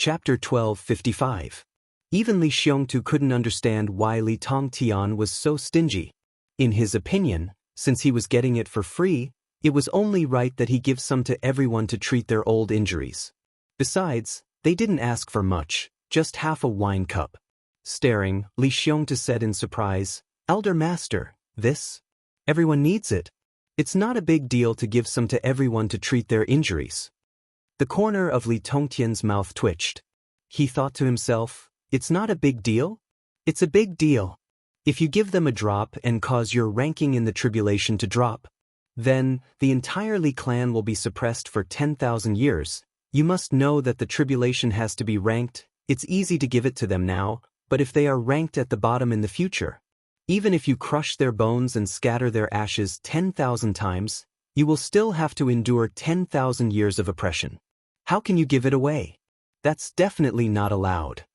Chapter 1255. Even Li Xiongtu couldn't understand why Li Tongtian was so stingy. In his opinion, since he was getting it for free, it was only right that he give some to everyone to treat their old injuries. Besides, they didn't ask for much, just half a wine cup. Staring, Li Xiongtu said in surprise, "Elder Master, this? Everyone needs it. It's not a big deal to give some to everyone to treat their injuries." The corner of Li Tongtian's mouth twitched. He thought to himself, it's not a big deal? It's a big deal. If you give them a drop and cause your ranking in the tribulation to drop, then the entire Li clan will be suppressed for 10,000 years. You must know that the tribulation has to be ranked. It's easy to give it to them now, but if they are ranked at the bottom in the future, even if you crush their bones and scatter their ashes 10,000 times, you will still have to endure 10,000 years of oppression. How can you give it away? That's definitely not allowed.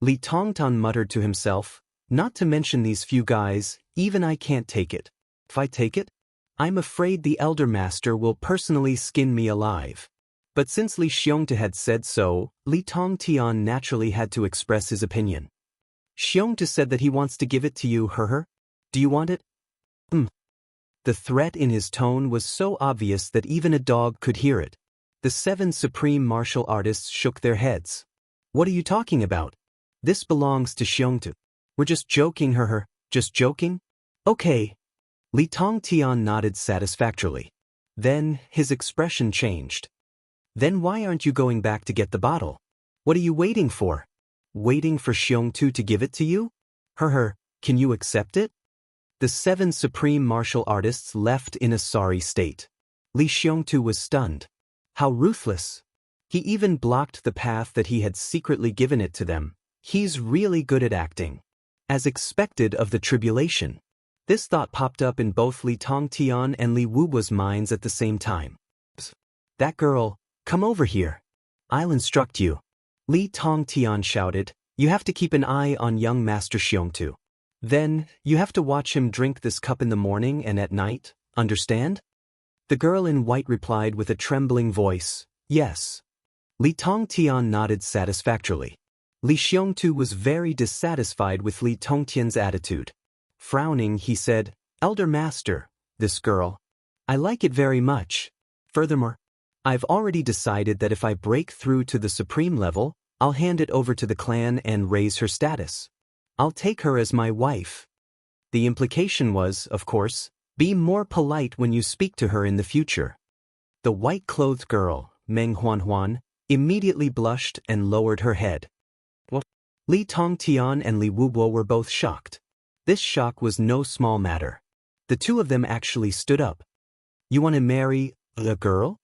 Li Tongtan muttered to himself, not to mention these few guys, even I can't take it. If I take it, I'm afraid the Elder Master will personally skin me alive. But since Li Xiongtu had said so, Li Tongtian naturally had to express his opinion. Xiongtu said that he wants to give it to you, Do you want it? The threat in his tone was so obvious that even a dog could hear it. The 7 supreme martial artists shook their heads. What are you talking about? This belongs to Xiongtu. We're just joking, Just joking? Okay. Li Tongtian nodded satisfactorily. Then, his expression changed. Then why aren't you going back to get the bottle? What are you waiting for? Waiting for Xiongtu to give it to you? Can you accept it? The 7 supreme martial artists left in a sorry state. Li Xiongtu was stunned. How ruthless. He even blocked the path that he had secretly given it to them. He's really good at acting. As expected of the tribulation. This thought popped up in both Li Tongtian and Li Wubua's minds at the same time. That girl, come over here. I'll instruct you. Li Tongtian shouted, you have to keep an eye on young Master Xiongtu. Then, you have to watch him drink this cup in the morning and at night, understand? The girl in white replied with a trembling voice, yes. Li Tongtian nodded satisfactorily. Li Xiongtu was very dissatisfied with Li Tongtian's attitude. Frowning, he said, Elder Master, this girl. I like it very much. Furthermore, I've already decided that if I break through to the supreme level, I'll hand it over to the clan and raise her status. I'll take her as my wife. The implication was, of course, be more polite when you speak to her in the future. The white-clothed girl, Meng Huanhuan, immediately blushed and lowered her head. What? Li Tongtian and Li Wubua were both shocked. This shock was no small matter. The two of them actually stood up. You want to marry a girl?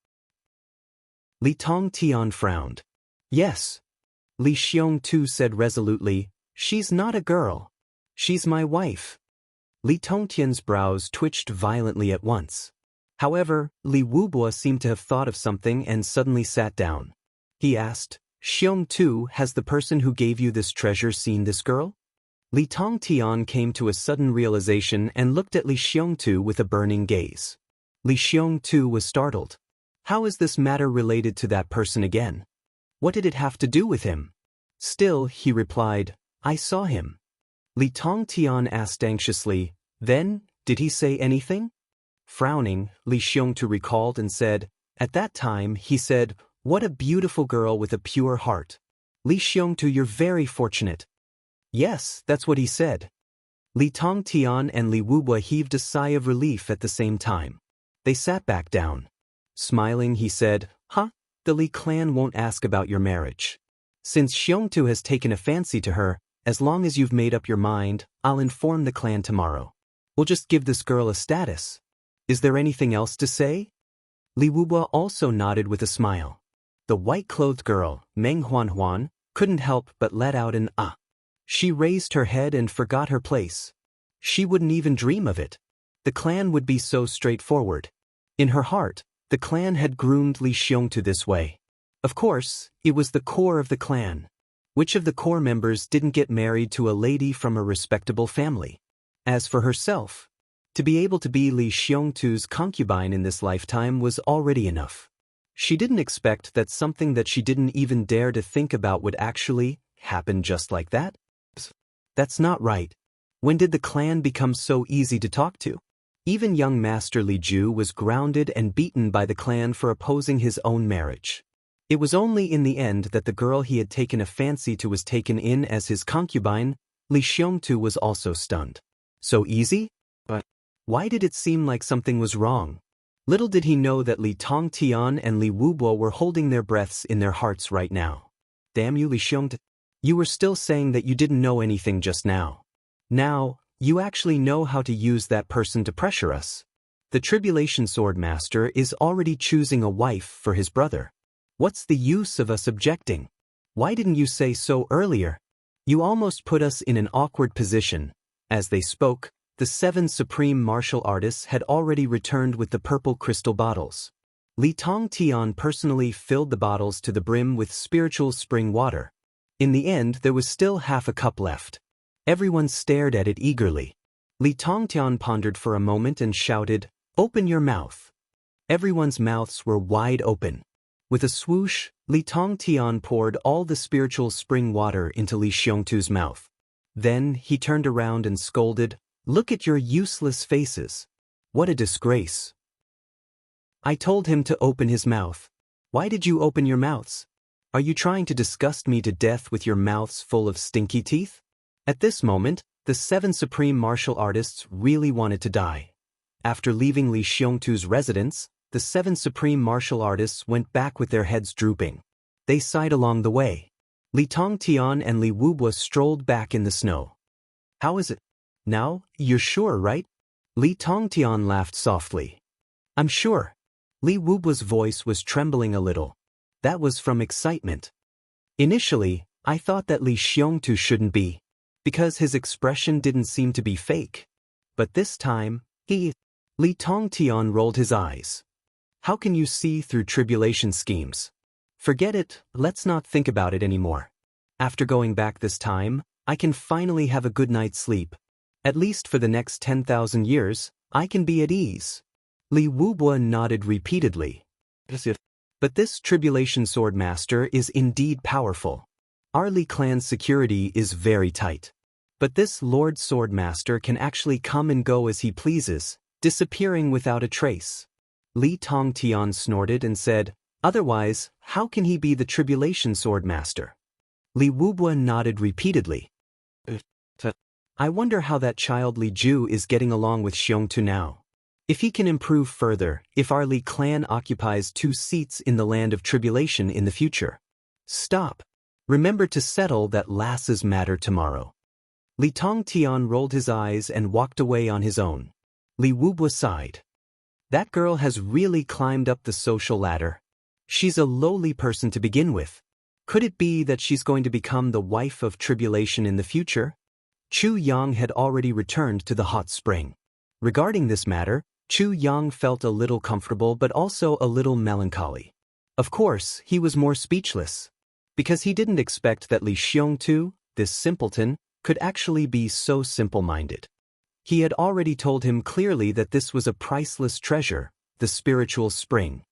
Li Tongtian frowned. Yes. Li Xiongtu said resolutely, she's not a girl. She's my wife. Li Tongtian's brows twitched violently at once. However, Li Wubua seemed to have thought of something and suddenly sat down. He asked, Xiongtu, has the person who gave you this treasure seen this girl? Li Tongtian came to a sudden realization and looked at Li Xiongtu with a burning gaze. Li Xiongtu was startled. How is this matter related to that person again? What did it have to do with him? Still, he replied, I saw him. Li Tongtian asked anxiously, then, did he say anything? Frowning, Li Xiongtu recalled and said, at that time he said, what a beautiful girl with a pure heart. Li Xiongtu, you're very fortunate. Yes, that's what he said. Li Tongtian and Li Wubua heaved a sigh of relief at the same time. They sat back down. Smiling, he said, the Li clan won't ask about your marriage. Since Xiongtu has taken a fancy to her, as long as you've made up your mind, I'll inform the clan tomorrow. We'll just give this girl a status. Is there anything else to say? Li Wubua also nodded with a smile. The white-clothed girl, Meng Huanhuan, couldn't help but let out an ah. She raised her head and forgot her place. She wouldn't even dream of it. The clan would be so straightforward. In her heart, the clan had groomed Li Xiongtu this way. Of course, it was the core of the clan. Which of the core members didn't get married to a lady from a respectable family? As for herself, to be able to be Li Xiongtu's concubine in this lifetime was already enough. She didn't expect that something that she didn't even dare to think about would actually happen just like that. That's not right. When did the clan become so easy to talk to? Even young Master Li Ju was grounded and beaten by the clan for opposing his own marriage. It was only in the end that the girl he had taken a fancy to was taken in as his concubine. Li Xiongtu was also stunned. So easy? But why did it seem like something was wrong? Little did he know that Li Tongtian and Li Wubo were holding their breaths in their hearts right now. Damn you, Li Xiongtu. You were still saying that you didn't know anything just now. Now, you actually know how to use that person to pressure us. The Tribulation Sword Master is already choosing a wife for his brother. What's the use of us objecting? Why didn't you say so earlier? You almost put us in an awkward position. As they spoke, the 7 supreme martial artists had already returned with the purple crystal bottles. Li Tongtian personally filled the bottles to the brim with spiritual spring water. In the end, there was still half a cup left. Everyone stared at it eagerly. Li Tongtian pondered for a moment and shouted, "Open your mouth." Everyone's mouths were wide open. With a swoosh, Li Tongtian poured all the spiritual spring water into Li Xiongtu's mouth. Then he turned around and scolded, "Look at your useless faces. What a disgrace. I told him to open his mouth. Why did you open your mouths? Are you trying to disgust me to death with your mouths full of stinky teeth?" At this moment, the 7 supreme martial artists really wanted to die. After leaving Li Xiongtu's residence, the 7 supreme martial artists went back with their heads drooping. They sighed along the way. Li Tongtian and Li Wubo strolled back in the snow. "How is it? Now, you're sure, right?" Li Tongtian laughed softly. "I'm sure." Li Wubo's voice was trembling a little. That was from excitement. Initially, I thought that Li Xiongtu shouldn't be, because his expression didn't seem to be fake. But this time, Li Tongtian rolled his eyes. "How can you see through tribulation schemes? Forget it, let's not think about it anymore. After going back this time, I can finally have a good night's sleep. At least for the next 10,000 years, I can be at ease." Li Wubo nodded repeatedly. But this Tribulation Sword Master is indeed powerful. Our Li clan's security is very tight. But this Lord Sword Master can actually come and go as he pleases, disappearing without a trace. Li Tongtian snorted and said, "Otherwise, how can he be the Tribulation Sword Master?" Li Wubo nodded repeatedly. I wonder how that child Li Ju is getting along with Xiongtu now. If he can improve further, if our Li clan occupies 2 seats in the land of tribulation in the future. Stop. Remember to settle that lasses matter tomorrow. Li Tongtian rolled his eyes and walked away on his own. Li Wubo sighed. That girl has really climbed up the social ladder. She's a lowly person to begin with. Could it be that she's going to become the wife of tribulation in the future? Chu Yang had already returned to the hot spring. Regarding this matter, Chu Yang felt a little comfortable but also a little melancholy. Of course, he was more speechless. Because he didn't expect that Li Xiongtu, this simpleton, could actually be so simple-minded. He had already told him clearly that this was a priceless treasure, the spiritual spring.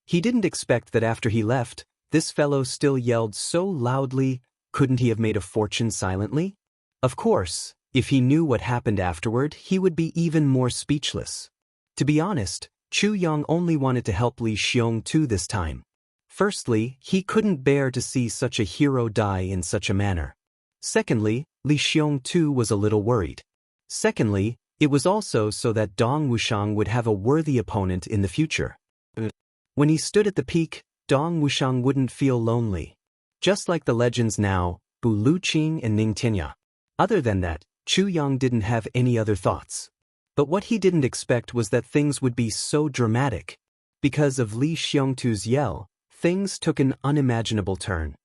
He didn't expect that after he left, this fellow still yelled so loudly. Couldn't he have made a fortune silently? Of course, if he knew what happened afterward, he would be even more speechless. To be honest, Chu Yang only wanted to help Li Xiongtu this time. Firstly, he couldn't bear to see such a hero die in such a manner. Secondly, Li Xiongtu was a little worried. Secondly, it was also so that Dong Wushang would have a worthy opponent in the future. When he stood at the peak, Dong Wushang wouldn't feel lonely. Just like the legends now, Bu Luqing and Ning Tianya. Other than that, Chu Yang didn't have any other thoughts. But what he didn't expect was that things would be so dramatic. Because of Li Xiongtu's yell, things took an unimaginable turn.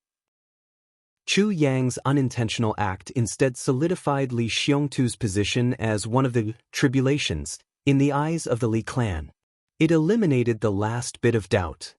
Chu Yang's unintentional act instead solidified Li Xiongtu's position as one of the tribulations in the eyes of the Li clan. It eliminated the last bit of doubt.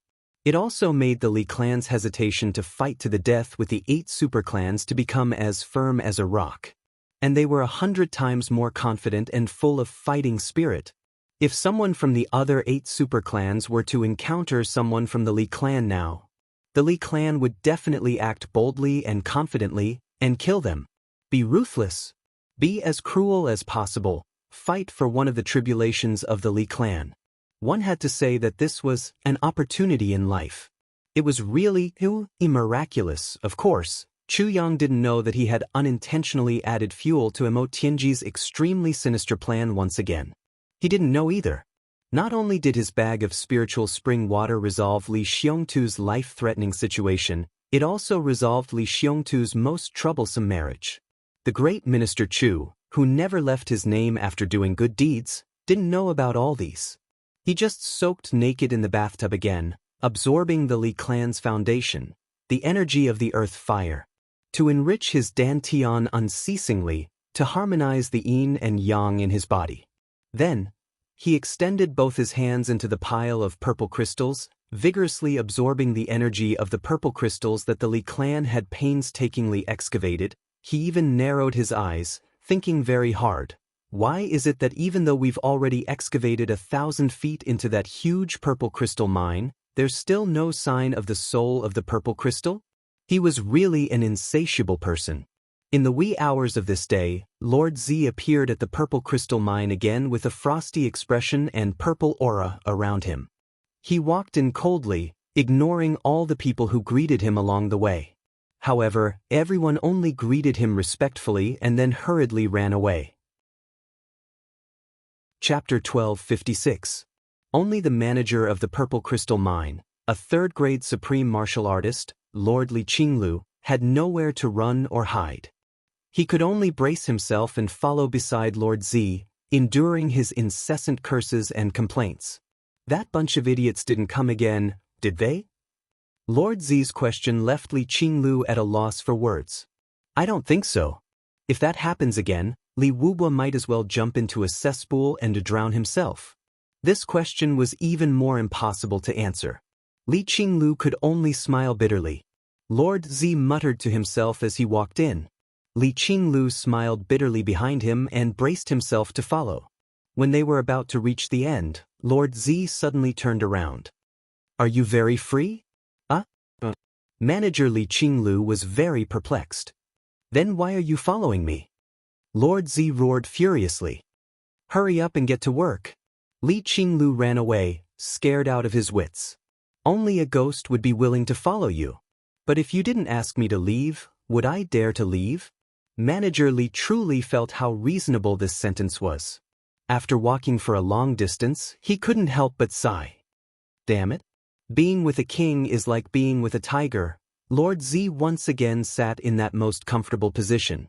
It also made the Li clan's hesitation to fight to the death with the 8 superclans to become as firm as a rock. And they were 100 times more confident and full of fighting spirit. If someone from the other 8 superclans were to encounter someone from the Li clan now, the Li clan would definitely act boldly and confidently and kill them. Be ruthless. Be as cruel as possible. Fight for one of the tribulations of the Li clan. One had to say that this was an opportunity in life. It was really miraculous, of course. Chu Yang didn't know that he had unintentionally added fuel to Emo Tianji's extremely sinister plan once again. He didn't know either. Not only did his bag of spiritual spring water resolve Li Xiongtu's life-threatening situation, it also resolved Li Xiongtu's most troublesome marriage. The great Minister Chu, who never left his name after doing good deeds, didn't know about all these. He just soaked naked in the bathtub again, absorbing the Li clan's foundation, the energy of the earth fire, to enrich his dantian unceasingly, to harmonize the yin and yang in his body. Then, he extended both his hands into the pile of purple crystals, vigorously absorbing the energy of the purple crystals that the Li clan had painstakingly excavated. He even narrowed his eyes, thinking very hard. Why is it that even though we've already excavated 1,000 feet into that huge purple crystal mine, there's still no sign of the soul of the purple crystal? He was really an insatiable person. In the wee hours of this day, Lord Z appeared at the purple crystal mine again with a frosty expression and purple aura around him. He walked in coldly, ignoring all the people who greeted him along the way. However, everyone only greeted him respectfully and then hurriedly ran away. Chapter 1256. Only the manager of the Purple Crystal Mine, a third-grade supreme martial artist, Lord Li Qinglu, had nowhere to run or hide. He could only brace himself and follow beside Lord Z, enduring his incessant curses and complaints. That bunch of idiots didn't come again, did they? Lord Z's question left Li Qinglu at a loss for words. I don't think so. If that happens again, Li Wubua might as well jump into a cesspool and drown himself. This question was even more impossible to answer. Li Qinglu could only smile bitterly. Lord Z muttered to himself as he walked in. Li Qinglu smiled bitterly behind him and braced himself to follow. When they were about to reach the end, Lord Z suddenly turned around. Are you very free? Manager Li Qinglu was very perplexed. Then why are you following me? Lord Z roared furiously. Hurry up and get to work. Li Qinglu ran away, scared out of his wits. Only a ghost would be willing to follow you. But if you didn't ask me to leave, would I dare to leave? Manager Li truly felt how reasonable this sentence was. After walking for a long distance, he couldn't help but sigh. Damn it. Being with a king is like being with a tiger. Lord Z once again sat in that most comfortable position.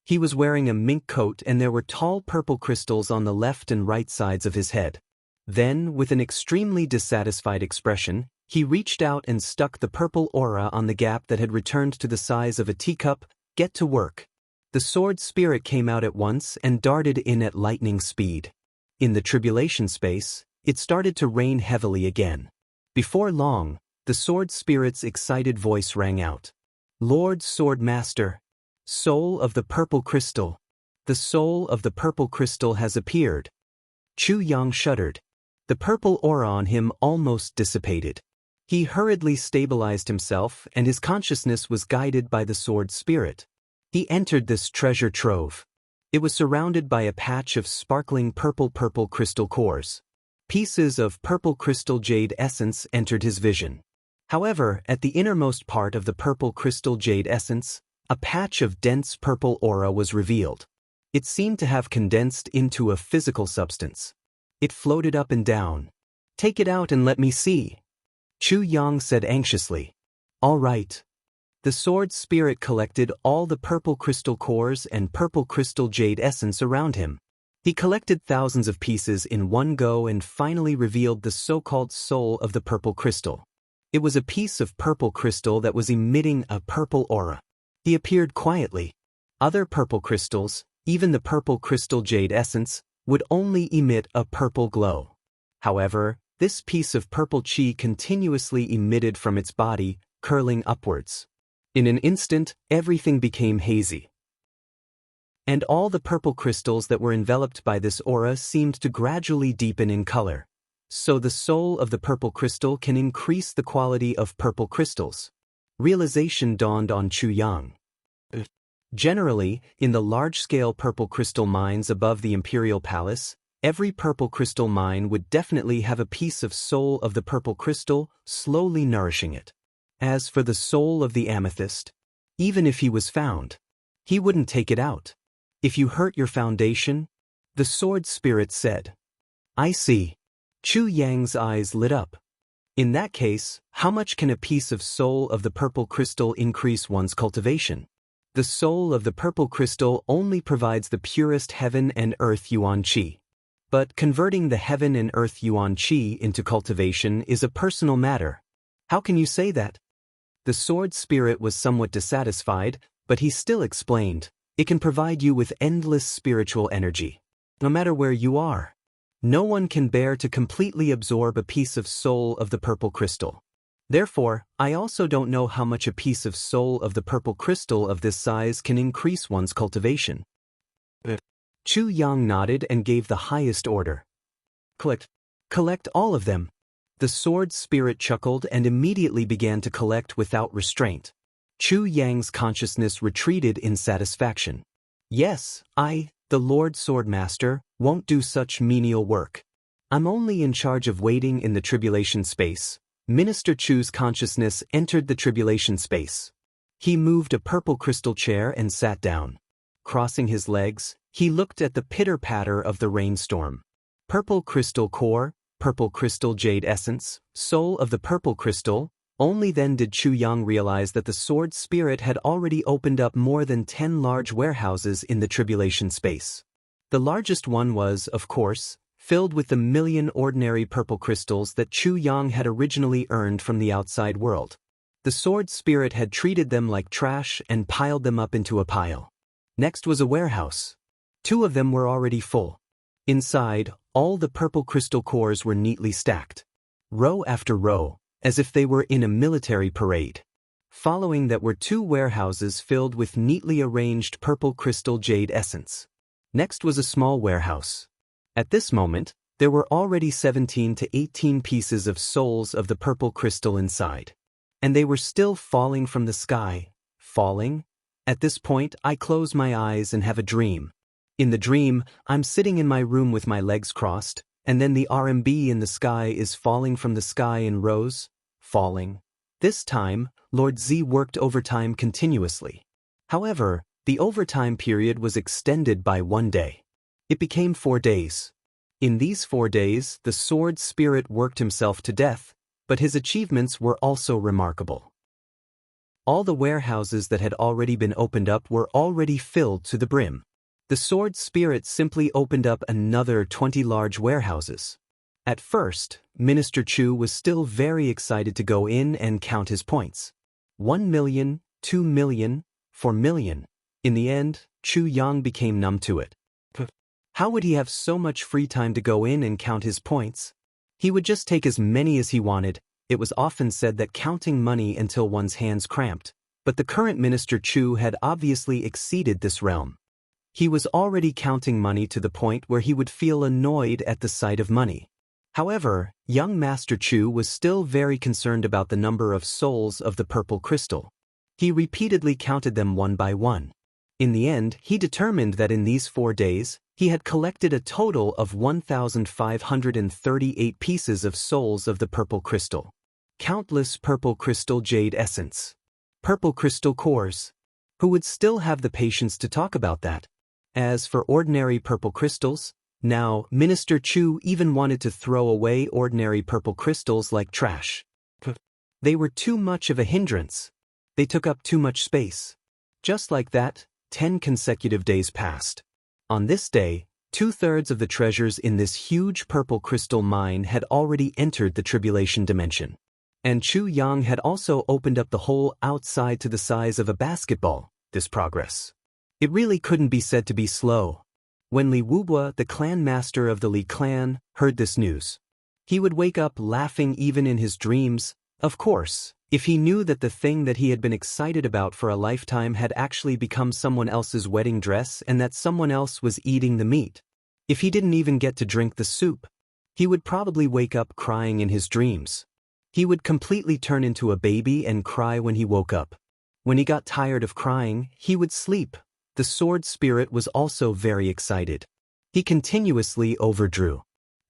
He was wearing a mink coat and there were tall purple crystals on the left and right sides of his head. Then, with an extremely dissatisfied expression, he reached out and stuck the purple aura on the gap that had returned to the size of a teacup. Get to work. The sword spirit came out at once and darted in at lightning speed. In the tribulation space, it started to rain heavily again. Before long, the sword spirit's excited voice rang out. Lord Sword Master, soul of the purple crystal. The soul of the purple crystal has appeared. Chu Yang shuddered. The purple aura on him almost dissipated. He hurriedly stabilized himself and his consciousness was guided by the sword spirit. He entered this treasure trove. It was surrounded by a patch of sparkling purple crystal cores. Pieces of purple crystal jade essence entered his vision. However, at the innermost part of the purple crystal jade essence, a patch of dense purple aura was revealed. It seemed to have condensed into a physical substance. It floated up and down. Take it out and let me see. Chu Yang said anxiously. All right. The sword spirit collected all the purple crystal cores and purple crystal jade essence around him. He collected thousands of pieces in one go and finally revealed the so-called soul of the purple crystal. It was a piece of purple crystal that was emitting a purple aura. He appeared quietly. Other purple crystals, even the purple crystal jade essence, would only emit a purple glow. However, this piece of purple chi continuously emitted from its body, curling upwards. In an instant, everything became hazy. and all the purple crystals that were enveloped by this aura seemed to gradually deepen in color. So the soul of the purple crystal can increase the quality of purple crystals. Realization dawned on Chu Yang. Generally, in the large-scale purple crystal mines above the Imperial Palace, every purple crystal mine would definitely have a piece of soul of the purple crystal slowly nourishing it. As for the soul of the amethyst, even if he was found, he wouldn't take it out. If you hurt your foundation, the sword spirit said. I see. Chu Yang's eyes lit up. In that case, how much can a piece of soul of the purple crystal increase one's cultivation? The soul of the purple crystal only provides the purest heaven and earth yuan qi. But converting the heaven and earth yuan qi into cultivation is a personal matter. How can you say that? The sword spirit was somewhat dissatisfied, but he still explained, it can provide you with endless spiritual energy. No matter where you are. No one can bear to completely absorb a piece of soul of the purple crystal. Therefore, I also don't know how much a piece of soul of the purple crystal of this size can increase one's cultivation. Chu Yang nodded and gave the highest order. Collect all of them. The sword spirit chuckled and immediately began to collect without restraint. Chu Yang's consciousness retreated in satisfaction. Yes, I, the Lord Swordmaster, won't do such menial work. I'm only in charge of waiting in the tribulation space. Minister Chu's consciousness entered the tribulation space. He moved a purple crystal chair and sat down. Crossing his legs, he looked at the pitter-patter of the rainstorm. Purple crystal core, purple crystal jade essence, soul of the purple crystal. Only then did Chu Yang realize that the sword spirit had already opened up more than 10 large warehouses in the tribulation space. The largest one was, of course, filled with the 1,000,000 ordinary purple crystals that Chu Yang had originally earned from the outside world. The sword spirit had treated them like trash and piled them up into a pile. Next was a warehouse. 2 of them were already full. Inside, all the purple crystal cores were neatly stacked. Row after row, as if they were in a military parade. Following that were 2 warehouses filled with neatly arranged purple crystal jade essence. Next was a small warehouse. At this moment, there were already 17 to 18 pieces of souls of the purple crystal inside. And they were still falling from the sky. Falling? At this point, I close my eyes and have a dream. In the dream, I'm sitting in my room with my legs crossed, and then the RMB in the sky is falling from the sky in rows, falling. This time, Lord Z worked overtime continuously. However, the overtime period was extended by 1 day. It became 4 days. In these 4 days, the sword spirit worked himself to death, but his achievements were also remarkable. All the warehouses that had already been opened up were already filled to the brim. The sword spirit simply opened up another 20 large warehouses. At first, Minister Chu was still very excited to go in and count his points. 1 million, 2 million, 4 million. In the end, Chu Yang became numb to it. How would he have so much free time to go in and count his points? He would just take as many as he wanted. It was often said that counting money until one's hands cramped, but the current Minister Chu had obviously exceeded this realm. He was already counting money to the point where he would feel annoyed at the sight of money. However, young Master Chu was still very concerned about the number of souls of the purple crystal. He repeatedly counted them one by one. In the end, he determined that in these 4 days, he had collected a total of 1,538 pieces of souls of the purple crystal. Countless purple crystal jade essence. Purple crystal cores. Who would still have the patience to talk about that? As for ordinary purple crystals, now Minister Chu even wanted to throw away ordinary purple crystals like trash. They were too much of a hindrance. They took up too much space. Just like that, 10 consecutive days passed. On this day, 2/3 of the treasures in this huge purple crystal mine had already entered the tribulation dimension. And Chu Yang had also opened up the hole outside to the size of a basketball. This progress. It really couldn't be said to be slow. When Li Wubua, the clan master of the Li clan, heard this news, he would wake up laughing even in his dreams. Of course, If he knew that the thing that he had been excited about for a lifetime had actually become someone else's wedding dress and that someone else was eating the meat. If he didn't even get to drink the soup, he would probably wake up crying in his dreams. He would completely turn into a baby and cry when he woke up. When he got tired of crying, he would sleep. The sword spirit was also very excited. He continuously overdrew.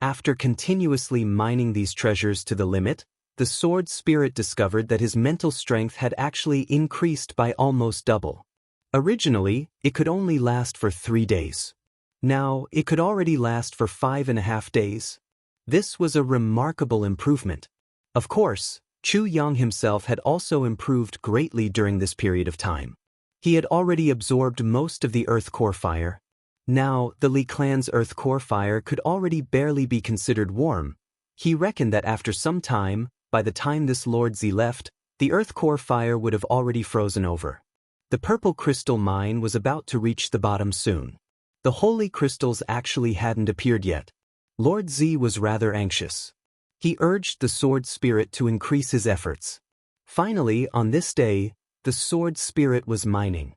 After continuously mining these treasures to the limit, the sword spirit discovered that his mental strength had actually increased by almost double. Originally, it could only last for 3 days. Now, it could already last for 5.5 days. This was a remarkable improvement. Of course, Chu Yang himself had also improved greatly during this period of time. He had already absorbed most of the earth core fire. Now, the Li clan's earth core fire could already barely be considered warm. He reckoned that after some time, by the time this Lord Z left, the earth core fire would have already frozen over. The purple crystal mine was about to reach the bottom soon. The holy crystals actually hadn't appeared yet. Lord Z was rather anxious. He urged the sword spirit to increase his efforts. Finally, on this day, the sword spirit was mining.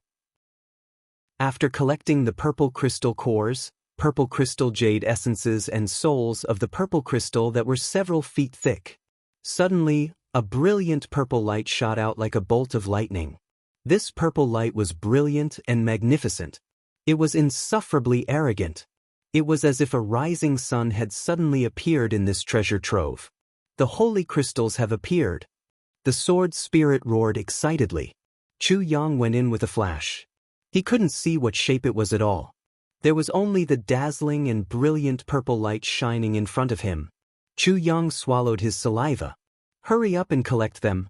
After collecting the purple crystal cores, purple crystal jade essences and souls of the purple crystal that were several feet thick, suddenly, a brilliant purple light shot out like a bolt of lightning. This purple light was brilliant and magnificent. It was insufferably arrogant. It was as if a rising sun had suddenly appeared in this treasure trove. The holy crystals have appeared. The sword spirit roared excitedly. Chu Yang went in with a flash. He couldn't see what shape it was at all. There was only the dazzling and brilliant purple light shining in front of him. Chu Yang swallowed his saliva. Hurry up and collect them.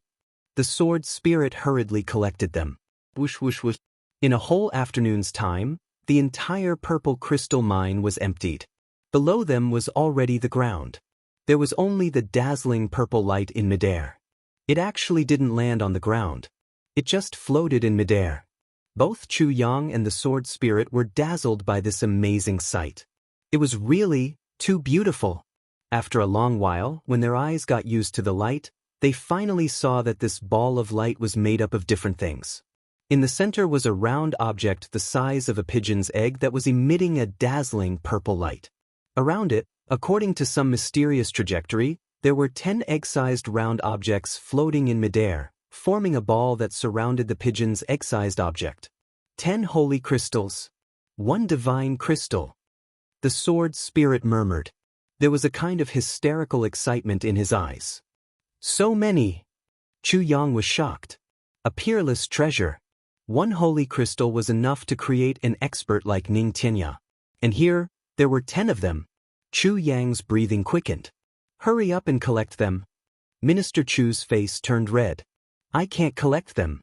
The sword spirit hurriedly collected them. Whoosh whoosh whoosh. In a whole afternoon's time, the entire purple crystal mine was emptied. Below them was already the ground. There was only the dazzling purple light in midair. It actually didn't land on the ground. It just floated in midair. Both Chu Yang and the sword spirit were dazzled by this amazing sight. It was really too beautiful. After a long while, when their eyes got used to the light, they finally saw that this ball of light was made up of different things. In the center was a round object the size of a pigeon's egg that was emitting a dazzling purple light. Around it, according to some mysterious trajectory, there were 10 egg-sized round objects floating in midair, forming a ball that surrounded the pigeon's egg-sized object. 10 holy crystals. 1 divine crystal. The sword spirit murmured. There was a kind of hysterical excitement in his eyes. So many! Chu Yang was shocked. A peerless treasure. 1 holy crystal was enough to create an expert like Ning Tianya. And here, there were 10 of them. Chu Yang's breathing quickened. Hurry up and collect them. Minister Chu's face turned red. I can't collect them.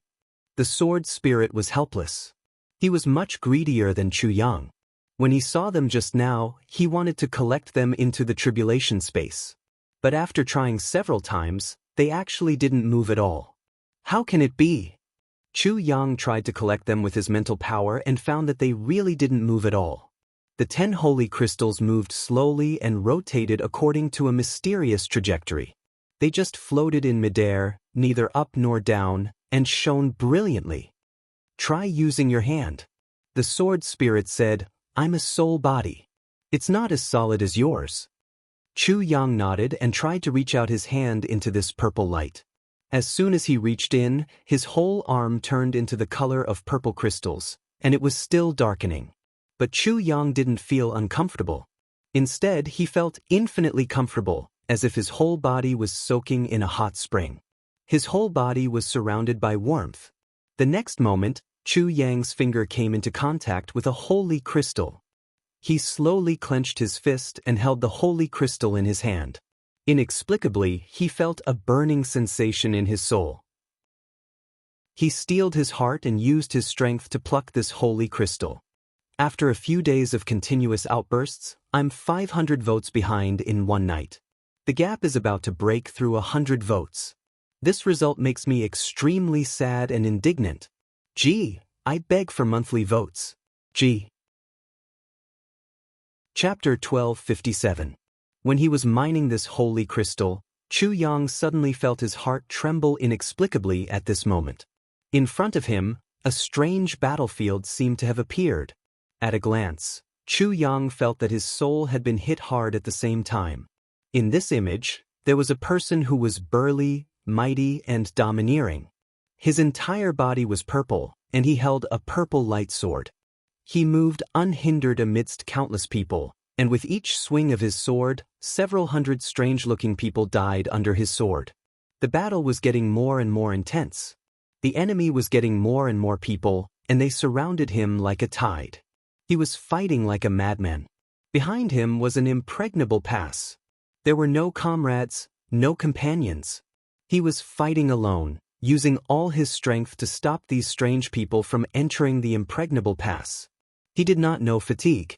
The sword spirit was helpless. He was much greedier than Chu Yang. When he saw them just now, he wanted to collect them into the tribulation space. But after trying several times, they actually didn't move at all. How can it be? Chu Yang tried to collect them with his mental power and found that they really didn't move at all. The 10 holy crystals moved slowly and rotated according to a mysterious trajectory. They just floated in midair, neither up nor down, and shone brilliantly. Try using your hand. The sword spirit said, I'm a soul body. It's not as solid as yours. Chu Yang nodded and tried to reach out his hand into this purple light. As soon as he reached in, his whole arm turned into the color of purple crystals, and it was still darkening. But Chu Yang didn't feel uncomfortable. Instead, he felt infinitely comfortable, as if his whole body was soaking in a hot spring. His whole body was surrounded by warmth. The next moment, Chu Yang's finger came into contact with a holy crystal. He slowly clenched his fist and held the holy crystal in his hand. Inexplicably, he felt a burning sensation in his soul. He steeled his heart and used his strength to pluck this holy crystal. After a few days of continuous outbursts, I'm 500 votes behind in one night. The gap is about to break through 100 votes. This result makes me extremely sad and indignant. Gee, I beg for monthly votes. Gee. Chapter 1257. When he was mining this holy crystal, Chu Yang suddenly felt his heart tremble inexplicably at this moment. In front of him, a strange battlefield seemed to have appeared. At a glance, Chu Yang felt that his soul had been hit hard at the same time. In this image, there was a person who was burly, mighty, and domineering. His entire body was purple, and he held a purple light sword. He moved unhindered amidst countless people, and with each swing of his sword, several hundred strange-looking people died under his sword. The battle was getting more and more intense. The enemy was getting more and more people, and they surrounded him like a tide. He was fighting like a madman. Behind him was an impregnable pass. There were no comrades, no companions. He was fighting alone, using all his strength to stop these strange people from entering the impregnable pass. He did not know fatigue.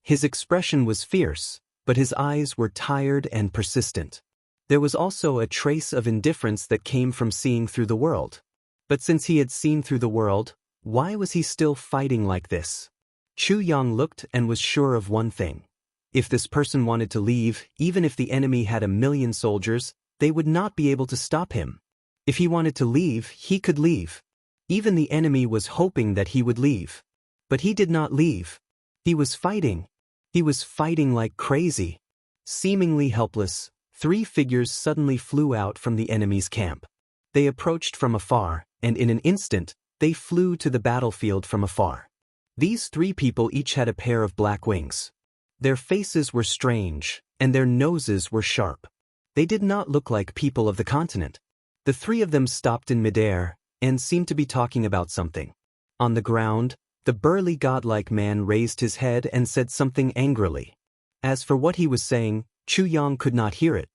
His expression was fierce, but his eyes were tired and persistent. There was also a trace of indifference that came from seeing through the world. But since he had seen through the world, why was he still fighting like this? Chu Yang looked and was sure of one thing. If this person wanted to leave, even if the enemy had 1,000,000 soldiers, they would not be able to stop him. If he wanted to leave, he could leave. Even the enemy was hoping that he would leave. But he did not leave. He was fighting. He was fighting like crazy. Seemingly helpless, 3 figures suddenly flew out from the enemy's camp. They approached from afar, and in an instant, they flew to the battlefield from afar. These 3 people each had a pair of black wings. Their faces were strange, and their noses were sharp. They did not look like people of the continent. The 3 of them stopped in midair, and seemed to be talking about something. On the ground, the burly godlike man raised his head and said something angrily. As for what he was saying, Chu Yang could not hear it.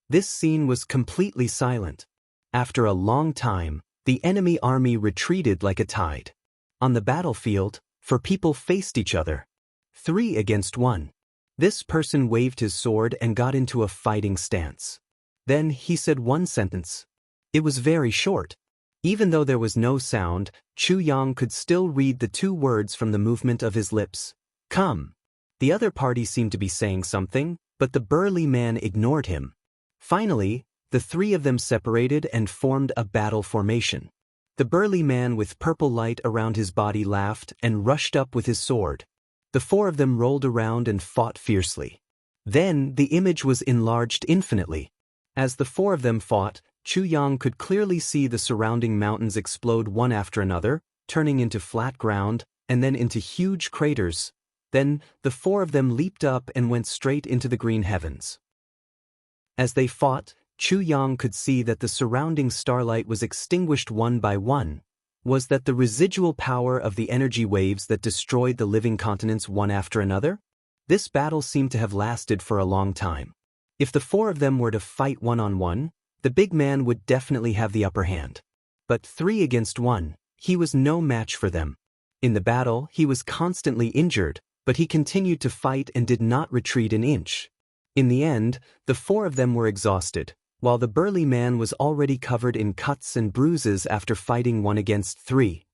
This scene was completely silent. After a long time, the enemy army retreated like a tide. On the battlefield, 4 people faced each other. 3 against 1. This person waved his sword and got into a fighting stance. Then he said one sentence. It was very short. Even though there was no sound, Chu Yang could still read the 2 words from the movement of his lips. Come. The other party seemed to be saying something, but the burly man ignored him. Finally, the 3 of them separated and formed a battle formation. The burly man with purple light around his body laughed and rushed up with his sword. The 4 of them rolled around and fought fiercely. Then the image was enlarged infinitely. As the 4 of them fought, Chu Yang could clearly see the surrounding mountains explode one after another, turning into flat ground, and then into huge craters. Then, the 4 of them leaped up and went straight into the green heavens. As they fought, Chu Yang could see that the surrounding starlight was extinguished one by one. Was that the residual power of the energy waves that destroyed the living continents one after another? This battle seemed to have lasted for a long time. If the 4 of them were to fight one-on-one, the big man would definitely have the upper hand. But 3 against 1, he was no match for them. In the battle, he was constantly injured, but he continued to fight and did not retreat an inch. In the end, the 4 of them were exhausted, while the burly man was already covered in cuts and bruises after fighting 1 against 3.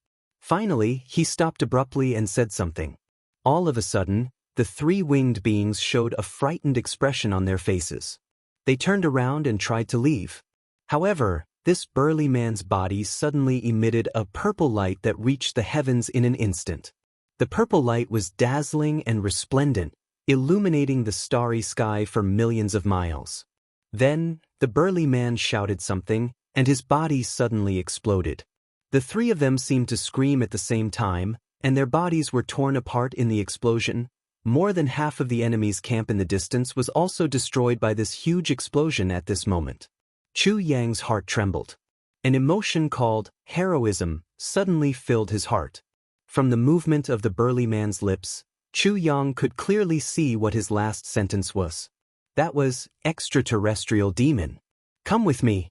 Finally, he stopped abruptly and said something. All of a sudden, the 3 winged beings showed a frightened expression on their faces. They turned around and tried to leave. However, this burly man's body suddenly emitted a purple light that reached the heavens in an instant. The purple light was dazzling and resplendent, illuminating the starry sky for millions of miles. Then, the burly man shouted something, and his body suddenly exploded. The 3 of them seemed to scream at the same time, and their bodies were torn apart in the explosion. More than half of the enemy's camp in the distance was also destroyed by this huge explosion at this moment. Chu Yang's heart trembled. An emotion called heroism suddenly filled his heart. From the movement of the burly man's lips, Chu Yang could clearly see what his last sentence was. That was, extraterrestrial demon. Come with me.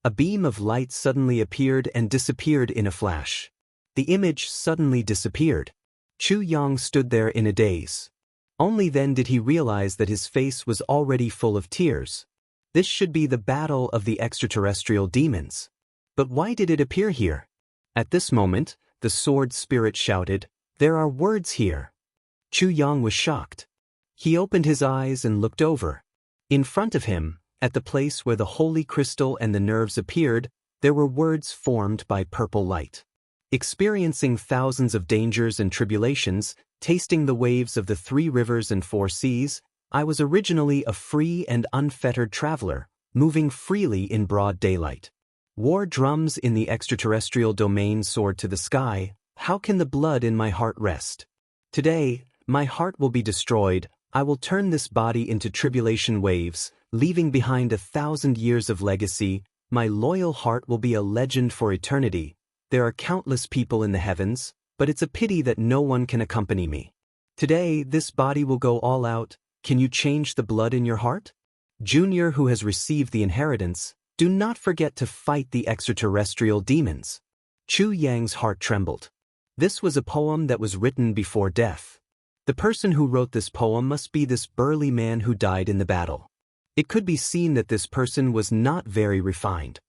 A beam of light suddenly appeared and disappeared in a flash. The image suddenly disappeared. Chu Yang stood there in a daze. Only then did he realize that his face was already full of tears. This should be the battle of the extraterrestrial demons. But why did it appear here? At this moment, the sword spirit shouted, "There are words here." Chu Yang was shocked. He opened his eyes and looked over. In front of him, at the place where the holy crystal and the nerves appeared, there were words formed by purple light. Experiencing thousands of dangers and tribulations, tasting the waves of the 3 rivers and 4 seas, I was originally a free and unfettered traveler, moving freely in broad daylight. War drums in the extraterrestrial domain soared to the sky. How can the blood in my heart rest? Today, my heart will be destroyed. I will turn this body into tribulation waves, leaving behind 1,000 years of legacy. My loyal heart will be a legend for eternity. There are countless people in the heavens, but it's a pity that no one can accompany me. Today, this body will go all out. Can you change the blood in your heart? Junior, who has received the inheritance, do not forget to fight the extraterrestrial demons. Chu Yang's heart trembled. This was a poem that was written before death. The person who wrote this poem must be this burly man who died in the battle. It could be seen that this person was not very refined.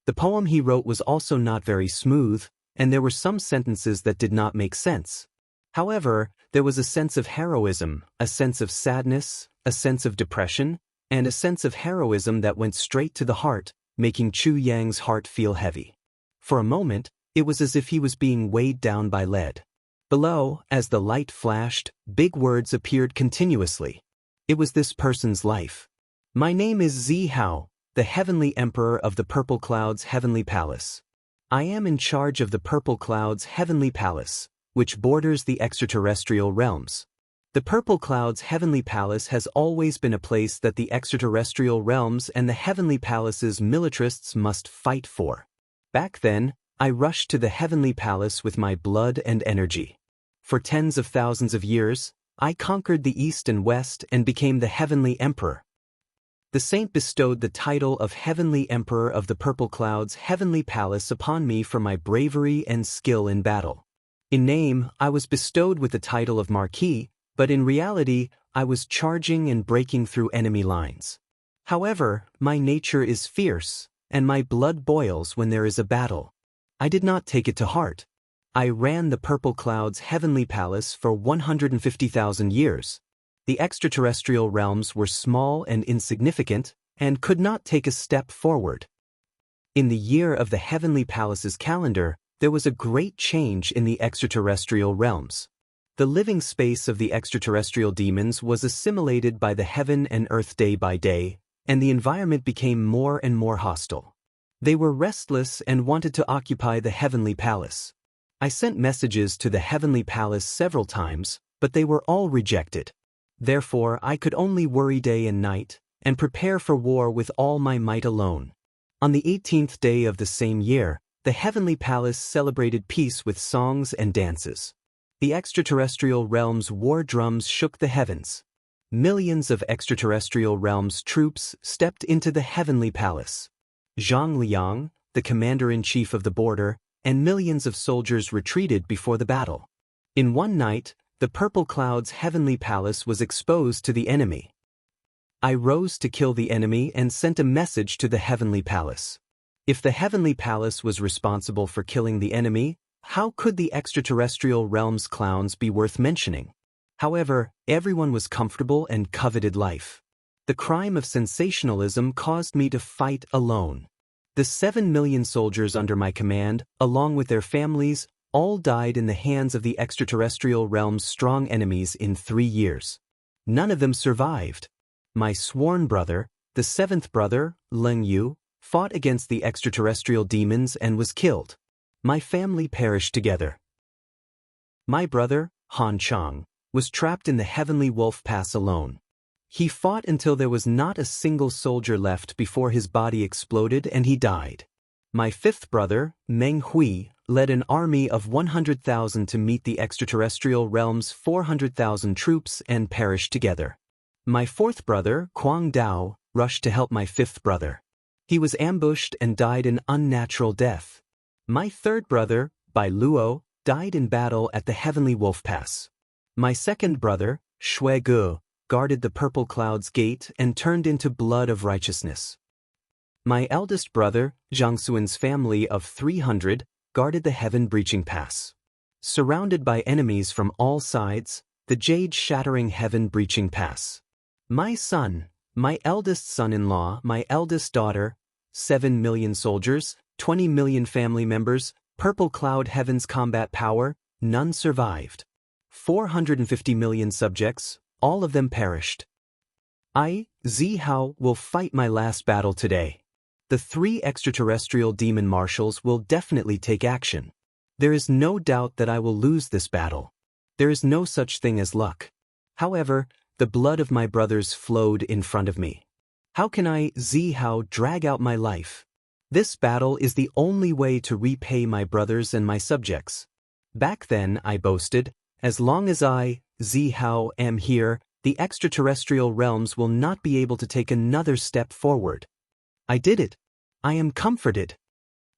The poem he wrote was also not very smooth, and there were some sentences that did not make sense. However, there was a sense of heroism, a sense of sadness, a sense of depression, and a sense of heroism that went straight to the heart, making Chu Yang's heart feel heavy. For a moment, it was as if he was being weighed down by lead. Below, as the light flashed, big words appeared continuously. It was this person's life. My name is Zi Hao, the Heavenly Emperor of the Purple Cloud's Heavenly Palace. I am in charge of the Purple Cloud's Heavenly Palace, which borders the extraterrestrial realms. The Purple Cloud's Heavenly Palace has always been a place that the extraterrestrial realms and the Heavenly Palace's militarists must fight for. Back then, I rushed to the Heavenly Palace with my blood and energy. For tens of thousands of years, I conquered the East and West and became the Heavenly Emperor. The saint bestowed the title of Heavenly Emperor of the Purple Cloud's Heavenly Palace upon me for my bravery and skill in battle. In name, I was bestowed with the title of Marquis, but in reality, I was charging and breaking through enemy lines. However, my nature is fierce, and my blood boils when there is a battle. I did not take it to heart. I ran the Purple Cloud's Heavenly Palace for 150,000 years. The extraterrestrial realms were small and insignificant, and could not take a step forward. In the year of the Heavenly Palace's calendar, there was a great change in the extraterrestrial realms. The living space of the extraterrestrial demons was assimilated by the heaven and earth day by day, and the environment became more and more hostile. They were restless and wanted to occupy the Heavenly Palace. I sent messages to the Heavenly Palace several times, but they were all rejected. Therefore, I could only worry day and night, and prepare for war with all my might alone. On the 18th day of the same year, the Heavenly Palace celebrated peace with songs and dances. The extraterrestrial realm's war drums shook the heavens. Millions of extraterrestrial realm's troops stepped into the Heavenly Palace. Zhang Liang, the commander-in-chief of the border, and millions of soldiers retreated before the battle. In one night, the Purple Cloud's Heavenly Palace was exposed to the enemy. I rose to kill the enemy and sent a message to the Heavenly Palace. If the Heavenly Palace was responsible for killing the enemy, how could the extraterrestrial realm's clowns be worth mentioning? However, everyone was comfortable and coveted life. The crime of sensationalism caused me to fight alone. The 7 million soldiers under my command, along with their families, all died in the hands of the extraterrestrial realm's strong enemies in 3 years. None of them survived. My sworn brother, the 7th brother, Leng Yu, fought against the extraterrestrial demons and was killed. My family perished together. My brother, Han Chang, was trapped in the Heavenly Wolf Pass alone. He fought until there was not a single soldier left before his body exploded and he died. My 5th brother, Meng Hui, led an army of 100,000 to meet the extraterrestrial realm's 400,000 troops and perished together. My 4th brother, Quang Dao, rushed to help my 5th brother. He was ambushed and died an unnatural death. My 3rd brother, Bai Luo, died in battle at the Heavenly Wolf Pass. My 2nd brother, Shui Ge, guarded the Purple Cloud's gate and turned into blood of righteousness. My eldest brother, Jianghu's family of 300, guarded the heaven-breaching pass. Surrounded by enemies from all sides, the jade-shattering heaven-breaching pass. My son, My eldest son-in-law, my eldest daughter, 7 million soldiers, 20 million family members, purple cloud heavens combat power, none survived. 450 million subjects, all of them perished. I, Zihao, will fight my last battle today. The 3 extraterrestrial demon marshals will definitely take action. There is no doubt that I will lose this battle. There is no such thing as luck. However, the blood of my brothers flowed in front of me. How can I, Zihao, drag out my life? This battle is the only way to repay my brothers and my subjects. Back then, I boasted, as long as I, Zihao, am here, the extraterrestrial realms will not be able to take another step forward. I did it. I am comforted.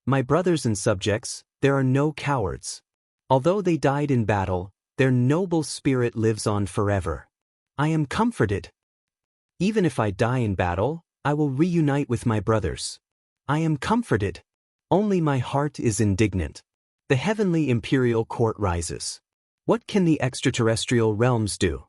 My brothers and subjects, there are no cowards. Although they died in battle, their noble spirit lives on forever. I am comforted. Even if I die in battle, I will reunite with my brothers. I am comforted. Only my heart is indignant. The heavenly imperial court rises. What can the extraterrestrial realms do?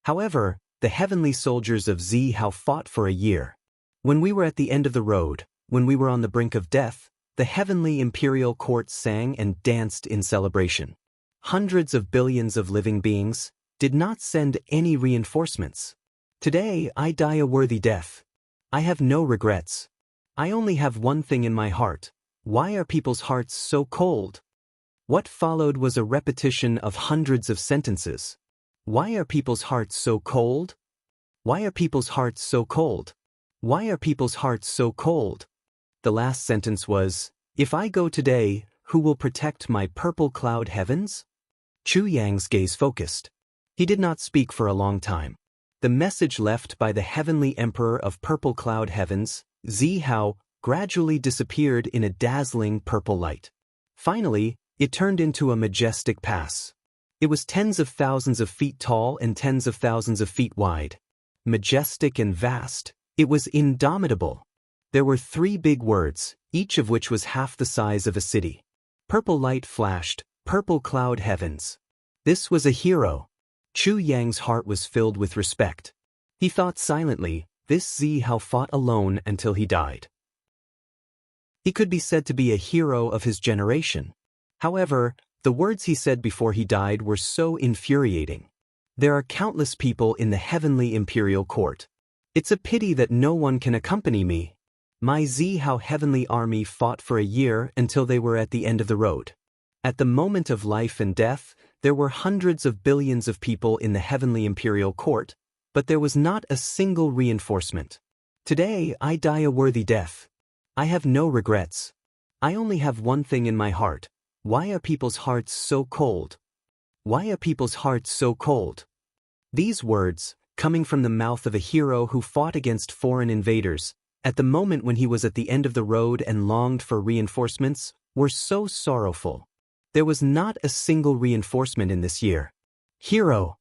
However, the heavenly soldiers of Zihao fought for a year. When we were at the end of the road, when we were on the brink of death, the heavenly imperial court sang and danced in celebration. Hundreds of billions of living beings did not send any reinforcements. Today, I die a worthy death. I have no regrets. I only have one thing in my heart. Why are people's hearts so cold? What followed was a repetition of hundreds of sentences. Why are people's hearts so cold? Why are people's hearts so cold? Why are people's hearts so cold? The last sentence was, if I go today, who will protect my purple cloud heavens? Chu Yang's gaze focused. He did not speak for a long time. The message left by the heavenly emperor of purple cloud heavens, Zihao, gradually disappeared in a dazzling purple light. Finally, it turned into a majestic pass. It was tens of thousands of feet tall and tens of thousands of feet wide. Majestic and vast, it was indomitable. There were 3 big words, each of which was half the size of a city. Purple light flashed, purple cloud heavens. This was a hero. Chu Yang's heart was filled with respect. He thought silently, this Zihao fought alone until he died. He could be said to be a hero of his generation. However, the words he said before he died were so infuriating. There are countless people in the heavenly imperial court. It's a pity that no one can accompany me. My Zihao heavenly army fought for a year until they were at the end of the road. At the moment of life and death, there were hundreds of billions of people in the heavenly imperial court, but there was not a single reinforcement. Today, I die a worthy death. I have no regrets. I only have one thing in my heart. Why are people's hearts so cold? Why are people's hearts so cold? These words, coming from the mouth of a hero who fought against foreign invaders, at the moment when he was at the end of the road and longed for reinforcements, were so sorrowful. There was not a single reinforcement in this year. Hero!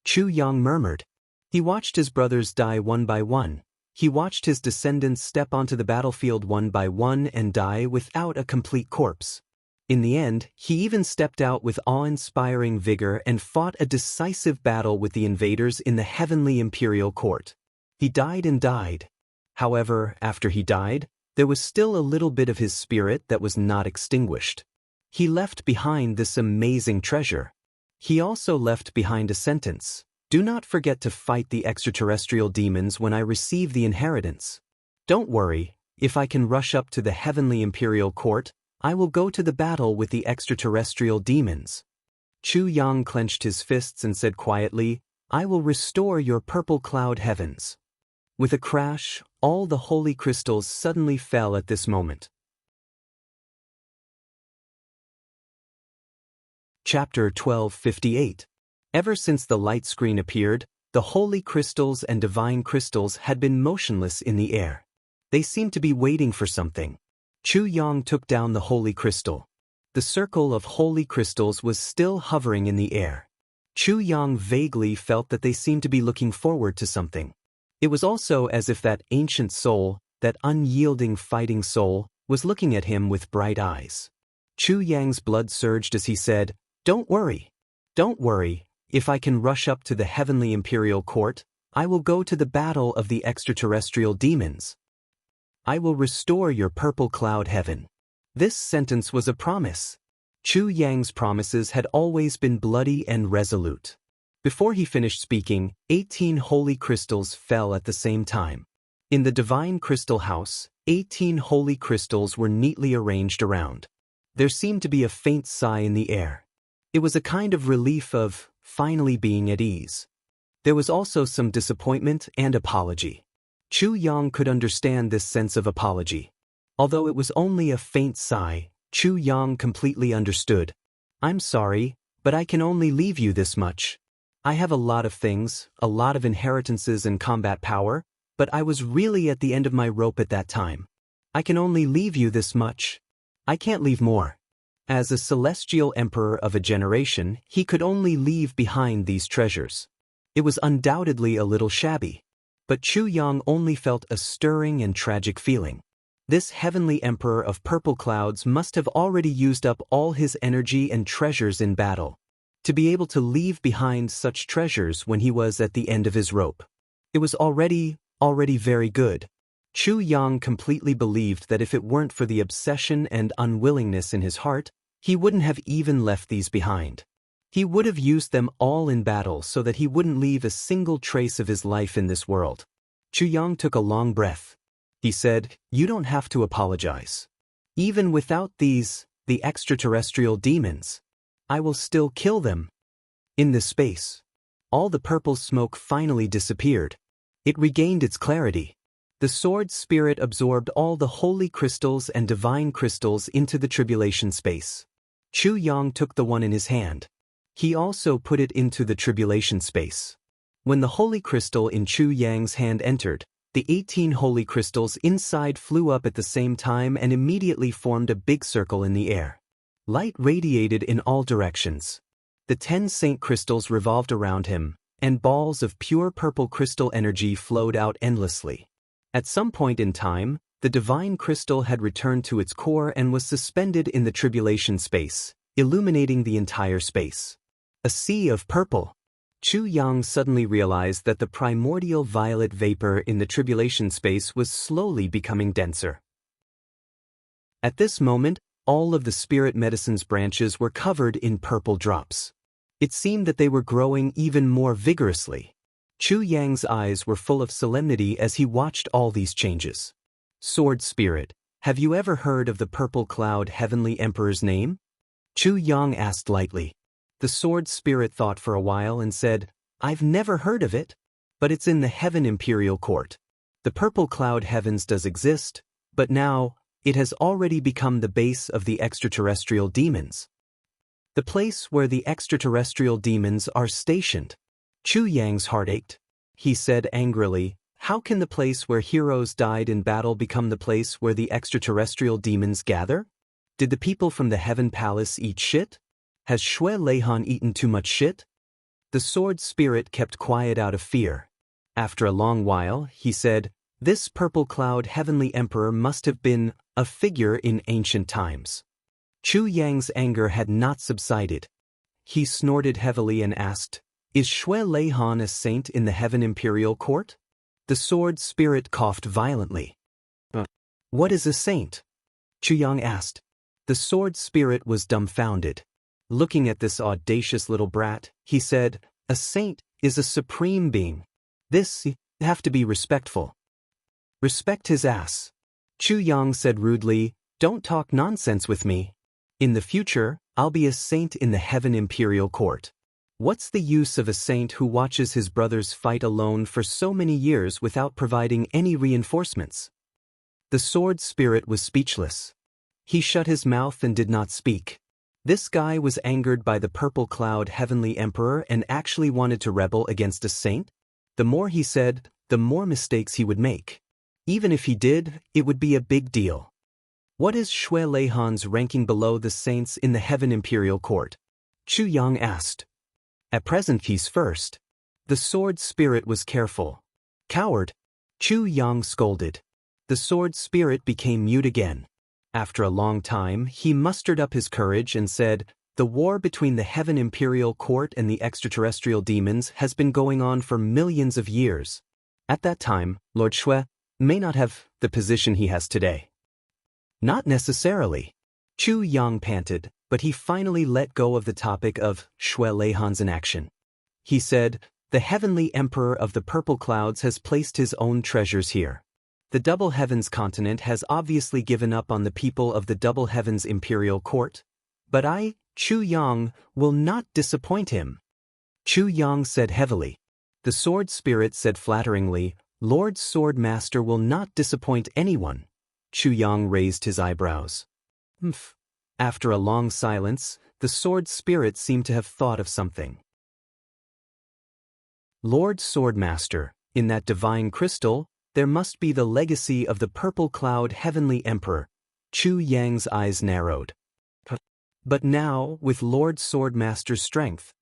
Chu Yang murmured. He watched his brothers die one by one. He watched his descendants step onto the battlefield one by one and die without a complete corpse. In the end, he even stepped out with awe-inspiring vigor and fought a decisive battle with the invaders in the heavenly imperial court. He died and died. However, after he died, there was still a little bit of his spirit that was not extinguished. He left behind this amazing treasure. He also left behind a sentence. Do not forget to fight the extraterrestrial demons when I receive the inheritance. Don't worry, if I can rush up to the heavenly imperial court, I will go to the battle with the extraterrestrial demons. Chu Yang clenched his fists and said quietly, I will restore your purple cloud heavens. With a crash, all the holy crystals suddenly fell at this moment. Chapter 1258. Ever since the light screen appeared, the holy crystals and divine crystals had been motionless in the air. They seemed to be waiting for something. Chu Yang took down the holy crystal. The circle of holy crystals was still hovering in the air. Chu Yang vaguely felt that they seemed to be looking forward to something. It was also as if that ancient soul, that unyielding fighting soul, was looking at him with bright eyes. Chu Yang's blood surged as he said, Don't worry. Don't worry. If I can rush up to the heavenly imperial court, I will go to the battle of the extraterrestrial demons. I will restore your purple cloud heaven. This sentence was a promise. Chu Yang's promises had always been bloody and resolute. Before he finished speaking, 18 holy crystals fell at the same time. In the divine crystal house, 18 holy crystals were neatly arranged around. There seemed to be a faint sigh in the air. It was a kind of relief of finally being at ease. There was also some disappointment and apology. Chu Yang could understand this sense of apology. Although it was only a faint sigh, Chu Yang completely understood. I'm sorry, but I can only leave you this much. I have a lot of things, a lot of inheritances and combat power, but I was really at the end of my rope at that time. I can only leave you this much. I can't leave more. As a celestial emperor of a generation, he could only leave behind these treasures. It was undoubtedly a little shabby. But Chu Yang only felt a stirring and tragic feeling. This heavenly emperor of purple clouds must have already used up all his energy and treasures in battle. To be able to leave behind such treasures when he was at the end of his rope. It was already very good. Chu Yang completely believed that if it weren't for the obsession and unwillingness in his heart, he wouldn't have even left these behind. He would have used them all in battle so that he wouldn't leave a single trace of his life in this world. Chu Yang took a long breath. He said, "You don't have to apologize. Even without these, the extraterrestrial demons, I will still kill them." In this space, all the purple smoke finally disappeared. It regained its clarity. The sword spirit absorbed all the holy crystals and divine crystals into the tribulation space. Chu Yang took the one in his hand. He also put it into the tribulation space. When the holy crystal in Chu Yang's hand entered, the 18 holy crystals inside flew up at the same time and immediately formed a big circle in the air. Light radiated in all directions. The 10 saint crystals revolved around him, and balls of pure purple crystal energy flowed out endlessly. At some point in time, the divine crystal had returned to its core and was suspended in the tribulation space, illuminating the entire space. A sea of purple. Chu Yang suddenly realized that the primordial violet vapor in the tribulation space was slowly becoming denser. At this moment, all of the spirit medicine's branches were covered in purple drops. It seemed that they were growing even more vigorously. Chu Yang's eyes were full of solemnity as he watched all these changes. Sword Spirit, have you ever heard of the purple cloud heavenly emperor's name? Chu Yang asked lightly. The sword spirit thought for a while and said, I've never heard of it, but it's in the Heaven Imperial Court. The purple cloud heavens does exist, but now, it has already become the base of the extraterrestrial demons. The place where the extraterrestrial demons are stationed. Chu Yang's heart ached. He said angrily, how can the place where heroes died in battle become the place where the extraterrestrial demons gather? Did the people from the Heaven Palace eat shit? Has Shui Leihan eaten too much shit? The sword spirit kept quiet out of fear. After a long while, he said, this purple cloud heavenly emperor must have been a figure in ancient times. Chu Yang's anger had not subsided. He snorted heavily and asked, is Shui Leihan a saint in the Heaven Imperial Court? The sword spirit coughed violently. What is a saint? Chu Yang asked. The sword spirit was dumbfounded. Looking at this audacious little brat, he said, a saint is a supreme being. This, you have to be respectful. Respect his ass. Chu Yang said rudely, don't talk nonsense with me. In the future, I'll be a saint in the Heaven Imperial Court. What's the use of a saint who watches his brothers fight alone for so many years without providing any reinforcements? The sword spirit was speechless. He shut his mouth and did not speak. This guy was angered by the purple cloud heavenly emperor and actually wanted to rebel against a saint? The more he said, the more mistakes he would make. Even if he did, it would be a big deal. What is Shui Leihan's ranking below the saints in the Heaven Imperial Court? Chu Yang asked. At present he's first. The sword spirit was careful. Coward! Chu Yang scolded. The sword spirit became mute again. After a long time, he mustered up his courage and said, The war between the Heaven Imperial Court and the extraterrestrial demons has been going on for millions of years. At that time, Lord Shui may not have the position he has today. Not necessarily. Chu Yang panted, but he finally let go of the topic of Shui Leihan's inaction. He said, "The Heavenly Emperor of the Purple Clouds has placed his own treasures here. The Double Heavens continent has obviously given up on the people of the Double Heavens Imperial Court, but I, Chu Yang, will not disappoint him." Chu Yang said heavily. The Sword Spirit said flatteringly, "Lord Sword Master will not disappoint anyone." Chu Yang raised his eyebrows. "Humph." After a long silence, the Sword Spirit seemed to have thought of something. "Lord Sword Master, in that divine crystal, there must be the legacy of the Purple Cloud Heavenly Emperor." Chu Yang's eyes narrowed. "But now, with Lord Sword Master's strength,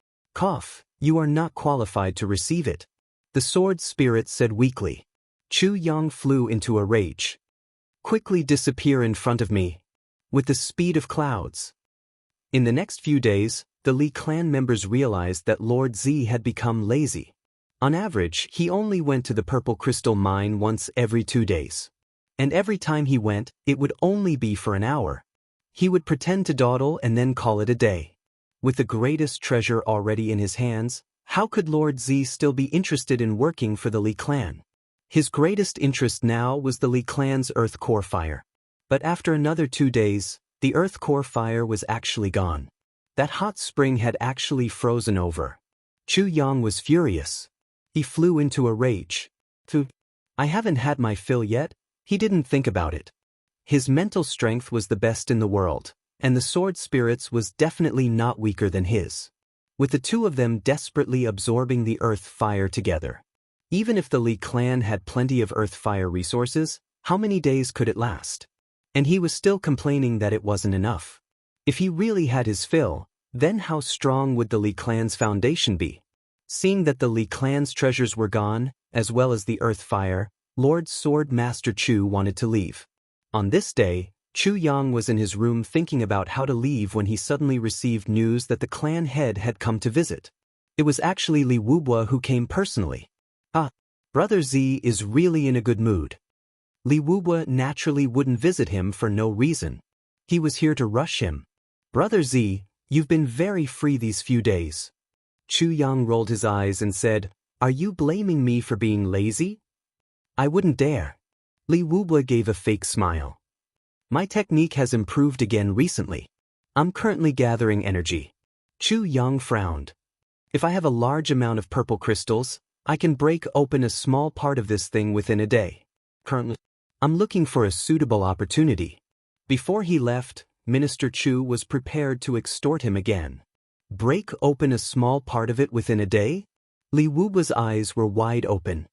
you are not qualified to receive it," the Sword Spirit said weakly. Chu Yang flew into a rage. "Quickly disappear in front of me, with the speed of clouds." In the next few days, the Li clan members realized that Lord Z had become lazy. On average, he only went to the Purple Crystal Mine once every 2 days. And every time he went, it would only be for an hour. He would pretend to dawdle and then call it a day. With the greatest treasure already in his hands, how could Lord Z still be interested in working for the Li clan? His greatest interest now was the Li clan's Earth Core Fire. But after another 2 days, the Earth Core Fire was actually gone. That hot spring had actually frozen over. Chu Yang was furious. He flew into a rage. "I haven't had my fill yet." He didn't think about it. His mental strength was the best in the world, and the Sword Spirit's was definitely not weaker than his. With the two of them desperately absorbing the Earth Fire together. Even if the Li clan had plenty of Earth Fire resources, how many days could it last? And he was still complaining that it wasn't enough. If he really had his fill, then how strong would the Li clan's foundation be? Seeing that the Li clan's treasures were gone, as well as the Earth Fire, Lord Sword Master Chu wanted to leave. On this day, Chu Yang was in his room thinking about how to leave when he suddenly received news that the clan head had come to visit. It was actually Li Wubua who came personally. Brother Z is really in a good mood. Li Wubua naturally wouldn't visit him for no reason. He was here to rush him. "Brother Z, you've been very free these few days." Chu Yang rolled his eyes and said, "Are you blaming me for being lazy?" "I wouldn't dare." Li Wubua gave a fake smile. "My technique has improved again recently. I'm currently gathering energy." Chu Yang frowned. "If I have a large amount of purple crystals, I can break open a small part of this thing within a day. Currently, I'm looking for a suitable opportunity." Before he left, Minister Chu was prepared to extort him again. Break open a small part of it within a day? Li Wubua's eyes were wide open.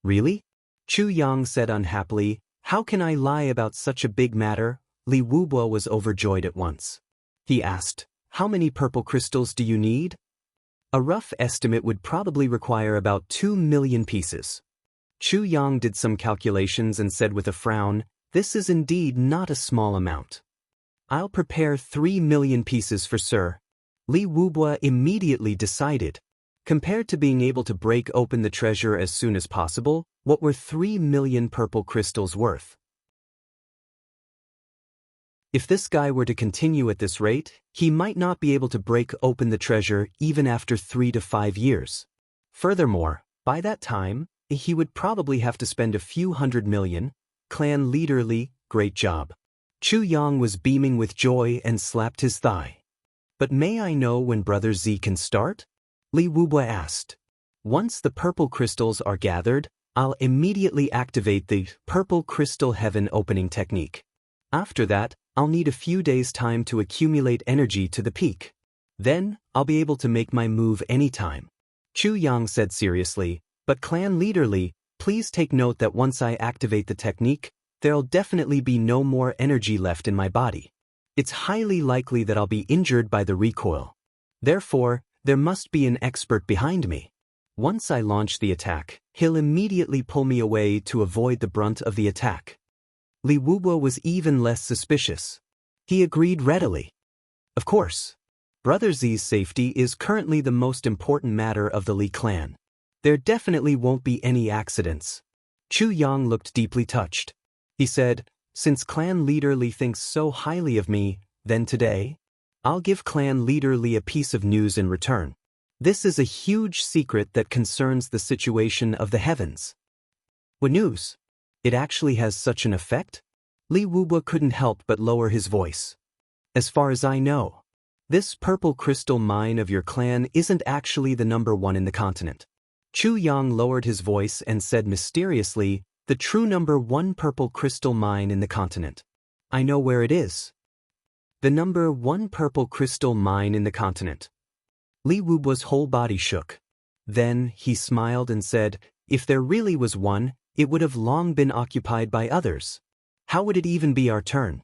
"Really?" Chu Yang said unhappily, "How can I lie about such a big matter?" Li Wubua was overjoyed at once. He asked, "How many purple crystals do you need?" A rough estimate would probably require about 2 million pieces. Chu Yang did some calculations and said with a frown, "This is indeed not a small amount. I'll prepare 3 million pieces for Sir." Li Wubua immediately decided. Compared to being able to break open the treasure as soon as possible, what were 3 million purple crystals worth? If this guy were to continue at this rate, he might not be able to break open the treasure even after 3 to 5 years. Furthermore, by that time, he would probably have to spend a few hundred million. Clan leader Li, great job. Chu Yang was beaming with joy and slapped his thigh. "But may I know when Brother Z can start?" Li Wubua asked. "Once the purple crystals are gathered, I'll immediately activate the Purple Crystal Heaven opening technique. After that, I'll need a few days' time to accumulate energy to the peak. Then, I'll be able to make my move anytime." Chu Yang said seriously, "But Clan Leader Li, please take note that once I activate the technique, there'll definitely be no more energy left in my body. It's highly likely that I'll be injured by the recoil. Therefore, there must be an expert behind me. Once I launch the attack, he'll immediately pull me away to avoid the brunt of the attack." Li Wubua was even less suspicious. He agreed readily. "Of course. Brother Zi's safety is currently the most important matter of the Li clan. There definitely won't be any accidents. Chu Yang looked deeply touched. He said, since clan leader Li thinks so highly of me, then today, I'll give clan leader Li a piece of news in return. This is a huge secret that concerns the situation of the heavens. What news? It actually has such an effect? Li Wuba couldn't help but lower his voice. As far as I know, this purple crystal mine of your clan isn't actually the #1 in the continent. Chu Yang lowered his voice and said mysteriously, the true #1 purple crystal mine in the continent. I know where it is. The #1 purple crystal mine in the continent. Li Wuba's whole body shook. Then he smiled and said, if there really was one, it would have long been occupied by others. How would it even be our turn?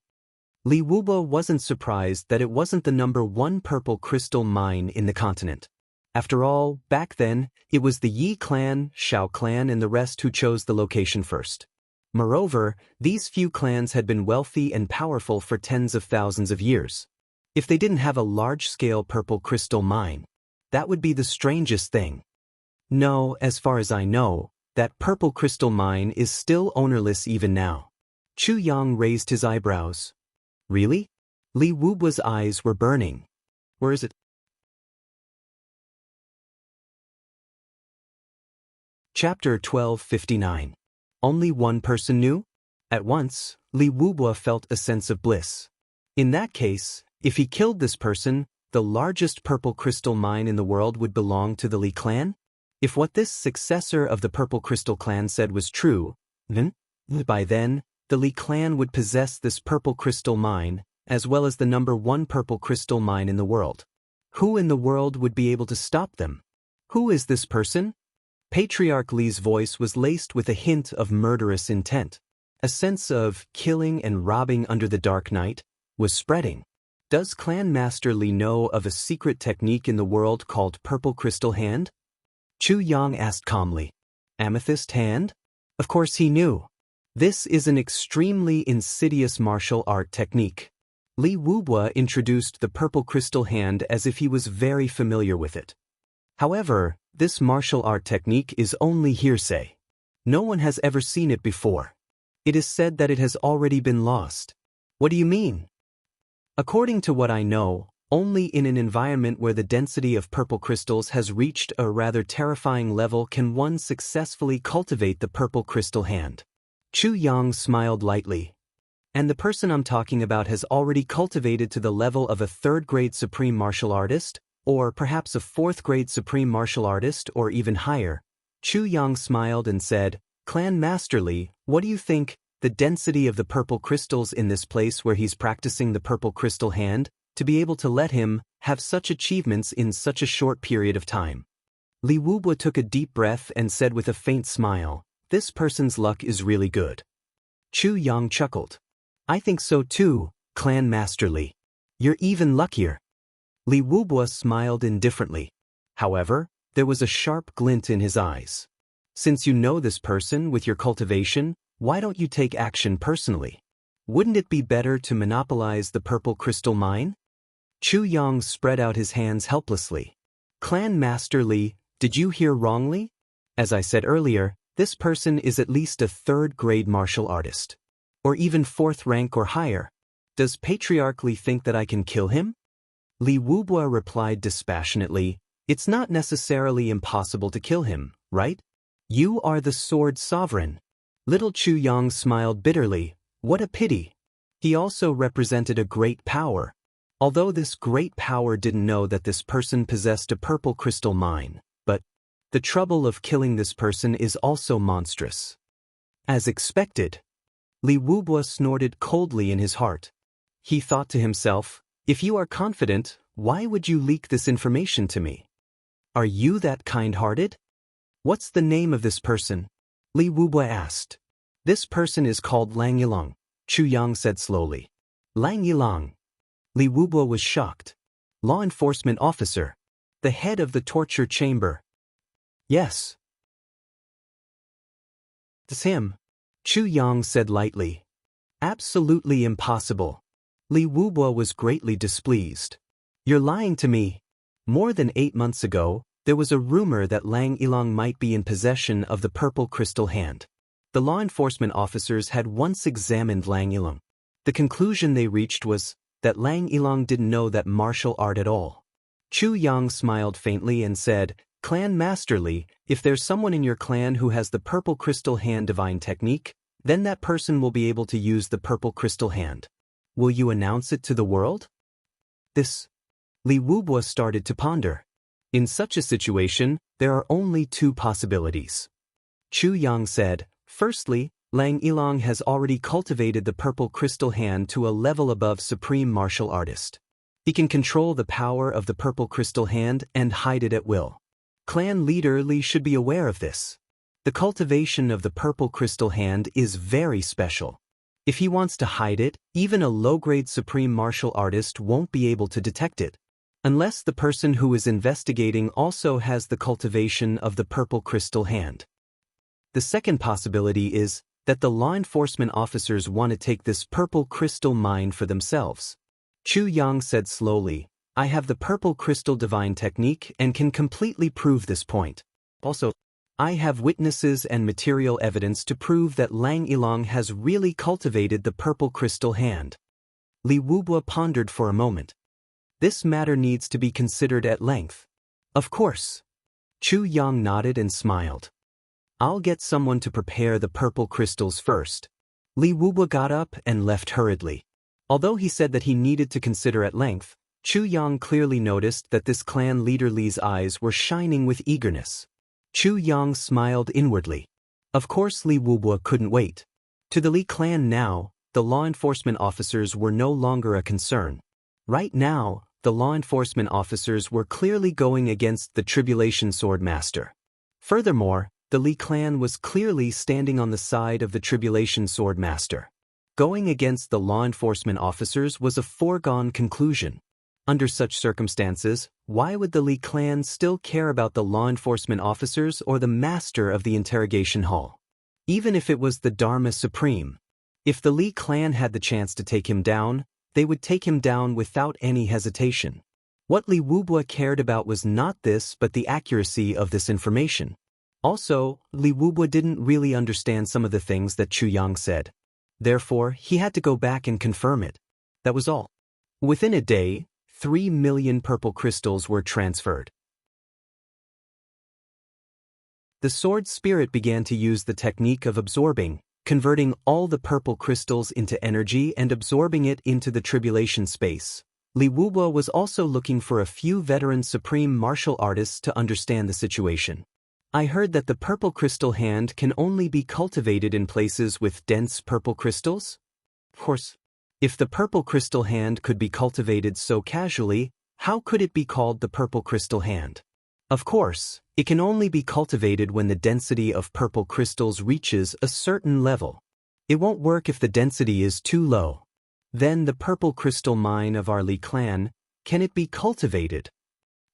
Li Wuba wasn't surprised that it wasn't the #1 purple crystal mine in the continent. After all, back then, it was the Yi clan, Shao clan and the rest who chose the location first. Moreover, these few clans had been wealthy and powerful for tens of thousands of years. If they didn't have a large-scale purple crystal mine, that would be the strangest thing. No, as far as I know, that purple crystal mine is still ownerless even now. Chu Yang raised his eyebrows. Really? Li Wuba's eyes were burning. Where is it? Chapter 1259. Only one person knew? At once, Li Wuba felt a sense of bliss. In that case, if he killed this person, the largest purple crystal mine in the world would belong to the Li clan? If what this successor of the purple crystal clan said was true, then, by then, the Li clan would possess this purple crystal mine, as well as the #1 purple crystal mine in the world. Who in the world would be able to stop them? Who is this person? Patriarch Li's voice was laced with a hint of murderous intent. A sense of killing and robbing under the dark night was spreading. Does Clan Master Li know of a secret technique in the world called Purple Crystal Hand? Chu Yang asked calmly. Amethyst Hand? Of course he knew. This is an extremely insidious martial art technique. Li Wuba introduced the Purple Crystal Hand as if he was very familiar with it. However, this martial art technique is only hearsay. No one has ever seen it before. It is said that it has already been lost. What do you mean? According to what I know, only in an environment where the density of purple crystals has reached a rather terrifying level can one successfully cultivate the Purple Crystal Hand. Chu Yang smiled lightly. And the person I'm talking about has already cultivated to the level of a 3rd-grade supreme martial artist? Or perhaps a 4th-grade supreme martial artist or even higher? Chu Yang smiled and said, Clan Master Li, what do you think, the density of the purple crystals in this place where he's practicing the Purple Crystal Hand, to be able to let him have such achievements in such a short period of time? Li Wuba took a deep breath and said with a faint smile, this person's luck is really good. Chu Yang chuckled. I think so too, Clan Master Li. You're even luckier. Li Wuba smiled indifferently. However, there was a sharp glint in his eyes. Since you know this person with your cultivation, why don't you take action personally? Wouldn't it be better to monopolize the purple crystal mine? Chu Yang spread out his hands helplessly. Clan Master Li, did you hear wrongly? As I said earlier, this person is at least a 3rd-grade martial artist. Or even 4th rank or higher. Does Patriarch Li think that I can kill him? Li Wuba replied dispassionately, it's not necessarily impossible to kill him, right? You are the sword sovereign. Little Chu Yang smiled bitterly. What a pity. He also represented a great power. Although this great power didn't know that this person possessed a purple crystal mine, but the trouble of killing this person is also monstrous. As expected, Li Wuba snorted coldly in his heart. He thought to himself, if you are confident, why would you leak this information to me? Are you that kind-hearted? What's the name of this person? Li Wuba asked. This person is called Lang Yilang, Chu Yang said slowly. Lang Yilang. Li Wuba was shocked. Law enforcement officer. The head of the torture chamber. Yes. It's him. Chu Yang said lightly. Absolutely impossible. Li Wuba was greatly displeased. You're lying to me. More than 8 months ago, there was a rumor that Lang Yilong might be in possession of the purple crystal hand. The law enforcement officers had once examined Lang Yilong. The conclusion they reached was that Lang Yilong didn't know that martial art at all. Chu Yang smiled faintly and said, "Clan Master Li, if there's someone in your clan who has the purple crystal hand divine technique, then that person will be able to use the purple crystal hand. Will you announce it to the world?" This. Li Wubua started to ponder. In such a situation, there are only 2 possibilities. Chu Yang said, "Firstly, Lang Yilong has already cultivated the purple crystal hand to a level above supreme martial artist. He can control the power of the purple crystal hand and hide it at will. Clan leader Li should be aware of this. The cultivation of the purple crystal hand is very special. If he wants to hide it, even a low-grade supreme martial artist won't be able to detect it. Unless the person who is investigating also has the cultivation of the purple crystal hand. The second possibility is that the law enforcement officers want to take this purple crystal mine for themselves." Chu Yang said slowly, "I have the purple crystal divine technique and can completely prove this point. Also, I have witnesses and material evidence to prove that Lang Yilong has really cultivated the purple crystal hand." Li Wubua pondered for a moment. "This matter needs to be considered at length." "Of course." Chu Yang nodded and smiled. "I'll get someone to prepare the purple crystals first." Li Wubua got up and left hurriedly. Although he said that he needed to consider at length, Chu Yang clearly noticed that this clan leader Li's eyes were shining with eagerness. Chu Yang smiled inwardly. Of course Li Wubua couldn't wait. To the Li clan now, the law enforcement officers were no longer a concern. Right now, the law enforcement officers were clearly going against the Tribulation Sword Master. Furthermore, the Li clan was clearly standing on the side of the Tribulation Sword Master. Going against the law enforcement officers was a foregone conclusion. Under such circumstances, why would the Li clan still care about the law enforcement officers or the master of the interrogation hall? Even if it was the Dharma Supreme. If the Li clan had the chance to take him down, they would take him down without any hesitation. What Li Wubua cared about was not this but the accuracy of this information. Also, Li Wubua didn't really understand some of the things that Chu Yang said. Therefore, he had to go back and confirm it. That was all. Within a day, 3 million purple crystals were transferred. The sword spirit began to use the technique of absorbing, converting all the purple crystals into energy and absorbing it into the tribulation space. Li Wubua was also looking for a few veteran supreme martial artists to understand the situation. "I heard that the purple crystal hand can only be cultivated in places with dense purple crystals?" Of course. If the purple crystal hand could be cultivated so casually, how could it be called the purple crystal hand? Of course, it can only be cultivated when the density of purple crystals reaches a certain level. It won't work if the density is too low. Then the purple crystal mine of our Li clan, can it be cultivated?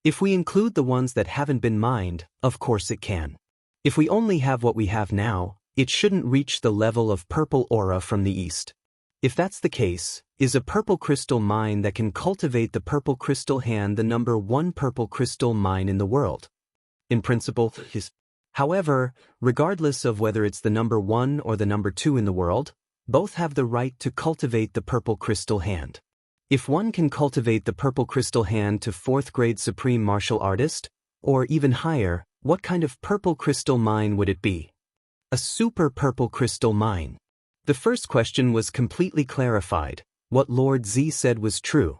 If we include the ones that haven't been mined, of course it can. If we only have what we have now, it shouldn't reach the level of purple aura from the east. If that's the case, is a purple crystal mine that can cultivate the purple crystal hand the number 1 purple crystal mine in the world? In principle, yes. However, regardless of whether it's the number 1 or the number 2 in the world, both have the right to cultivate the purple crystal hand. If one can cultivate the purple crystal hand to 4th grade supreme martial artist, or even higher, what kind of purple crystal mine would it be? A super purple crystal mine. The first question was completely clarified. What Lord Z said was true.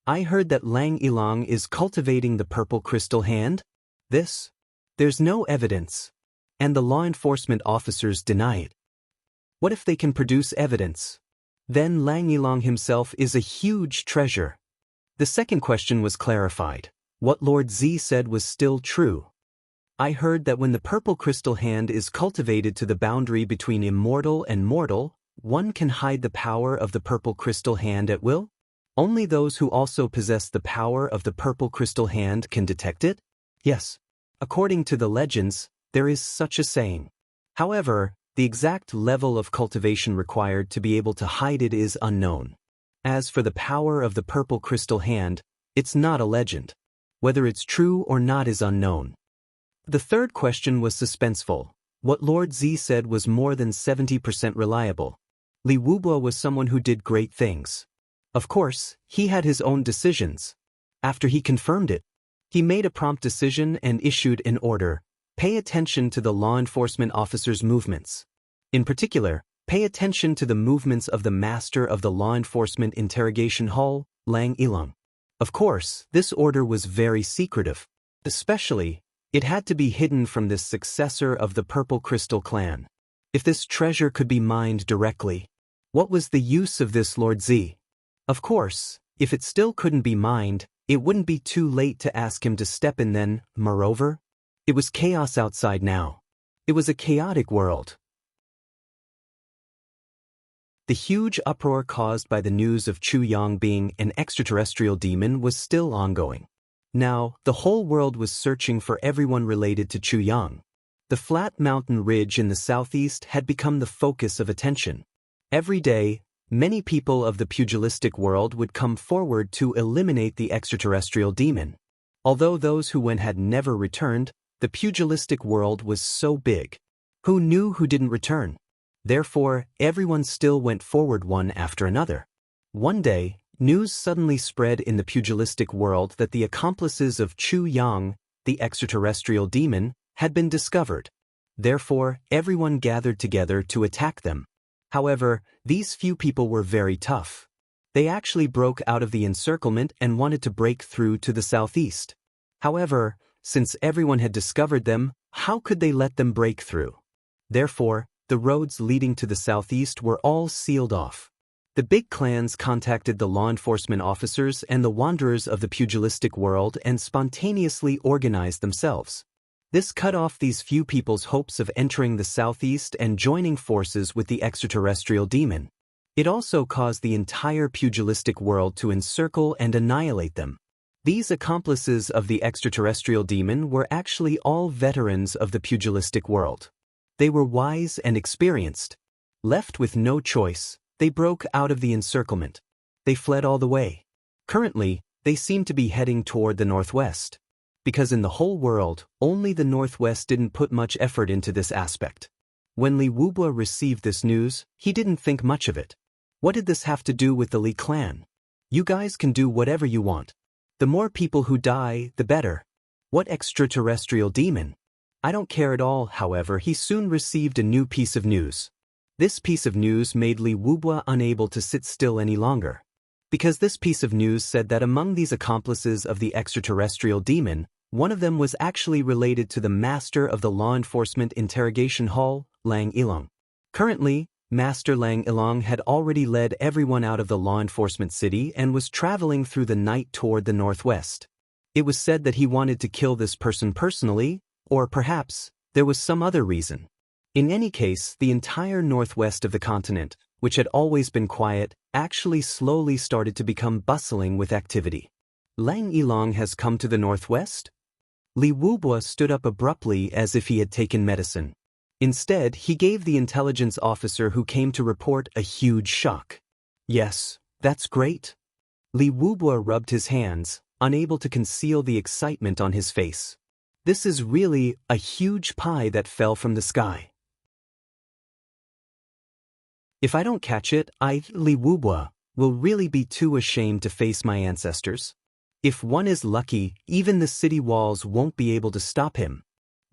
"I heard that Lang Yilong is cultivating the purple crystal hand?" There's no evidence. And the law enforcement officers deny it. What if they can produce evidence? Then Lang Yilong himself is a huge treasure. The second question was clarified. What Lord Z said was still true. "I heard that when the purple crystal hand is cultivated to the boundary between immortal and mortal, one can hide the power of the purple crystal hand at will? Only those who also possess the power of the purple crystal hand can detect it?" Yes. According to the legends, there is such a saying. However, the exact level of cultivation required to be able to hide it is unknown. As for the power of the purple crystal hand, It's not a legend. Whether it's true or not is unknown. The third question was suspenseful. What Lord Z said was more than 70% reliable. Li Wubo was someone who did great things. Of course, he had his own decisions. After he confirmed it, he made a prompt decision and issued an order. Pay attention to the law enforcement officer's movements. In particular, pay attention to the movements of the master of the law enforcement interrogation hall, Lang Ilong. Of course, this order was very secretive. Especially, it had to be hidden from this successor of the Purple Crystal clan. If this treasure could be mined directly, what was the use of this Lord Z? Of course, if it still couldn't be mined, it wouldn't be too late to ask him to step in then. Moreover, it was chaos outside now. It was a chaotic world. The huge uproar caused by the news of Chu Yang being an extraterrestrial demon was still ongoing. Now, the whole world was searching for everyone related to Chu Yang. The flat mountain ridge in the southeast had become the focus of attention. Every day, many people of the pugilistic world would come forward to eliminate the extraterrestrial demon. Although those who went had never returned, the pugilistic world was so big. Who knew who didn't return? Therefore, everyone still went forward one after another. One day, news suddenly spread in the pugilistic world that the accomplices of Chu Yang, the extraterrestrial demon, had been discovered. Therefore, everyone gathered together to attack them. However, these few people were very tough. They actually broke out of the encirclement and wanted to break through to the southeast. However, since everyone had discovered them, how could they let them break through? Therefore, the roads leading to the southeast were all sealed off. The big clans contacted the law enforcement officers and the wanderers of the pugilistic world and spontaneously organized themselves. This cut off these few people's hopes of entering the southeast and joining forces with the extraterrestrial demon. It also caused the entire pugilistic world to encircle and annihilate them. These accomplices of the extraterrestrial demon were actually all veterans of the pugilistic world. They were wise and experienced. Left with no choice, they broke out of the encirclement. They fled all the way. Currently, they seem to be heading toward the northwest. Because in the whole world, only the northwest didn't put much effort into this aspect. When Li Wubo received this news, he didn't think much of it. What did this have to do with the Li clan? You guys can do whatever you want. The more people who die, the better. What extraterrestrial demon? I don't care at all. However, he soon received a new piece of news. This piece of news made Li Wubo unable to sit still any longer. Because this piece of news said that among these accomplices of the extraterrestrial demon, one of them was actually related to the master of the law enforcement interrogation hall, Lang Ilong. Currently, Master Lang Ilong had already led everyone out of the law enforcement city and was traveling through the night toward the northwest. It was said that he wanted to kill this person personally, or perhaps there was some other reason. In any case, the entire northwest of the continent, which had always been quiet, actually slowly started to become bustling with activity. Lang Ilong has come to the northwest? Li Wubo stood up abruptly as if he had taken medicine. Instead, he gave the intelligence officer who came to report a huge shock. Yes, that's great. Li Wubo rubbed his hands, unable to conceal the excitement on his face. This is really a huge pie that fell from the sky. If I don't catch it, Li Wubo, will really be too ashamed to face my ancestors. If one is lucky, even the city walls won't be able to stop him.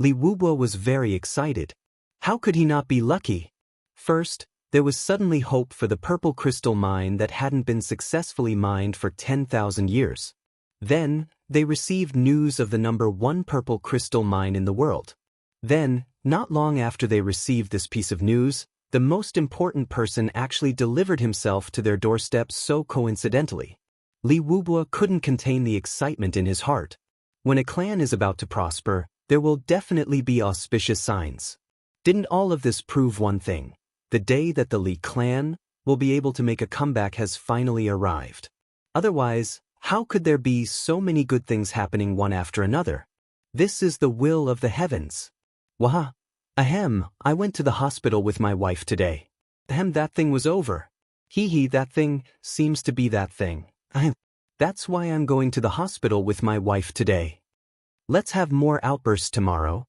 Li Wubo was very excited. How could he not be lucky? First, there was suddenly hope for the purple crystal mine that hadn't been successfully mined for 10,000 years. Then, they received news of the #1 purple crystal mine in the world. Then, not long after they received this piece of news, the most important person actually delivered himself to their doorstep so coincidentally. Li Wubo couldn't contain the excitement in his heart. When a clan is about to prosper, there will definitely be auspicious signs. Didn't all of this prove one thing? The day that the Li clan will be able to make a comeback has finally arrived. Otherwise, how could there be so many good things happening one after another? This is the will of the heavens. Waha. Ahem, I went to the hospital with my wife today. Ahem, that thing was over. Hee hee, that thing seems to be that thing. Ahem. That's why I'm going to the hospital with my wife today. Let's have more outbursts tomorrow.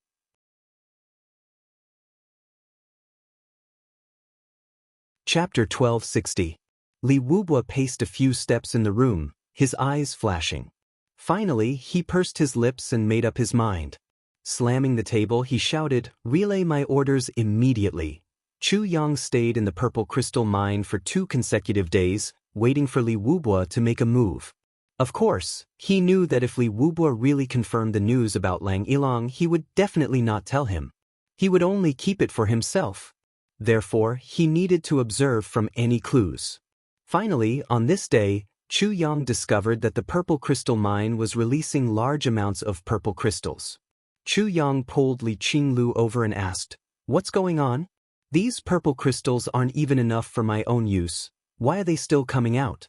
Chapter 1260. Li Wubwa paced a few steps in the room, his eyes flashing. Finally, he pursed his lips and made up his mind. Slamming the table, he shouted, "Relay my orders immediately." Chu Yang stayed in the Purple Crystal Mine for 2 consecutive days, waiting for Li Wubwa to make a move. Of course, he knew that if Li Wubwa really confirmed the news about Lang Ilang, he would definitely not tell him. He would only keep it for himself. Therefore, he needed to observe from any clues. Finally, on this day, Chu Yang discovered that the Purple Crystal Mine was releasing large amounts of purple crystals. Chu Yang pulled Li Qinglu over and asked, "What's going on? These purple crystals aren't even enough for my own use. Why are they still coming out?"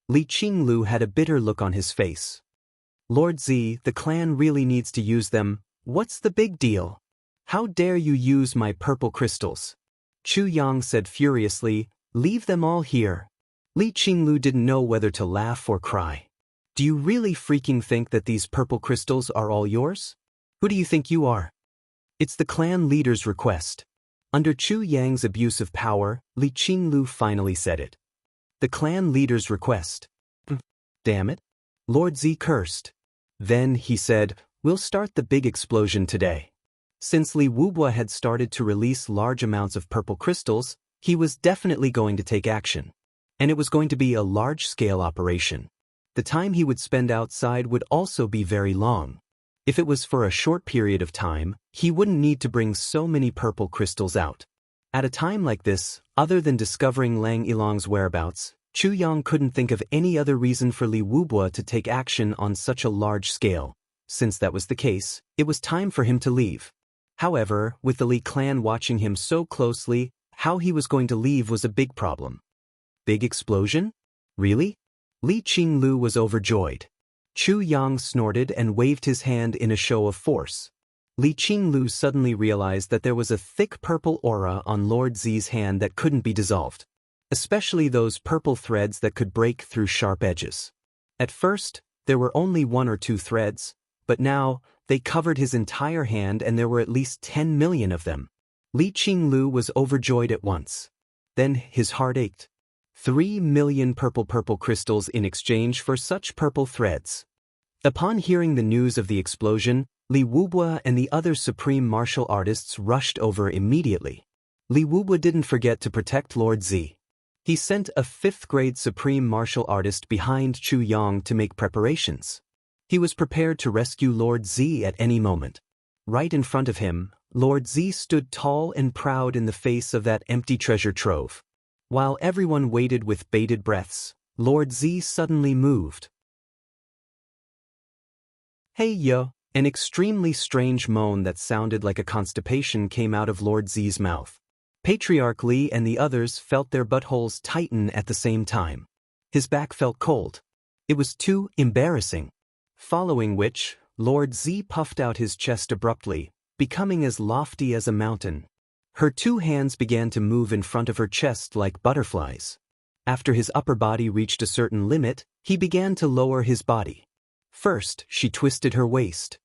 Li Qinglu had a bitter look on his face. "Lord Z, the clan really needs to use them. What's the big deal? How dare you use my purple crystals?" Chu Yang said furiously, "Leave them all here." Li Qinglu didn't know whether to laugh or cry. "Do you really freaking think that these purple crystals are all yours? Who do you think you are?" "It's the clan leader's request." Under Chu Yang's abuse of power, Li Qinglu finally said it. "The clan leader's request. Damn it." Lord Z cursed. Then, he said, "We'll start the big explosion today." Since Li Wubwa had started to release large amounts of purple crystals, he was definitely going to take action. And it was going to be a large-scale operation. The time he would spend outside would also be very long. If it was for a short period of time, he wouldn't need to bring so many purple crystals out. At a time like this, other than discovering Lang Ilang's whereabouts, Chu Yang couldn't think of any other reason for Li Wubwa to take action on such a large scale. Since that was the case, it was time for him to leave. However, with the Li clan watching him so closely, how he was going to leave was a big problem. Big explosion? Really? Li Qinglu was overjoyed. Chu Yang snorted and waved his hand in a show of force. Li Qinglu suddenly realized that there was a thick purple aura on Lord Z's hand that couldn't be dissolved. Especially those purple threads that could break through sharp edges. At first, there were only 1 or 2 threads, but now, they covered his entire hand and there were at least 10 million of them. Li Qinglu was overjoyed at once. Then his heart ached. 3 million purple crystals in exchange for such purple threads. Upon hearing the news of the explosion, Li Wubwa and the other supreme martial artists rushed over immediately. Li Wubwa didn't forget to protect Lord Z. He sent a 5th-grade supreme martial artist behind Chu Yang to make preparations. He was prepared to rescue Lord Z at any moment. Right in front of him, Lord Z stood tall and proud in the face of that empty treasure trove. While everyone waited with bated breaths, Lord Z suddenly moved. "Hey yo!" An extremely strange moan that sounded like a constipation came out of Lord Z's mouth. Patriarch Li and the others felt their buttholes tighten at the same time. His back felt cold. It was too embarrassing. Following which, Lord Z puffed out his chest abruptly, becoming as lofty as a mountain. Her 2 hands began to move in front of her chest like butterflies. After his upper body reached a certain limit, he began to lower his body. First, she twisted her waist.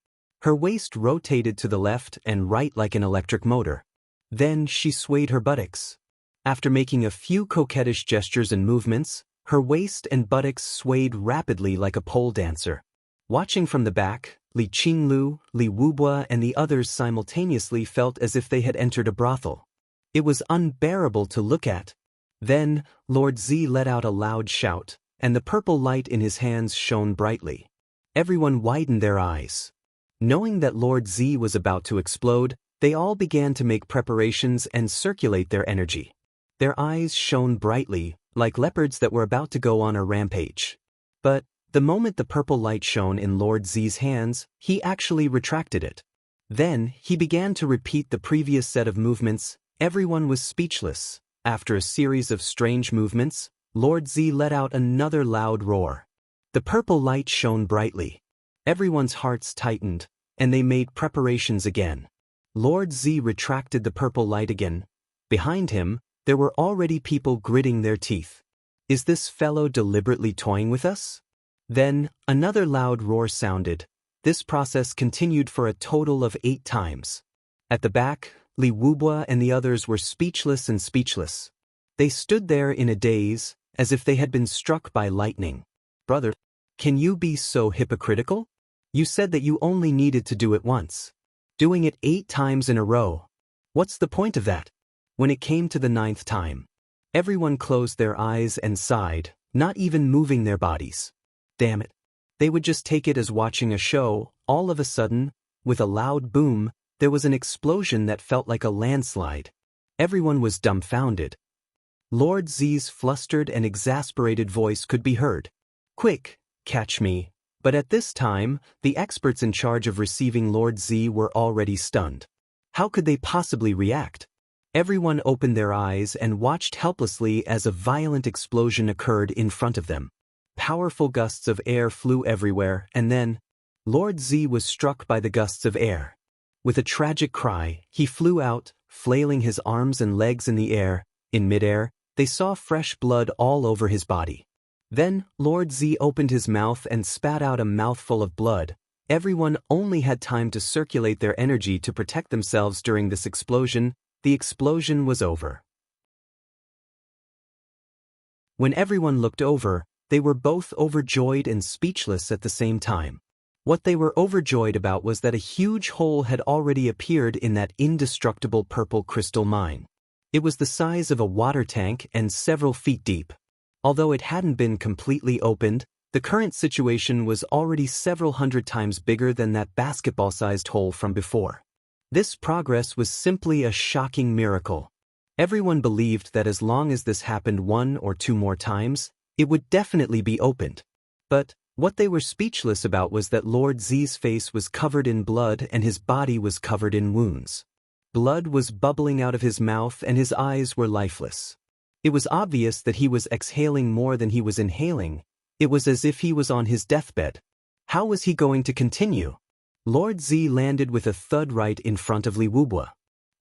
Her waist rotated to the left and right like an electric motor. Then she swayed her buttocks. After making a few coquettish gestures and movements, her waist and buttocks swayed rapidly like a pole dancer. Watching from the back, Li Qinglu, Li Wubwa and the others simultaneously felt as if they had entered a brothel. It was unbearable to look at. Then, Lord Z let out a loud shout, and the purple light in his hands shone brightly. Everyone widened their eyes. Knowing that Lord Z was about to explode, they all began to make preparations and circulate their energy. Their eyes shone brightly, like leopards that were about to go on a rampage. But, the moment the purple light shone in Lord Z's hands, he actually retracted it. Then, he began to repeat the previous set of movements. Everyone was speechless. After a series of strange movements, Lord Z let out another loud roar. The purple light shone brightly. Everyone's hearts tightened, and they made preparations again. Lord Z retracted the purple light again. Behind him, there were already people gritting their teeth. Is this fellow deliberately toying with us? Then, another loud roar sounded. This process continued for a total of 8 times. At the back, Li Wubua and the others were speechless and speechless. They stood there in a daze, as if they had been struck by lightning. Brother, can you be so hypocritical? You said that you only needed to do it once. Doing it 8 times in a row. What's the point of that? When it came to the 9th time, everyone closed their eyes and sighed, not even moving their bodies. Damn it. They would just take it as watching a show. All of a sudden, with a loud boom, there was an explosion that felt like a landslide. Everyone was dumbfounded. Lord Z's flustered and exasperated voice could be heard. Quick, catch me. But at this time, the experts in charge of receiving Lord Z were already stunned. How could they possibly react? Everyone opened their eyes and watched helplessly as a violent explosion occurred in front of them. Powerful gusts of air flew everywhere, and then, Lord Z was struck by the gusts of air. With a tragic cry, he flew out, flailing his arms and legs in the air. In midair, they saw fresh blood all over his body. Then, Lord Z opened his mouth and spat out a mouthful of blood. Everyone only had time to circulate their energy to protect themselves during this explosion. The explosion was over. When everyone looked over, they were both overjoyed and speechless at the same time. What they were overjoyed about was that a huge hole had already appeared in that indestructible purple crystal mine. It was the size of a water tank and several feet deep. Although it hadn't been completely opened, the current situation was already several hundred times bigger than that basketball-sized hole from before. This progress was simply a shocking miracle. Everyone believed that as long as this happened 1 or 2 more times, it would definitely be opened. But what they were speechless about was that Lord Z's face was covered in blood and his body was covered in wounds. Blood was bubbling out of his mouth and his eyes were lifeless. It was obvious that he was exhaling more than he was inhaling. It was as if he was on his deathbed. How was he going to continue? Lord Z landed with a thud right in front of Li Wubua.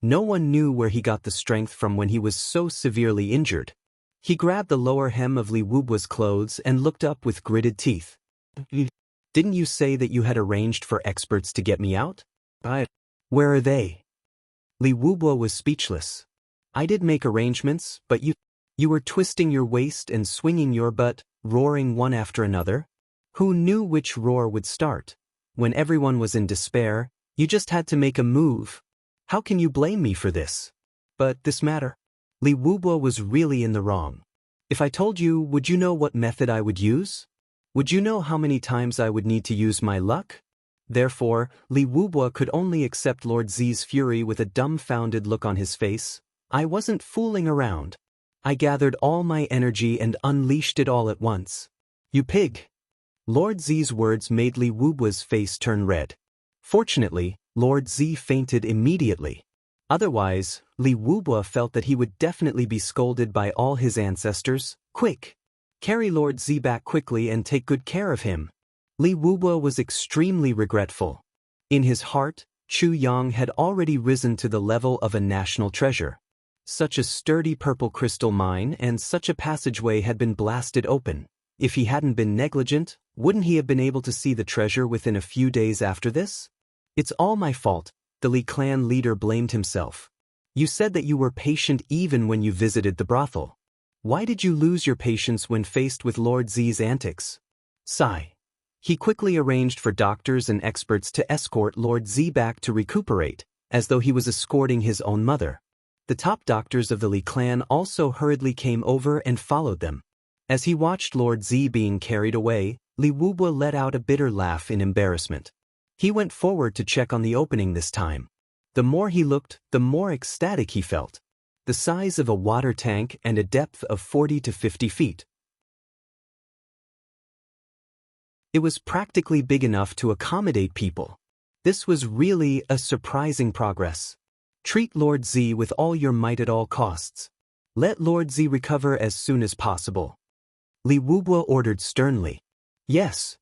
No one knew where he got the strength from when he was so severely injured. He grabbed the lower hem of Li Wubua's clothes and looked up with gritted teeth. Didn't you say that you had arranged for experts to get me out? Where are they? Li Wubua was speechless. I did make arrangements, but you were twisting your waist and swinging your butt, roaring one after another. Who knew which roar would start? When everyone was in despair, you just had to make a move. How can you blame me for this? But this matter. Li Wubua was really in the wrong. If I told you, would you know what method I would use? Would you know how many times I would need to use my luck? Therefore, Li Wubua could only accept Lord Z's fury with a dumbfounded look on his face. I wasn't fooling around. I gathered all my energy and unleashed it all at once. You pig! Lord Z's words made Li Wubua's face turn red. Fortunately, Lord Z fainted immediately. Otherwise, Li Wubua felt that he would definitely be scolded by all his ancestors. Quick! Carry Lord Z back quickly and take good care of him. Li Wubua was extremely regretful. In his heart, Chu Yang had already risen to the level of a national treasure. Such a sturdy purple crystal mine and such a passageway had been blasted open. If he hadn't been negligent, wouldn't he have been able to see the treasure within a few days after this? It's all my fault, the Li clan leader blamed himself. You said that you were patient even when you visited the brothel. Why did you lose your patience when faced with Lord Z's antics? Sigh. He quickly arranged for doctors and experts to escort Lord Z back to recuperate, as though he was escorting his own mother. The top doctors of the Li clan also hurriedly came over and followed them. As he watched Lord Z being carried away, Li Wubua let out a bitter laugh in embarrassment. He went forward to check on the opening this time. The more he looked, the more ecstatic he felt. The size of a water tank and a depth of 40 to 50 feet. It was practically big enough to accommodate people. This was really a surprising progress. Treat Lord Z with all your might at all costs. Let Lord Z recover as soon as possible. Li Wubua ordered sternly. Yes.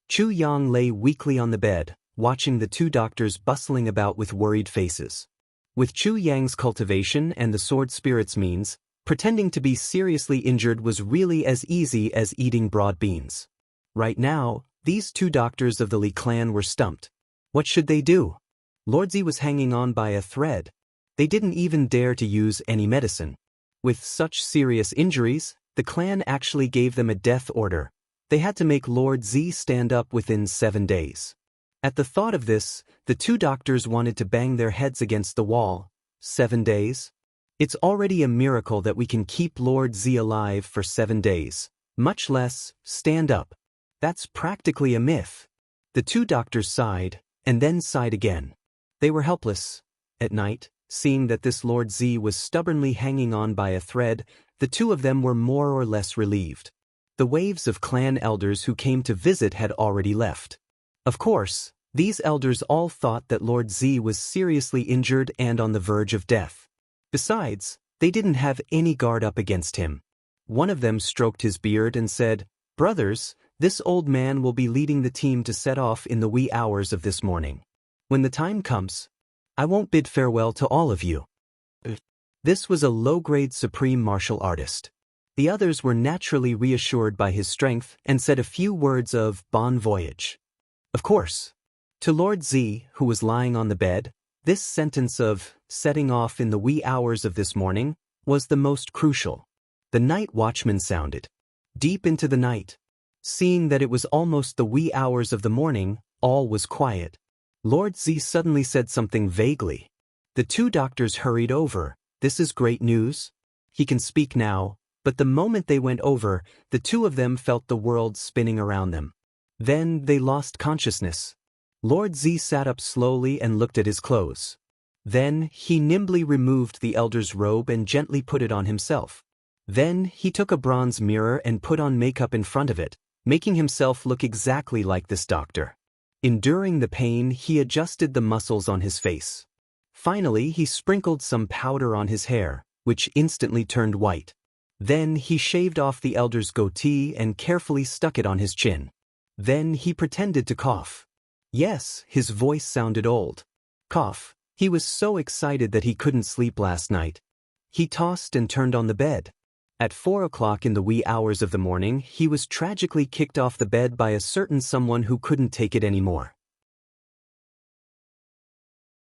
Chu Yang lay weakly on the bed, watching the 2 doctors bustling about with worried faces. With Chu Yang's cultivation and the sword spirit's means, pretending to be seriously injured was really as easy as eating broad beans. Right now, these two doctors of the Li clan were stumped. What should they do? Lord Z was hanging on by a thread. They didn't even dare to use any medicine. With such serious injuries, the clan actually gave them a death order. They had to make Lord Z stand up within 7 days. At the thought of this, the two doctors wanted to bang their heads against the wall. 7 days? It's already a miracle that we can keep Lord Z alive for 7 days, much less stand up. That's practically a myth. The two doctors sighed, and then sighed again. They were helpless. At night, seeing that this Lord Z was stubbornly hanging on by a thread, the two of them were more or less relieved. The waves of clan elders who came to visit had already left. Of course, these elders all thought that Lord Z was seriously injured and on the verge of death. Besides, they didn't have any guard up against him. One of them stroked his beard and said, "Brothers, this old man will be leading the team to set off in the wee hours of this morning. When the time comes, I won't bid farewell to all of you." This was a low-grade supreme martial artist. The others were naturally reassured by his strength and said a few words of bon voyage. Of course, to Lord Z, who was lying on the bed, this sentence of setting off in the wee hours of this morning was the most crucial. The night watchman sounded. Deep into the night. Seeing that it was almost the wee hours of the morning, all was quiet. Lord Z suddenly said something vaguely. The two doctors hurried over. This is great news. He can speak now, but the moment they went over, the two of them felt the world spinning around them. Then they lost consciousness. Lord Z sat up slowly and looked at his clothes. Then he nimbly removed the elder's robe and gently put it on himself. Then he took a bronze mirror and put on makeup in front of it, making himself look exactly like this doctor. Enduring the pain, he adjusted the muscles on his face. Finally, he sprinkled some powder on his hair, which instantly turned white. Then he shaved off the elder's goatee and carefully stuck it on his chin. Then he pretended to cough. Yes, his voice sounded old. Cough. He was so excited that he couldn't sleep last night. He tossed and turned on the bed. At 4 o'clock in the wee hours of the morning, he was tragically kicked off the bed by a certain someone who couldn't take it anymore.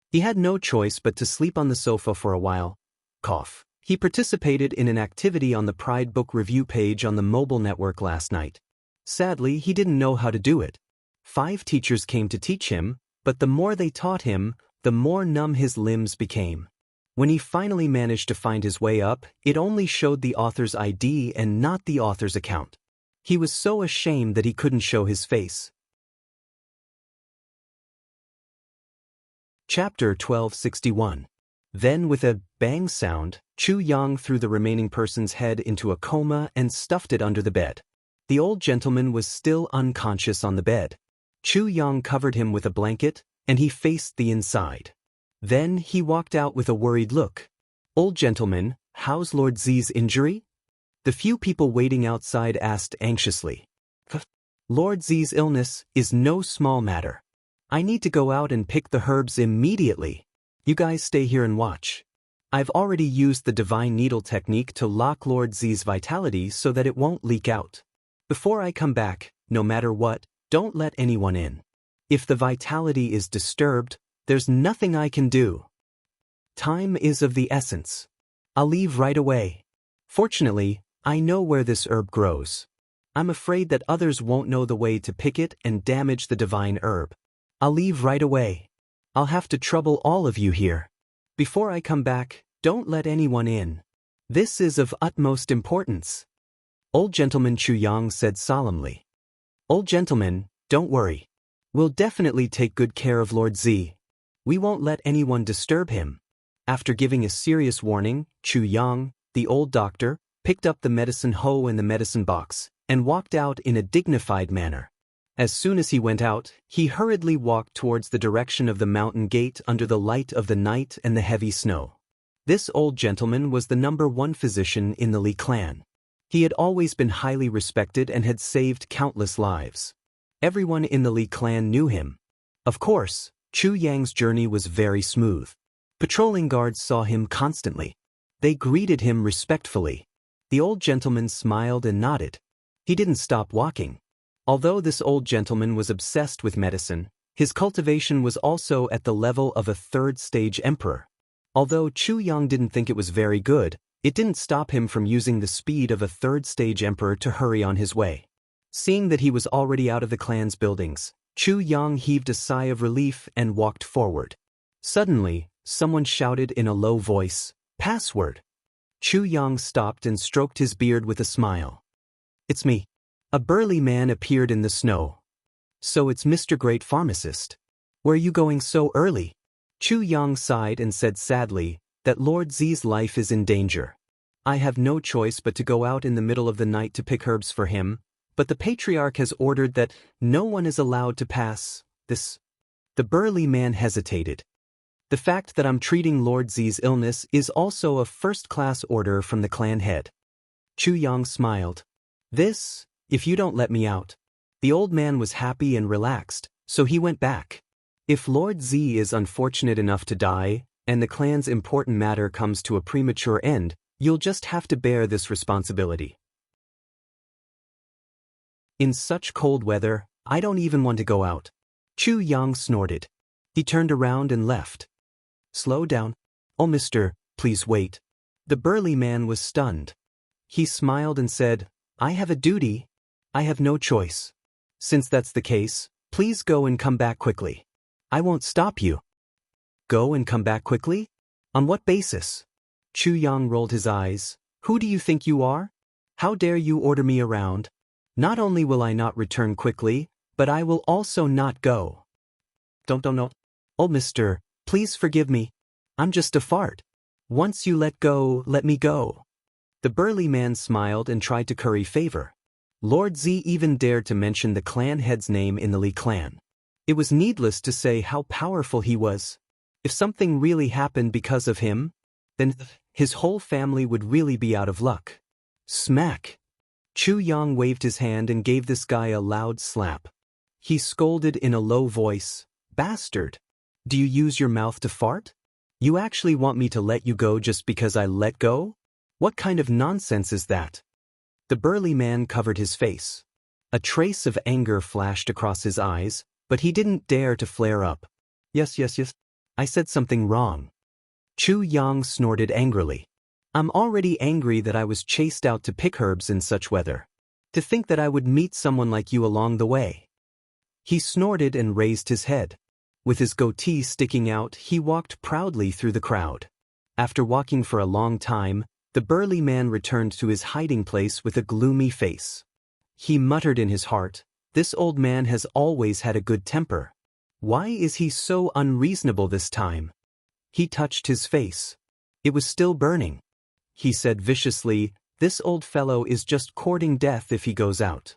He had no choice but to sleep on the sofa for a while. Cough. He participated in an activity on the Pride Book review page on the mobile network last night. Sadly, he didn't know how to do it. 5 teachers came to teach him, but the more they taught him, the more numb his limbs became. When he finally managed to find his way up, it only showed the author's ID and not the author's account. He was so ashamed that he couldn't show his face. Chapter 1261. Then with a bang sound, Chu Yang threw the remaining person's head into a coma and stuffed it under the bed. The old gentleman was still unconscious on the bed. Chu Yang covered him with a blanket, and he faced the inside. Then he walked out with a worried look. "Old gentleman, how's Lord Z's injury?" The few people waiting outside asked anxiously. "Lord Z's illness is no small matter. I need to go out and pick the herbs immediately. You guys stay here and watch. I've already used the divine needle technique to lock Lord Z's vitality so that it won't leak out. Before I come back, no matter what, don't let anyone in. If the vitality is disturbed, there's nothing I can do. Time is of the essence. I'll leave right away. Fortunately, I know where this herb grows. I'm afraid that others won't know the way to pick it and damage the divine herb. I'll leave right away. I'll have to trouble all of you here. Before I come back, don't let anyone in. This is of utmost importance." Old gentleman Chu Yang said solemnly. "Old gentleman, don't worry. We'll definitely take good care of Lord Z. We won't let anyone disturb him." After giving a serious warning, Chu Yang, the old doctor, picked up the medicine hoe and the medicine box, and walked out in a dignified manner. As soon as he went out, he hurriedly walked towards the direction of the mountain gate under the light of the night and the heavy snow. This old gentleman was the #1 physician in the Li clan. He had always been highly respected and had saved countless lives. Everyone in the Li clan knew him. Of course, Chu Yang's journey was very smooth. Patrolling guards saw him constantly. They greeted him respectfully. The old gentleman smiled and nodded. He didn't stop walking. Although this old gentleman was obsessed with medicine, his cultivation was also at the level of a third-stage emperor. Although Chu Yang didn't think it was very good, it didn't stop him from using the speed of a third-stage emperor to hurry on his way. Seeing that he was already out of the clan's buildings, Chu Yang heaved a sigh of relief and walked forward. Suddenly, someone shouted in a low voice, "Password!" Chu Yang stopped and stroked his beard with a smile. "It's me." A burly man appeared in the snow. "So it's Mr. Great Pharmacist. Where are you going so early?" Chu Yang sighed and said sadly that Lord Zi's life is in danger. "I have no choice but to go out in the middle of the night to pick herbs for him, but the Patriarch has ordered that no one is allowed to pass this." The burly man hesitated. "The fact that I'm treating Lord Zi's illness is also a first-class order from the clan head." Chu Yang smiled. "This, if you don't let me out." The old man was happy and relaxed, so he went back. "If Lord Z is unfortunate enough to die, and the clan's important matter comes to a premature end, you'll just have to bear this responsibility. In such cold weather, I don't even want to go out." Chu Yang snorted. He turned around and left. "Slow down. Oh, mister, please wait." The burly man was stunned. He smiled and said, "I have a duty. I have no choice. Since that's the case, please go and come back quickly. I won't stop you." "Go and come back quickly? On what basis?" Chu Yang rolled his eyes. "Who do you think you are? How dare you order me around? Not only will I not return quickly, but I will also not go." Don't know. "Oh, mister, please forgive me. I'm just a fart. Once you let go, let me go." The burly man smiled and tried to curry favor. Lord Z even dared to mention the clan head's name in the Li clan. It was needless to say how powerful he was. If something really happened because of him, then his whole family would really be out of luck. Smack! Chu Yang waved his hand and gave this guy a loud slap. He scolded in a low voice, "Bastard! Do you use your mouth to fart? You actually want me to let you go just because I let go? What kind of nonsense is that?" The burly man covered his face. A trace of anger flashed across his eyes, but he didn't dare to flare up. Yes. I said something wrong." Chu Yang snorted angrily. "I'm already angry that I was chased out to pick herbs in such weather. To think that I would meet someone like you along the way." He snorted and raised his head. With his goatee sticking out, he walked proudly through the crowd. After walking for a long time, the burly man returned to his hiding place with a gloomy face. He muttered in his heart, "This old man has always had a good temper. Why is he so unreasonable this time?" He touched his face. It was still burning. He said viciously, "This old fellow is just courting death if he goes out."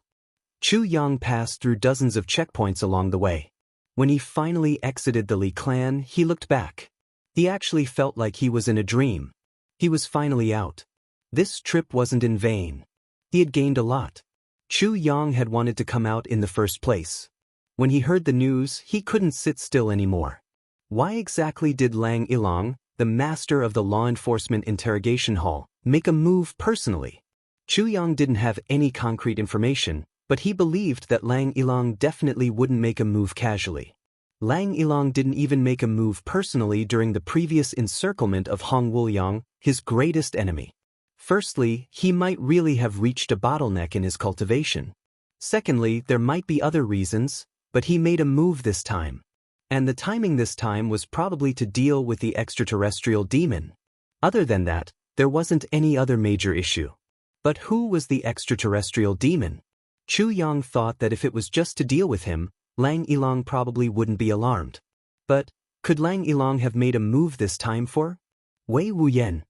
Chu Yang passed through dozens of checkpoints along the way. When he finally exited the Li clan, he looked back. He actually felt like he was in a dream. He was finally out. This trip wasn't in vain. He had gained a lot. Chu Yang had wanted to come out in the first place. When he heard the news, he couldn't sit still anymore. Why exactly did Lang Ilang, the master of the law enforcement interrogation hall, make a move personally? Chu Yang didn't have any concrete information, but he believed that Lang Ilang definitely wouldn't make a move casually. Lang Ilang didn't even make a move personally during the previous encirclement of Hong Wuliang, his greatest enemy. Firstly, he might really have reached a bottleneck in his cultivation. Secondly, there might be other reasons, but he made a move this time. And the timing this time was probably to deal with the extraterrestrial demon. Other than that, there wasn't any other major issue. But who was the extraterrestrial demon? Chu Yang thought that if it was just to deal with him, Lang Ilang probably wouldn't be alarmed. But could Lang Ilang have made a move this time for Wei Wuyan?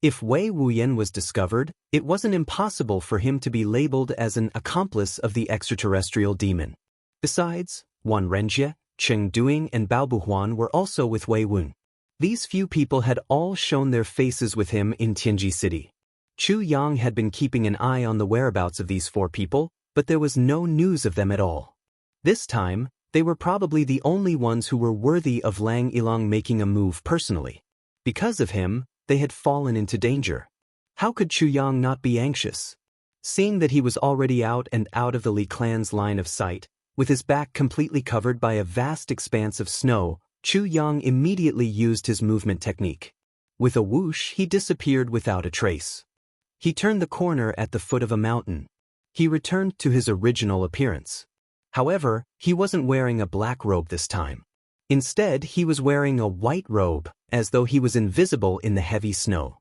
If Wei Wuyan was discovered, it wasn't impossible for him to be labeled as an accomplice of the extraterrestrial demon. Besides, Wan Renjie, Cheng Duing and Bao Buhuan were also with Wei Wun. These few people had all shown their faces with him in Tianji City. Chu Yang had been keeping an eye on the whereabouts of these four people, but there was no news of them at all. This time, they were probably the only ones who were worthy of Lang Ilang making a move personally. Because of him, they had fallen into danger. How could Chu Yang not be anxious? Seeing that he was already out of the Li clan's line of sight, with his back completely covered by a vast expanse of snow, Chu Yang immediately used his movement technique. With a whoosh, he disappeared without a trace. He turned the corner at the foot of a mountain. He returned to his original appearance. However, he wasn't wearing a black robe this time. Instead, he was wearing a white robe, as though he was invisible in the heavy snow.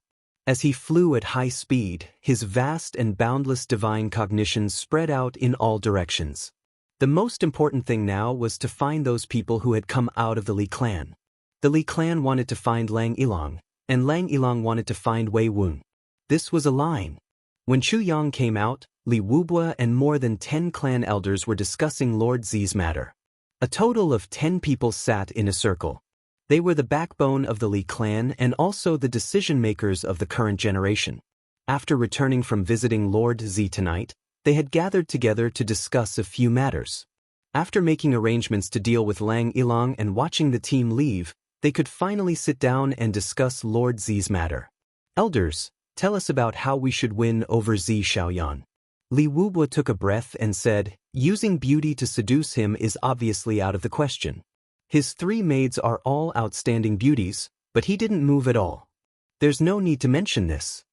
As he flew at high speed, his vast and boundless divine cognition spread out in all directions. The most important thing now was to find those people who had come out of the Li clan. The Li clan wanted to find Lang Ilang, and Lang Ilang wanted to find Wei Wun. This was a line. When Chu Yang came out, Li Wubua and more than 10 clan elders were discussing Lord Zi's matter. A total of 10 people sat in a circle. They were the backbone of the Li clan and also the decision-makers of the current generation. After returning from visiting Lord Zi tonight, they had gathered together to discuss a few matters. After making arrangements to deal with Lang Ilang and watching the team leave, they could finally sit down and discuss Lord Zi's matter. Elders, tell us about how we should win over Zi Xiaoyan. Li Wubua took a breath and said, using beauty to seduce him is obviously out of the question. His 3 maids are all outstanding beauties, but he didn't move at all. There's no need to mention this.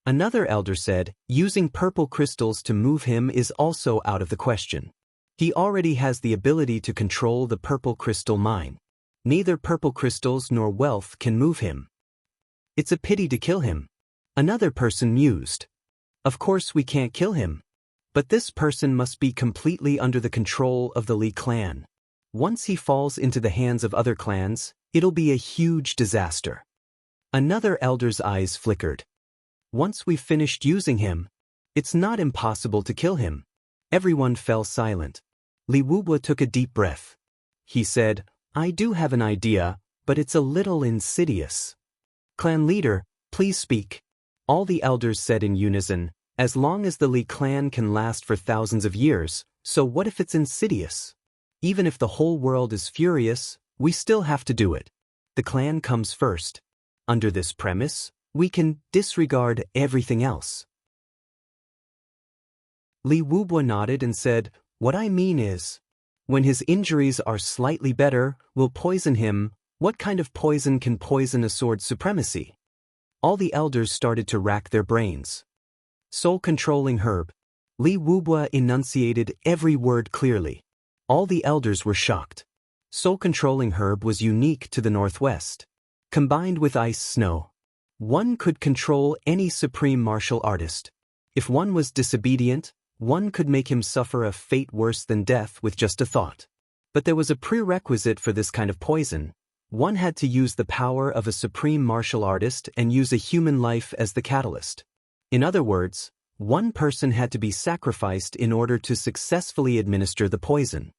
Another elder said, using purple crystals to move him is also out of the question. He already has the ability to control the purple crystal mine. Neither purple crystals nor wealth can move him. It's a pity to kill him. Another person mused. Of course we can't kill him. But this person must be completely under the control of the Li clan. Once he falls into the hands of other clans, it'll be a huge disaster. Another elder's eyes flickered. Once we've finished using him, it's not impossible to kill him. Everyone fell silent. Li Wubua took a deep breath. He said, I do have an idea, but it's a little insidious. Clan leader, please speak. All the elders said in unison, as long as the Li clan can last for thousands of years, so what if it's insidious? Even if the whole world is furious, we still have to do it. The clan comes first. Under this premise, we can disregard everything else. Li Wubua nodded and said, what I mean is, when his injuries are slightly better, we'll poison him. What kind of poison can poison a sword supremacy? All the elders started to rack their brains. Soul-controlling herb. Li Wubua enunciated every word clearly. All the elders were shocked. Soul-controlling herb was unique to the Northwest. Combined with ice snow, one could control any supreme martial artist. If one was disobedient, one could make him suffer a fate worse than death with just a thought. But there was a prerequisite for this kind of poison. One had to use the power of a supreme martial artist and use a human life as the catalyst. In other words, one person had to be sacrificed in order to successfully administer the poison.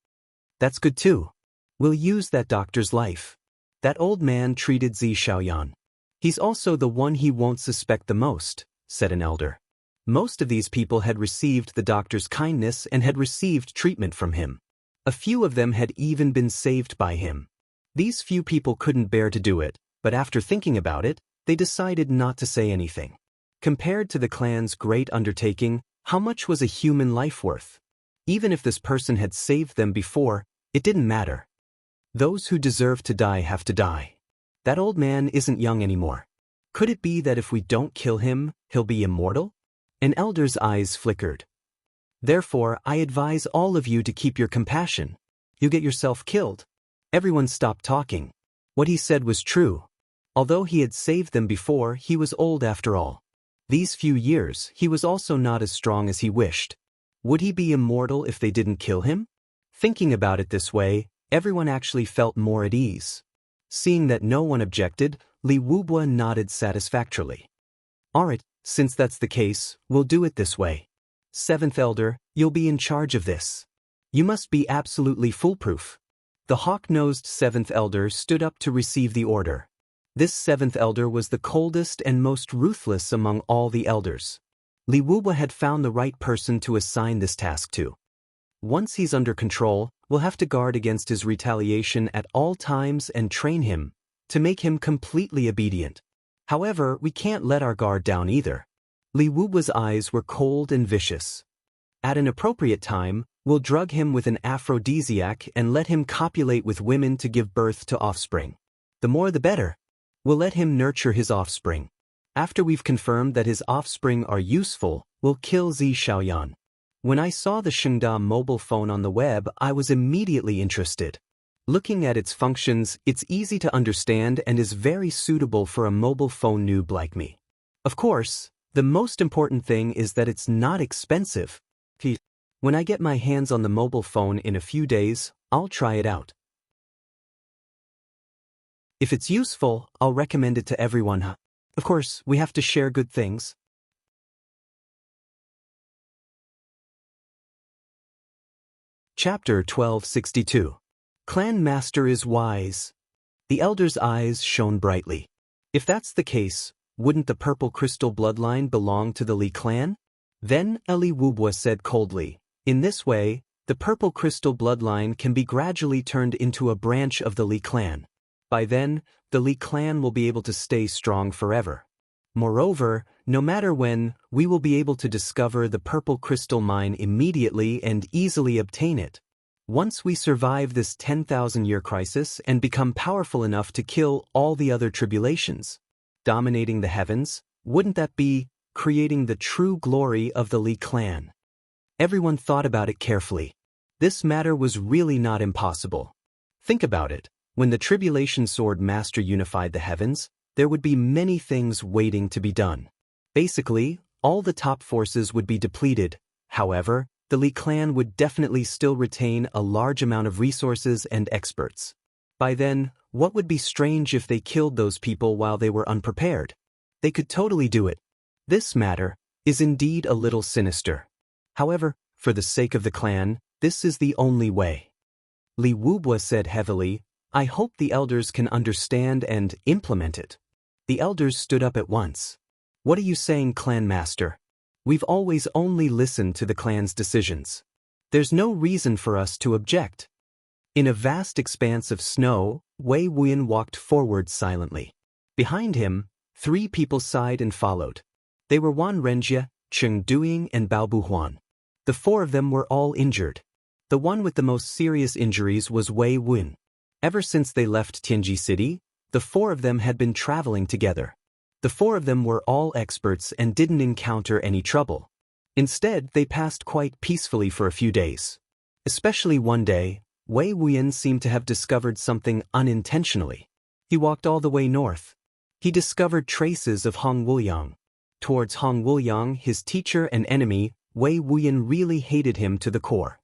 That's good too. We'll use that doctor's life. That old man treated Zi Xiaoyan. He's also the one he won't suspect the most, said an elder. Most of these people had received the doctor's kindness and had received treatment from him. A few of them had even been saved by him. These few people couldn't bear to do it, but after thinking about it, they decided not to say anything. Compared to the clan's great undertaking, how much was a human life worth? Even if this person had saved them before, it didn't matter. Those who deserve to die have to die. That old man isn't young anymore. Could it be that if we don't kill him, he'll be immortal? An elder's eyes flickered. Therefore, I advise all of you to keep your compassion. You get yourself killed. Everyone stopped talking. What he said was true. Although he had saved them before, he was old after all. These few years, he was also not as strong as he wished. Would he be immortal if they didn't kill him? Thinking about it this way, everyone actually felt more at ease. Seeing that no one objected, Li Wubua nodded satisfactorily. Alright, since that's the case, we'll do it this way. 7th Elder, you'll be in charge of this. You must be absolutely foolproof. The hawk-nosed 7th Elder stood up to receive the order. This 7th Elder was the coldest and most ruthless among all the elders. Li Wubua had found the right person to assign this task to. Once he's under control, we'll have to guard against his retaliation at all times and train him to make him completely obedient. However, we can't let our guard down either. Li Wubua's eyes were cold and vicious. At an appropriate time, we'll drug him with an aphrodisiac and let him copulate with women to give birth to offspring. The more the better. We'll let him nurture his offspring. After we've confirmed that his offspring are useful, we'll kill Zi Xiaoyan. When I saw the Shengda mobile phone on the web, I was immediately interested. Looking at its functions, it's easy to understand and is very suitable for a mobile phone noob like me. Of course, the most important thing is that it's not expensive. When I get my hands on the mobile phone in a few days, I'll try it out. If it's useful, I'll recommend it to everyone. Of course, we have to share good things. Chapter 1262. Clan Master is wise. The elder's eyes shone brightly. If that's the case, wouldn't the purple crystal bloodline belong to the Li clan? Then Li Wubua said coldly, in this way, the purple crystal bloodline can be gradually turned into a branch of the Li clan. By then, the Li clan will be able to stay strong forever. Moreover, no matter when, we will be able to discover the purple crystal mine immediately and easily obtain it. Once we survive this 10,000-year crisis and become powerful enough to kill all the other tribulations, dominating the heavens, wouldn't that be creating the true glory of the Li clan? Everyone thought about it carefully. This matter was really not impossible. Think about it. When the Tribulation Sword Master unified the heavens, there would be many things waiting to be done. Basically, all the top forces would be depleted. However, the Li clan would definitely still retain a large amount of resources and experts. By then, what would be strange if they killed those people while they were unprepared? They could totally do it. This matter is indeed a little sinister. However, for the sake of the clan, this is the only way. Li Wubua said heavily, I hope the elders can understand and implement it. The elders stood up at once. What are you saying, Clan Master? We've always only listened to the clan's decisions. There's no reason for us to object. In a vast expanse of snow, Wei Wuyan walked forward silently. Behind him, 3 people sighed and followed. They were Wan Renjie, Cheng Duing, and Bao Buhuan. The 4 of them were all injured. The one with the most serious injuries was Wei Wuyan. Ever since they left Tianji City, the 4 of them had been traveling together. The 4 of them were all experts and didn't encounter any trouble. Instead, they passed quite peacefully for a few days. Especially one day, Wei Wuyan seemed to have discovered something unintentionally. He walked all the way north. He discovered traces of Hong Wuliang. Towards Hong Wuliang, his teacher and enemy, Wei Wuyan really hated him to the core.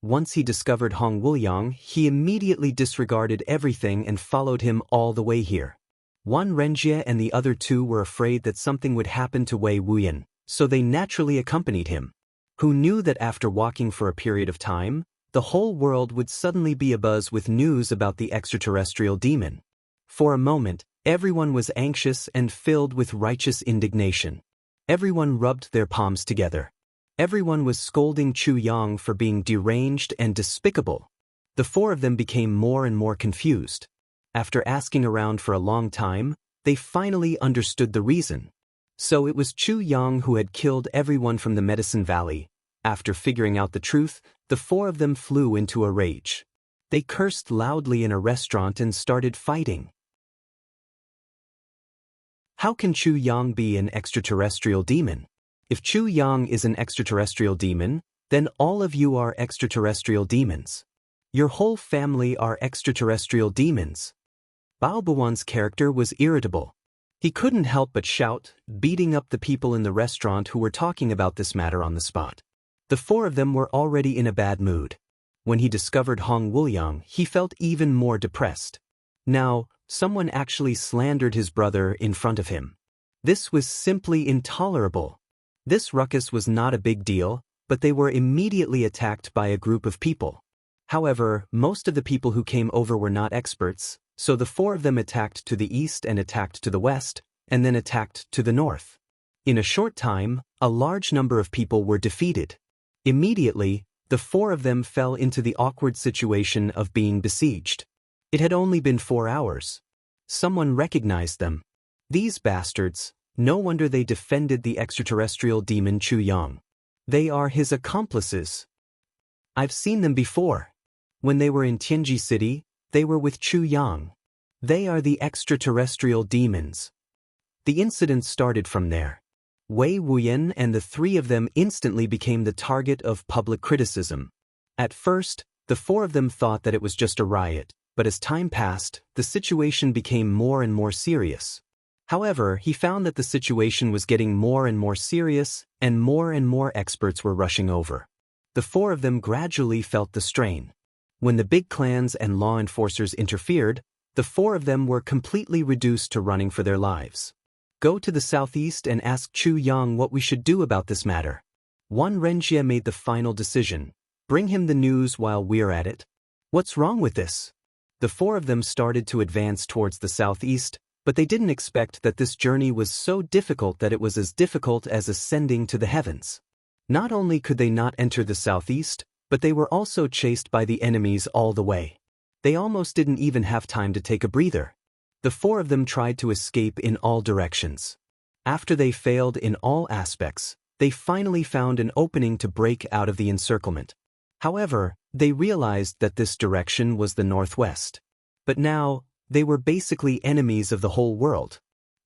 Once he discovered Hong Wuliang, he immediately disregarded everything and followed him all the way here. Wan Renjie and the other 2 were afraid that something would happen to Wei Wuyan, so they naturally accompanied him. Who knew that after walking for a period of time, the whole world would suddenly be abuzz with news about the extraterrestrial demon? For a moment, everyone was anxious and filled with righteous indignation. Everyone rubbed their palms together. Everyone was scolding Chu Yang for being deranged and despicable. The 4 of them became more and more confused. After asking around for a long time, they finally understood the reason. So it was Chu Yang who had killed everyone from the Medicine Valley. After figuring out the truth, the 4 of them flew into a rage. They cursed loudly in a restaurant and started fighting. How can Chu Yang be an extraterrestrial demon? If Chu Yang is an extraterrestrial demon, then all of you are extraterrestrial demons. Your whole family are extraterrestrial demons. Bao Buwan's character was irritable. He couldn't help but shout, beating up the people in the restaurant who were talking about this matter on the spot. The 4 of them were already in a bad mood. When he discovered Hong Wuliang, he felt even more depressed. Now, someone actually slandered his brother in front of him. This was simply intolerable. This ruckus was not a big deal, but they were immediately attacked by a group of people. However, most of the people who came over were not experts, so the 4 of them attacked to the east and attacked to the west, and then attacked to the north. In a short time, a large number of people were defeated. Immediately, the 4 of them fell into the awkward situation of being besieged. It had only been 4 hours. Someone recognized them. These bastards, No wonder they defended the extraterrestrial demon Chu Yang. They are his accomplices. I've seen them before. When they were in Tianji City, they were with Chu Yang. They are the extraterrestrial demons. The incident started from there. Wei Wuyan and the three of them instantly became the target of public criticism. At first, the four of them thought that it was just a riot, but as time passed, the situation became more and more serious. However, he found that the situation was getting more and more serious, and more experts were rushing over. The four of them gradually felt the strain. When the big clans and law enforcers interfered, the four of them were completely reduced to running for their lives. Go to the southeast and ask Chu Yang what we should do about this matter. Wan Renjie made the final decision. Bring him the news while we're at it. What's wrong with this? The four of them started to advance towards the southeast, but they didn't expect that this journey was so difficult that it was as difficult as ascending to the heavens. Not only could they not enter the southeast, but they were also chased by the enemies all the way. They almost didn't even have time to take a breather. The four of them tried to escape in all directions. After they failed in all aspects, they finally found an opening to break out of the encirclement. However, they realized that this direction was the northwest. But now, they were basically enemies of the whole world.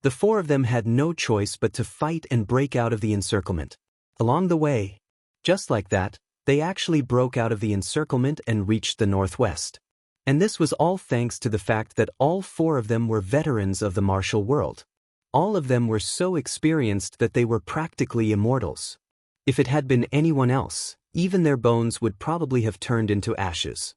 The four of them had no choice but to fight and break out of the encirclement. Along the way, just like that, they actually broke out of the encirclement and reached the northwest. And this was all thanks to the fact that all four of them were veterans of the martial world. All of them were so experienced that they were practically immortals. If it had been anyone else, even their bones would probably have turned into ashes.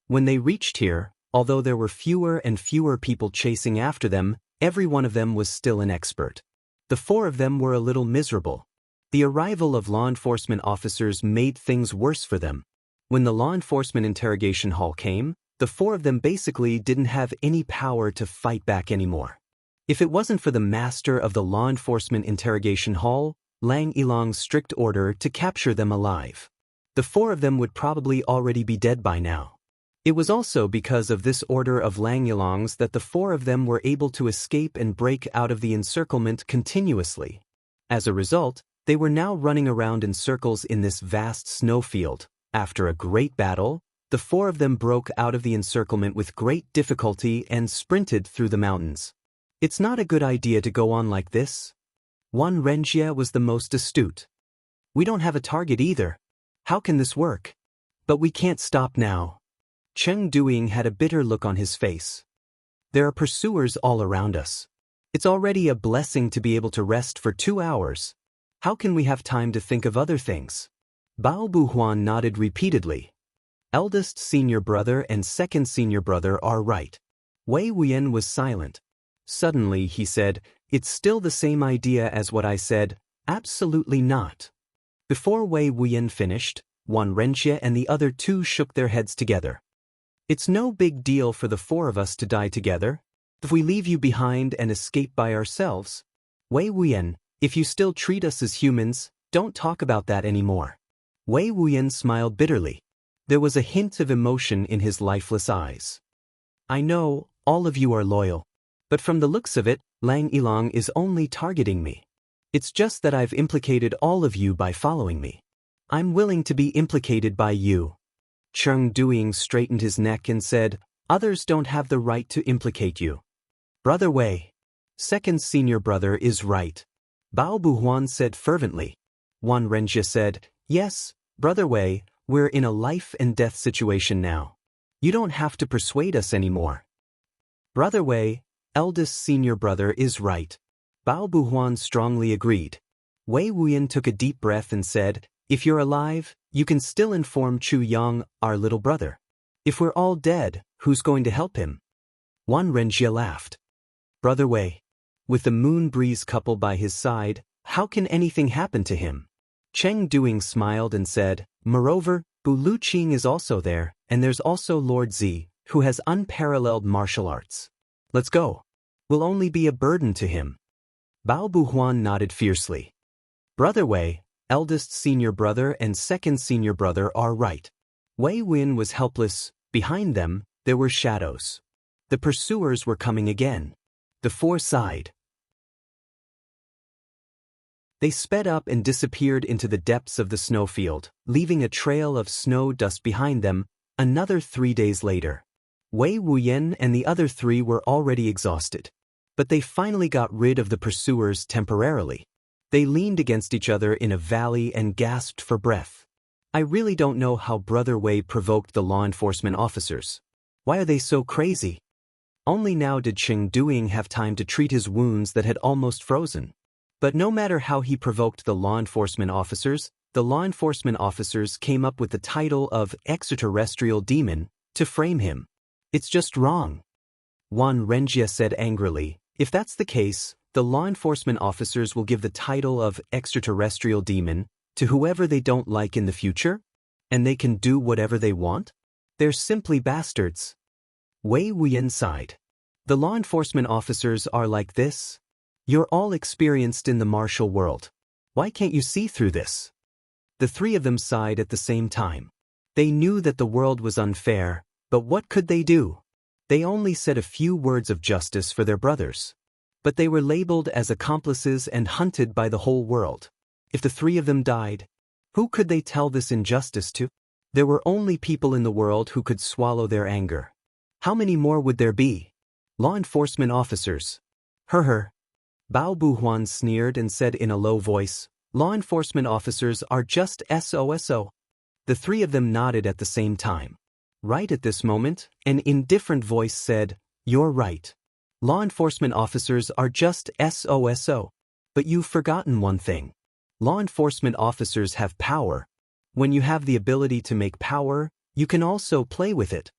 When they reached here, although there were fewer and fewer people chasing after them, every one of them was still an expert. The four of them were a little miserable. The arrival of law enforcement officers made things worse for them. When the law enforcement interrogation hall came, the four of them basically didn't have any power to fight back anymore. If it wasn't for the master of the law enforcement interrogation hall, Lang Yilong's strict order to capture them alive, the four of them would probably already be dead by now. It was also because of this order of Lang Yilong's that the four of them were able to escape and break out of the encirclement continuously. As a result, they were now running around in circles in this vast snowfield. After a great battle, the four of them broke out of the encirclement with great difficulty and sprinted through the mountains. It's not a good idea to go on like this. Wan Renjie was the most astute. We don't have a target either. How can this work? But we can't stop now. Cheng Duing had a bitter look on his face. There are pursuers all around us. It's already a blessing to be able to rest for 2 hours. How can we have time to think of other things? Bao Buhuan nodded repeatedly. Eldest senior brother and second senior brother are right. Wei Wuyan was silent. Suddenly he said, "It's still the same idea as what I said." Absolutely not. Before Wei Wuyan finished, Wan Renjie and the other two shook their heads together. It's no big deal for the four of us to die together. If we leave you behind and escape by ourselves. Wei Wuyan, if you still treat us as humans, don't talk about that anymore. Wei Wuyan smiled bitterly. There was a hint of emotion in his lifeless eyes. I know, all of you are loyal. But from the looks of it, Lang Yilong is only targeting me. It's just that I've implicated all of you by following me. I'm willing to be implicated by you. Cheng Duing straightened his neck and said, Others don't have the right to implicate you. Brother Wei. Second senior brother is right. Bao Buhuan said fervently. Wan Renjie said, Yes, Brother Wei, we're in a life and death situation now. You don't have to persuade us anymore. Brother Wei, eldest senior brother is right. Bao Buhuan strongly agreed. Wei Wuyan took a deep breath and said, If you're alive, you can still inform Chu Yang, our little brother. If we're all dead, who's going to help him? Wan Renjie laughed. Brother Wei. With the moon breeze couple by his side, how can anything happen to him? Cheng Duing smiled and said, Moreover, Bu Luqing is also there, and there's also Lord Zi, who has unparalleled martial arts. Let's go. We'll only be a burden to him. Bao Buhuan nodded fiercely. Brother Wei, eldest senior brother and second senior brother are right. Wei Wuyan was helpless. Behind them, there were shadows. The pursuers were coming again. The four sighed. They sped up and disappeared into the depths of the snowfield, leaving a trail of snow dust behind them. Another 3 days later, Wei Wuyan and the other three were already exhausted. But they finally got rid of the pursuers temporarily. They leaned against each other in a valley and gasped for breath. I really don't know how Brother Wei provoked the law enforcement officers. Why are they so crazy? Only now did Cheng Duing have time to treat his wounds that had almost frozen. But no matter how he provoked the law enforcement officers came up with the title of extraterrestrial demon to frame him. It's just wrong. Wan Renjia said angrily, if that's the case, the law enforcement officers will give the title of extraterrestrial demon to whoever they don't like in the future? And they can do whatever they want? They're simply bastards. Wei Wuyan sighed. The law enforcement officers are like this? You're all experienced in the martial world. Why can't you see through this? The three of them sighed at the same time. They knew that the world was unfair, but what could they do? They only said a few words of justice for their brothers. But they were labeled as accomplices and hunted by the whole world. If the three of them died, who could they tell this injustice to? There were only people in the world who could swallow their anger. How many more would there be? Law enforcement officers. Her. Bao Buhuan sneered and said in a low voice, law enforcement officers are just SOSO. The three of them nodded at the same time. Right at this moment, an indifferent voice said, you're right. Law enforcement officers are just SOSO. But you've forgotten one thing. Law enforcement officers have power. When you have the ability to make power, you can also play with it.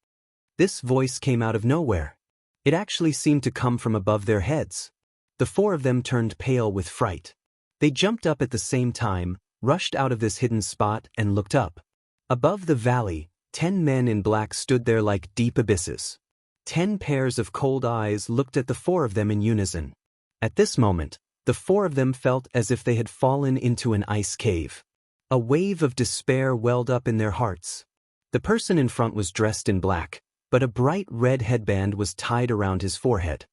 This voice came out of nowhere. It actually seemed to come from above their heads. The four of them turned pale with fright. They jumped up at the same time, rushed out of this hidden spot and looked up. Above the valley, 10 men in black stood there like deep abysses. 10 pairs of cold eyes looked at the four of them in unison. At this moment, the four of them felt as if they had fallen into an ice cave. A wave of despair welled up in their hearts. The person in front was dressed in black, but a bright red headband was tied around his forehead.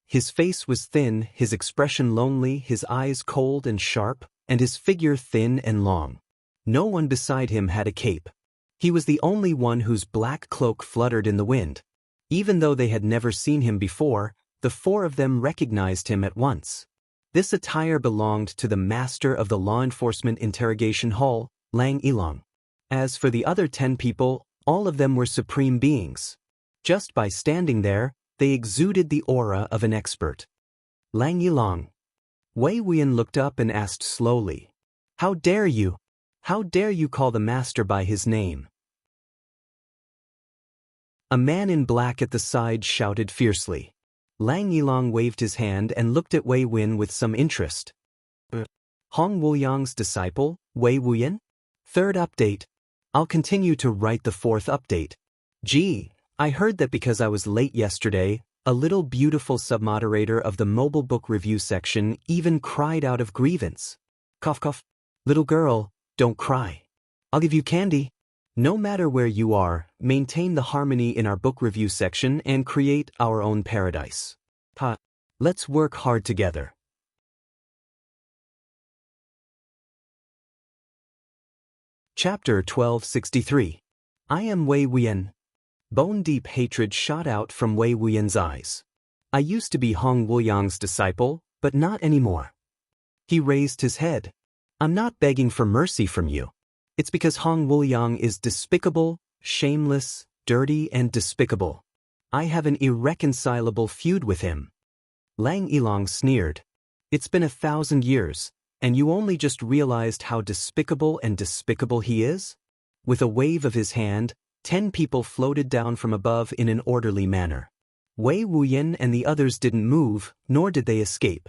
His face was thin, his expression lonely, his eyes cold and sharp, and his figure thin and long. No one beside him had a cape. He was the only one whose black cloak fluttered in the wind. Even though they had never seen him before, the four of them recognized him at once. This attire belonged to the master of the law enforcement interrogation hall, Lang Yilong. As for the other 10 people, all of them were supreme beings. Just by standing there, they exuded the aura of an expert. Lang Yilong. Wei Wuyan looked up and asked slowly, how dare you? How dare you call the master by his name? A man in black at the side shouted fiercely. Lang Yilong waved his hand and looked at Wei Wuyan with some interest. Hong Wuyang's disciple, Wei Wuyan? Third update. I'll continue to write the fourth update. Gee, I heard that because I was late yesterday, a little beautiful submoderator of the mobile book review section even cried out of grievance. Cough cough. Little girl, don't cry. I'll give you candy. No matter where you are, maintain the harmony in our book review section and create our own paradise. Let's work hard together. Chapter 1263. I am Wei Wuyan. Bone-deep hatred shot out from Wei Wuyan's eyes. I used to be Hong Wuyang's disciple, but not anymore. He raised his head. I'm not begging for mercy from you. It's because Hong Wuyang is despicable, shameless, dirty, and despicable. I have an irreconcilable feud with him. Lang Yilong sneered. It's been 1,000 years, and you only just realized how despicable he is? With a wave of his hand, 10 people floated down from above in an orderly manner. Wei Wuyan and the others didn't move, nor did they escape.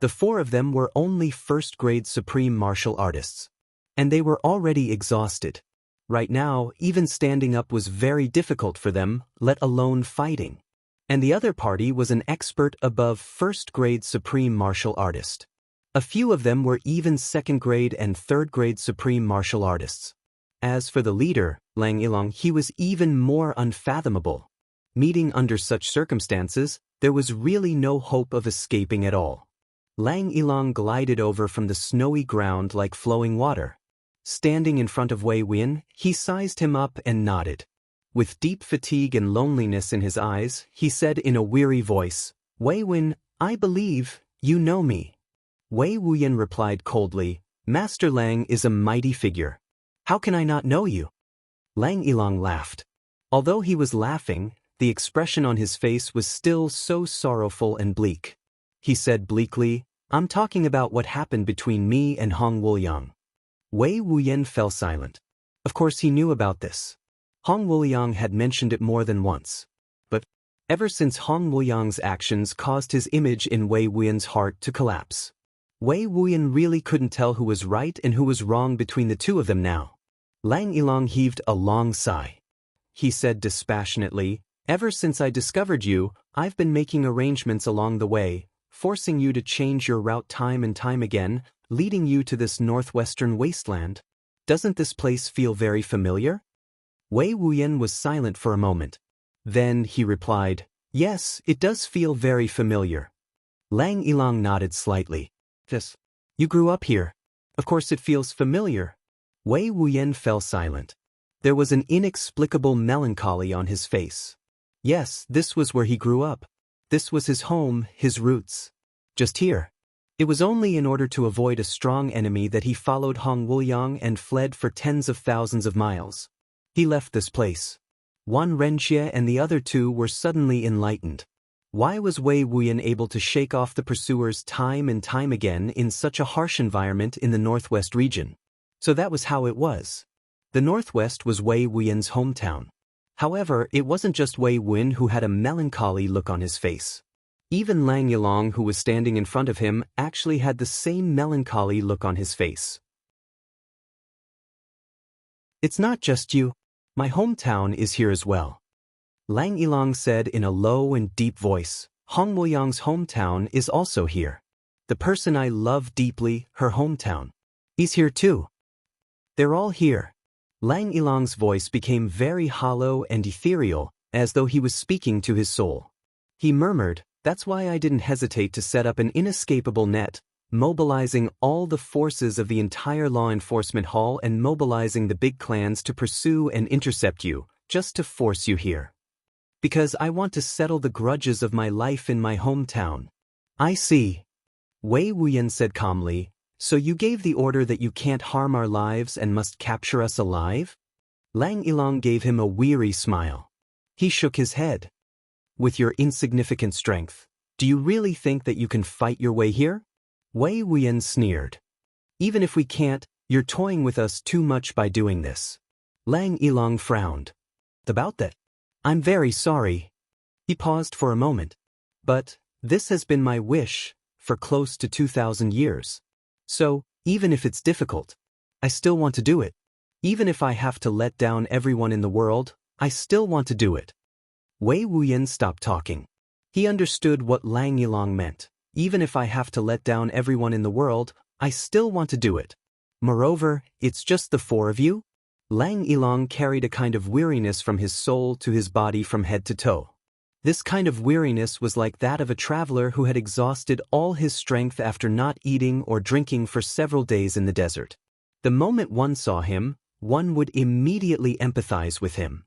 The four of them were only first-grade supreme martial artists. And they were already exhausted. Right now, even standing up was very difficult for them, let alone fighting. And the other party was an expert above first-grade supreme martial artist. A few of them were even second-grade and third-grade supreme martial artists. As for the leader, Lang Yilong, he was even more unfathomable. Meeting under such circumstances, There was really no hope of escaping at all. Lang Ilang glided over from the snowy ground like flowing water. Standing in front of Wei Wuyan, he sized him up and nodded. With deep fatigue and loneliness in his eyes, he said in a weary voice, "Wei Wuyan, I believe you know me." Wei Wuyan replied coldly, "Master Lang is a mighty figure. How can I not know you?" Lang Ilang laughed. Although he was laughing, the expression on his face was still so sorrowful and bleak. He said bleakly, "I'm talking about what happened between me and Hong Wuliang." Wei Wuyan fell silent. Of course he knew about this. Hong Wuliang had mentioned it more than once. But ever since Hong Wuliang's actions caused his image in Wei Wuyan's heart to collapse. Wei Wuyan really couldn't tell who was right and who was wrong between the two of them now. Lang Ilang heaved a long sigh. He said dispassionately, "Ever since I discovered you, I've been making arrangements along the way, forcing you to change your route time and time again, leading you to this northwestern wasteland. Doesn't this place feel very familiar?" Wei Wuyan was silent for a moment. Then he replied, "Yes, it does feel very familiar." Lang Ilang nodded slightly. "Yes. You grew up here. Of course it feels familiar." Wei Wuyan fell silent. There was an inexplicable melancholy on his face. Yes, this was where he grew up. This was his home, his roots. Just here. It was only in order to avoid a strong enemy that he followed Hong Wuliang and fled for tens of thousands of miles. He left this place. One Renjie and the other two were suddenly enlightened. Why was Wei Wuyan able to shake off the pursuers time and time again in such a harsh environment in the northwest region? So that was how it was. The northwest was Wei Wuyan's hometown. However, it wasn't just Wei Wuyan who had a melancholy look on his face. Even Lang Ilang, who was standing in front of him, actually had the same melancholy look on his face. "It's not just you. My hometown is here as well." Lang Ilang said in a low and deep voice, "Hong Wuliang's hometown is also here. The person I love deeply, her hometown. He's here too. They're all here." Lang Ilang's voice became very hollow and ethereal, as though he was speaking to his soul. He murmured, "That's why I didn't hesitate to set up an inescapable net, mobilizing all the forces of the entire law enforcement hall and mobilizing the big clans to pursue and intercept you, just to force you here. Because I want to settle the grudges of my life in my hometown." "I see." Wei Wuyan said calmly, "So you gave the order that you can't harm our lives and must capture us alive?" Lang Ilang gave him a weary smile. He shook his head. "With your insignificant strength, do you really think that you can fight your way here?" Wei Wuyan sneered. "Even if we can't, you're toying with us too much by doing this." Lang Ilang frowned. "About that? I'm very sorry." He paused for a moment. "But this has been my wish for close to 2,000 years. So, even if it's difficult, I still want to do it. Even if I have to let down everyone in the world, I still want to do it." Wei Wuyan stopped talking. He understood what Lang Ilang meant. Even if I have to let down everyone in the world, I still want to do it. Moreover, it's just the four of you? Lang Ilang carried a kind of weariness from his soul to his body from head to toe. This kind of weariness was like that of a traveler who had exhausted all his strength after not eating or drinking for several days in the desert. The moment one saw him, one would immediately empathize with him.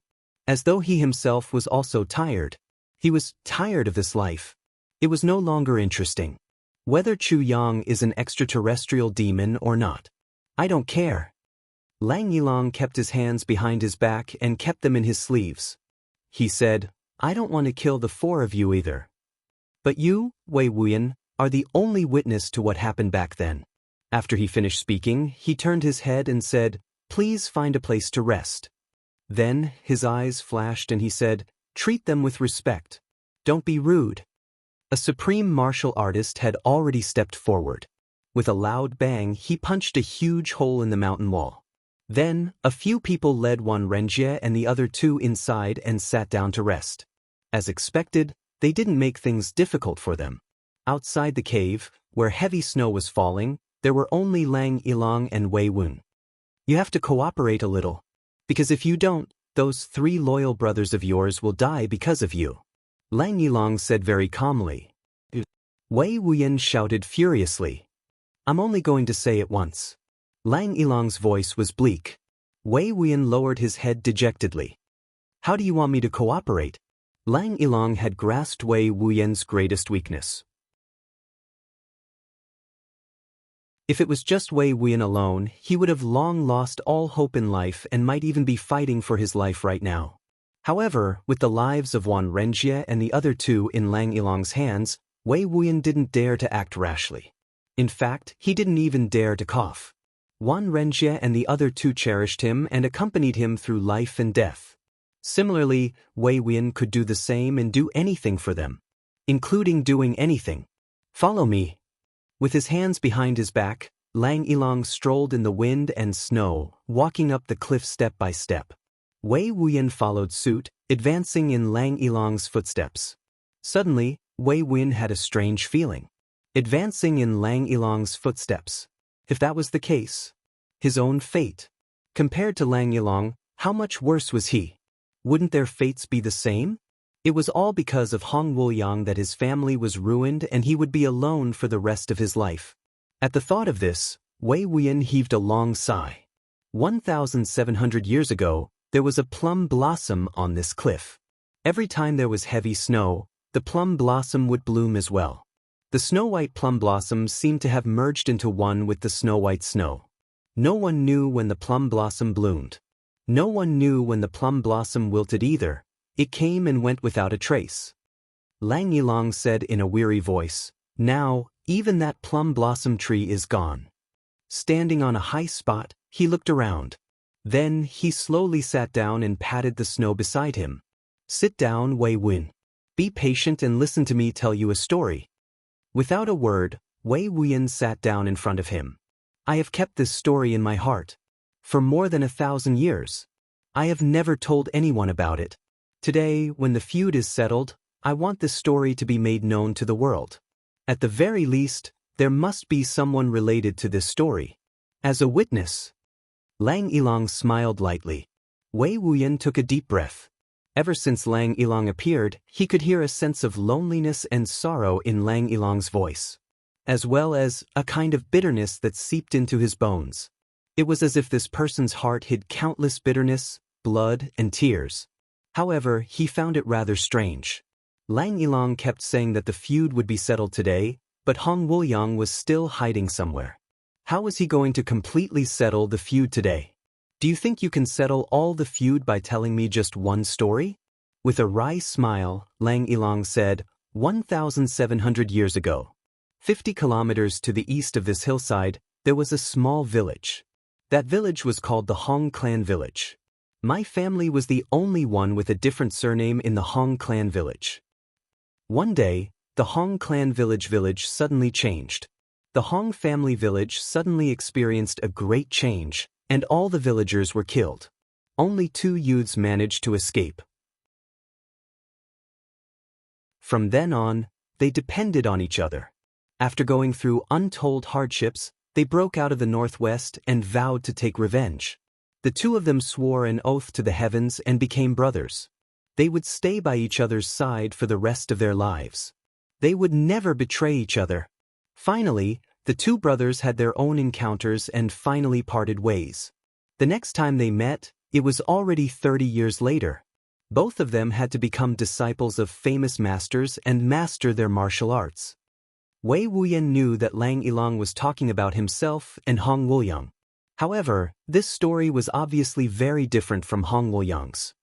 As though he himself was also tired. He was tired of this life. It was no longer interesting. Whether Chu Yang is an extraterrestrial demon or not, I don't care. Lang Ilang kept his hands behind his back and kept them in his sleeves. He said, "I don't want to kill the four of you either. But you, Wei Wuyan, are the only witness to what happened back then." After he finished speaking, he turned his head and said, "Please find a place to rest." Then his eyes flashed and he said, "Treat them with respect. Don't be rude." A supreme martial artist had already stepped forward. With a loud bang, he punched a huge hole in the mountain wall. Then, a few people led one Renjie and the other two inside and sat down to rest. As expected, they didn't make things difficult for them. Outside the cave, where heavy snow was falling, there were only Lang Ilang and Wei Wuyan. "You have to cooperate a little. Because if you don't, those 3 loyal brothers of yours will die because of you." Lang Yilong said very calmly. Wei Wuyan shouted furiously. I'm only going to say it once. Lang Yilong's voice was bleak. Wei Wuyan lowered his head dejectedly. How do you want me to cooperate? Lang Yilong had grasped Wei Wuyan's greatest weakness. If it was just Wei Wuyan alone, he would have long lost all hope in life and might even be fighting for his life right now. However, with the lives of Wan Renjie and the other two in Lang Yilong's hands, Wei Wuyan didn't dare to act rashly. In fact, he didn't even dare to cough. Wan Renjie and the other two cherished him and accompanied him through life and death. Similarly, Wei Wuyan could do the same and do anything for them, including doing anything. Follow me. With his hands behind his back, Lang Yilong strolled in the wind and snow, walking up the cliff step by step. Wei Wuyan followed suit, advancing in Lang Yilong's footsteps. Suddenly, Wei Wuyan had a strange feeling. Advancing in Lang Yilong's footsteps. If that was the case, his own fate. Compared to Lang Yilong, how much worse was he? Wouldn't their fates be the same? It was all because of Hong Wuliang that his family was ruined and he would be alone for the rest of his life. At the thought of this, Wei Wuyan heaved a long sigh. 1,700 years ago, there was a plum blossom on this cliff. Every time there was heavy snow, the plum blossom would bloom as well. The snow-white plum blossom seemed to have merged into one with the snow-white snow. No one knew when the plum blossom bloomed. No one knew when the plum blossom wilted either. It came and went without a trace. Lang Yilong said in a weary voice, Now, even that plum blossom tree is gone. Standing on a high spot, he looked around. Then, he slowly sat down and patted the snow beside him. Sit down, Wei Wuyan. Be patient and listen to me tell you a story. Without a word, Wei Wuyan sat down in front of him. I have kept this story in my heart. For more than 1,000 years. I have never told anyone about it. Today, when the feud is settled, I want this story to be made known to the world. At the very least, there must be someone related to this story. As a witness. Lang Yilong smiled lightly. Wei Wuyan took a deep breath. Ever since Lang Yilong appeared, he could hear a sense of loneliness and sorrow in Lang Yilong's voice, as well as a kind of bitterness that seeped into his bones. It was as if this person's heart hid countless bitterness, blood, and tears. However, he found it rather strange. Lang Yilong kept saying that the feud would be settled today, but Hong Wuliang was still hiding somewhere. How was he going to completely settle the feud today? Do you think you can settle all the feud by telling me just one story? With a wry smile, Lang Yilong said, 1,700 years ago. 50 kilometers to the east of this hillside, there was a small village. That village was called the Hong Clan Village. My family was the only one with a different surname in the Hong Clan Village. One day, the Hong Clan Village suddenly changed. The Hong family village suddenly experienced a great change, and all the villagers were killed. Only 2 youths managed to escape. From then on, they depended on each other. After going through untold hardships, they broke out of the northwest and vowed to take revenge. The 2 of them swore an oath to the heavens and became brothers. They would stay by each other's side for the rest of their lives. They would never betray each other. Finally, the 2 brothers had their own encounters and finally parted ways. The next time they met, it was already 30 years later. Both of them had to become disciples of famous masters and master their martial arts. Wei Wuyan knew that Lang Yilong was talking about himself and Hong Wuliang. However, this story was obviously very different from Hong Wuliang's.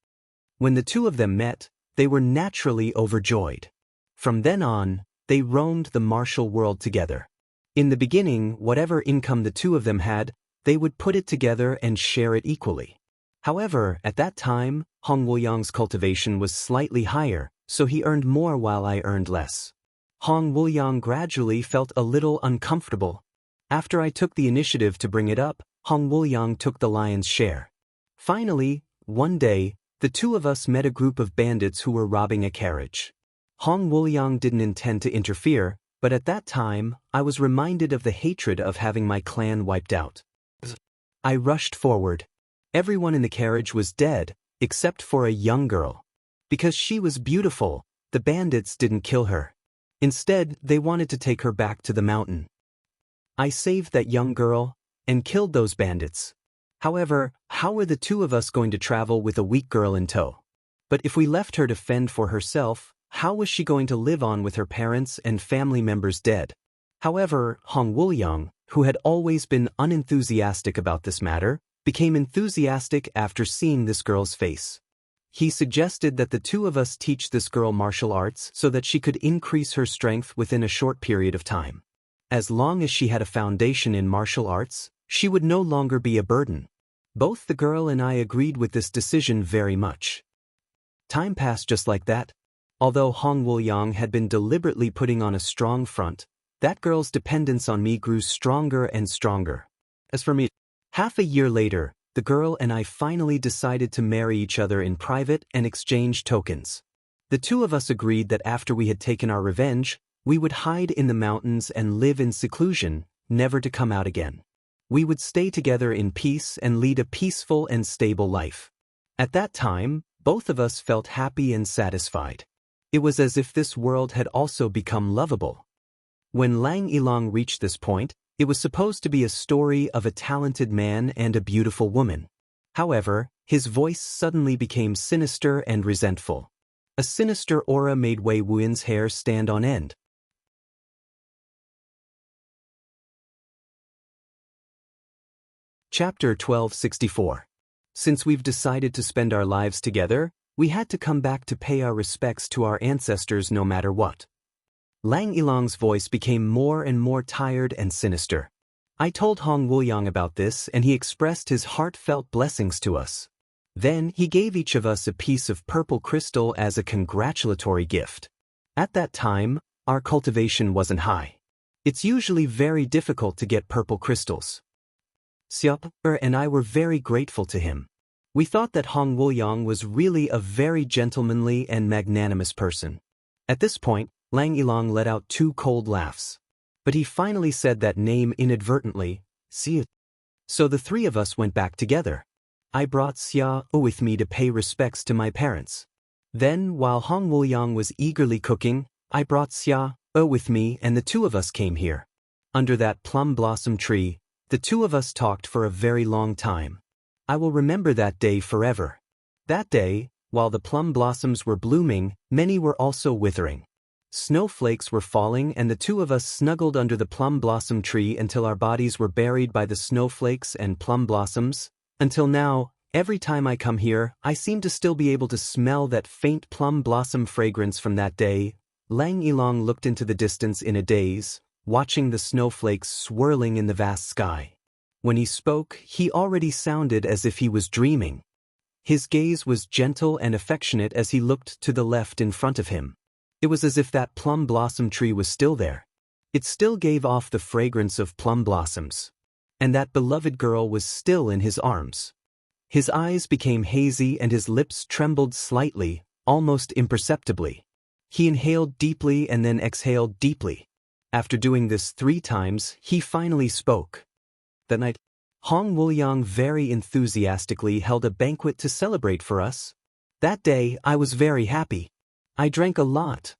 When the 2 of them met, they were naturally overjoyed. From then on, they roamed the martial world together. In the beginning, whatever income the 2 of them had, they would put it together and share it equally. However, at that time, Hong Wuliang's cultivation was slightly higher, so he earned more while I earned less. Hong Wuliang gradually felt a little uncomfortable. After I took the initiative to bring it up, Hong Wuliang took the lion's share. Finally, one day, the 2 of us met a group of bandits who were robbing a carriage. Hong Wuliang didn't intend to interfere, but at that time, I was reminded of the hatred of having my clan wiped out. I rushed forward. Everyone in the carriage was dead, except for a young girl. Because she was beautiful, The bandits didn't kill her. Instead, they wanted to take her back to the mountain. I saved that young girl and killed those bandits. However, how were the two of us going to travel with a weak girl in tow? But if we left her to fend for herself, how was she going to live on with her parents and family members dead? However, Hong Wuliang, who had always been unenthusiastic about this matter, became enthusiastic after seeing this girl's face. He suggested that the two of us teach this girl martial arts so that she could increase her strength within a short period of time. As long as she had a foundation in martial arts, she would no longer be a burden. Both the girl and I agreed with this decision very much. Time passed just like that. Although Hong Wuliang had been deliberately putting on a strong front, that girl's dependence on me grew stronger and stronger. As for me, half a year later, the girl and I finally decided to marry each other in private and exchange tokens. The two of us agreed that after we had taken our revenge, we would hide in the mountains and live in seclusion, never to come out again. We would stay together in peace and lead a peaceful and stable life. At that time, both of us felt happy and satisfied. It was as if this world had also become lovable. When Lang Ilang reached this point, it was supposed to be a story of a talented man and a beautiful woman. However, his voice suddenly became sinister and resentful. A sinister aura made Wei Wuyan's hair stand on end. Chapter 1264. Since we've decided to spend our lives together, we had to come back to pay our respects to our ancestors no matter what. Lang Ilang's voice became more and more tired and sinister. I told Hong Wuliang about this and he expressed his heartfelt blessings to us. Then he gave each of us a piece of purple crystal as a congratulatory gift. At that time, our cultivation wasn't high. It's usually very difficult to get purple crystals. Xiao and I were very grateful to him. We thought that Hong Wuliang was really a very gentlemanly and magnanimous person. At this point, Lang Ilang let out 2 cold laughs. But he finally said that name inadvertently, Xia. So the 3 of us went back together. I brought Xia with me to pay respects to my parents. Then, while Hong Wuliang was eagerly cooking, I brought Xia with me and the 2 of us came here. Under that plum blossom tree, the 2 of us talked for a very long time. I will remember that day forever. That day, while the plum blossoms were blooming, many were also withering. Snowflakes were falling and the 2 of us snuggled under the plum blossom tree until our bodies were buried by the snowflakes and plum blossoms. Until now, every time I come here, I seem to still be able to smell that faint plum blossom fragrance from that day. Lang Ilang looked into the distance in a daze, watching the snowflakes swirling in the vast sky. When he spoke, he already sounded as if he was dreaming. His gaze was gentle and affectionate as he looked to the left in front of him. It was as if that plum blossom tree was still there. It still gave off the fragrance of plum blossoms. And that beloved girl was still in his arms. His eyes became hazy and his lips trembled slightly, almost imperceptibly. He inhaled deeply and then exhaled deeply. After doing this 3 times, he finally spoke. That night, Hong Wuliang very enthusiastically held a banquet to celebrate for us. That day, I was very happy. I drank a lot.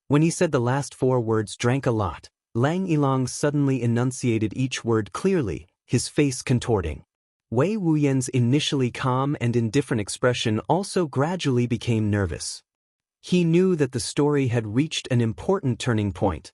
When he said the last 4 words drank a lot, Lang Ilang suddenly enunciated each word clearly, his face contorting. Wei Wuyan's initially calm and indifferent expression also gradually became nervous. He knew that the story had reached an important turning point.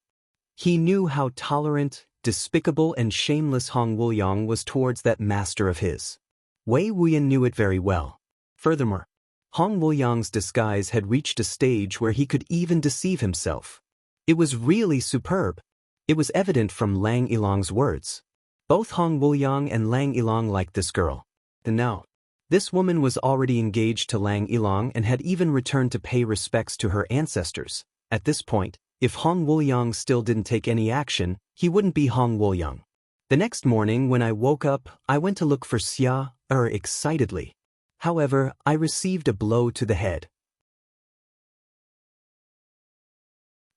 He knew how tolerant, despicable and shameless Hong Wuliang was towards that master of his. Wei Wuyan knew it very well. Furthermore, Hong Wuliang's disguise had reached a stage where he could even deceive himself. It was really superb. It was evident from Lang Ilang's words. Both Hong Wuliang and Lang Ilang liked this girl. And now, this woman was already engaged to Lang Ilang and had even returned to pay respects to her ancestors. At this point, if Hong Wuliang still didn't take any action, he wouldn't be Hong Wuliang. The next morning when I woke up, I went to look for Xia excitedly. However, I received a blow to the head.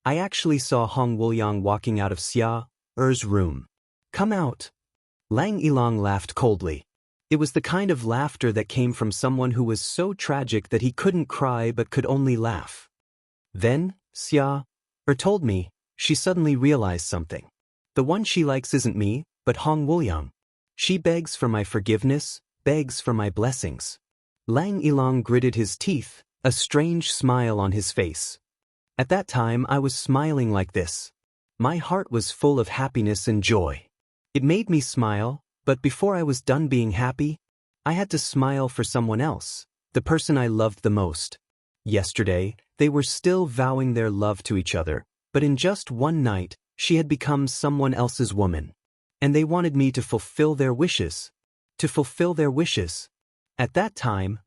I actually saw Hong Wuliang walking out of Xia's room. Come out. Lang Ilang laughed coldly. It was the kind of laughter that came from someone who was so tragic that he couldn't cry but could only laugh. Then, Xia told me, she suddenly realized something. The one she likes isn't me, but Hong Wuliang. She begs for my forgiveness, begs for my blessings. Lang Yilong gritted his teeth, a strange smile on his face. At that time I was smiling like this. My heart was full of happiness and joy. It made me smile, but before I was done being happy, I had to smile for someone else, the person I loved the most. Yesterday, they were still vowing their love to each other, but in just one night, she had become someone else's woman. And they wanted me to fulfill their wishes. To fulfill their wishes. At that time,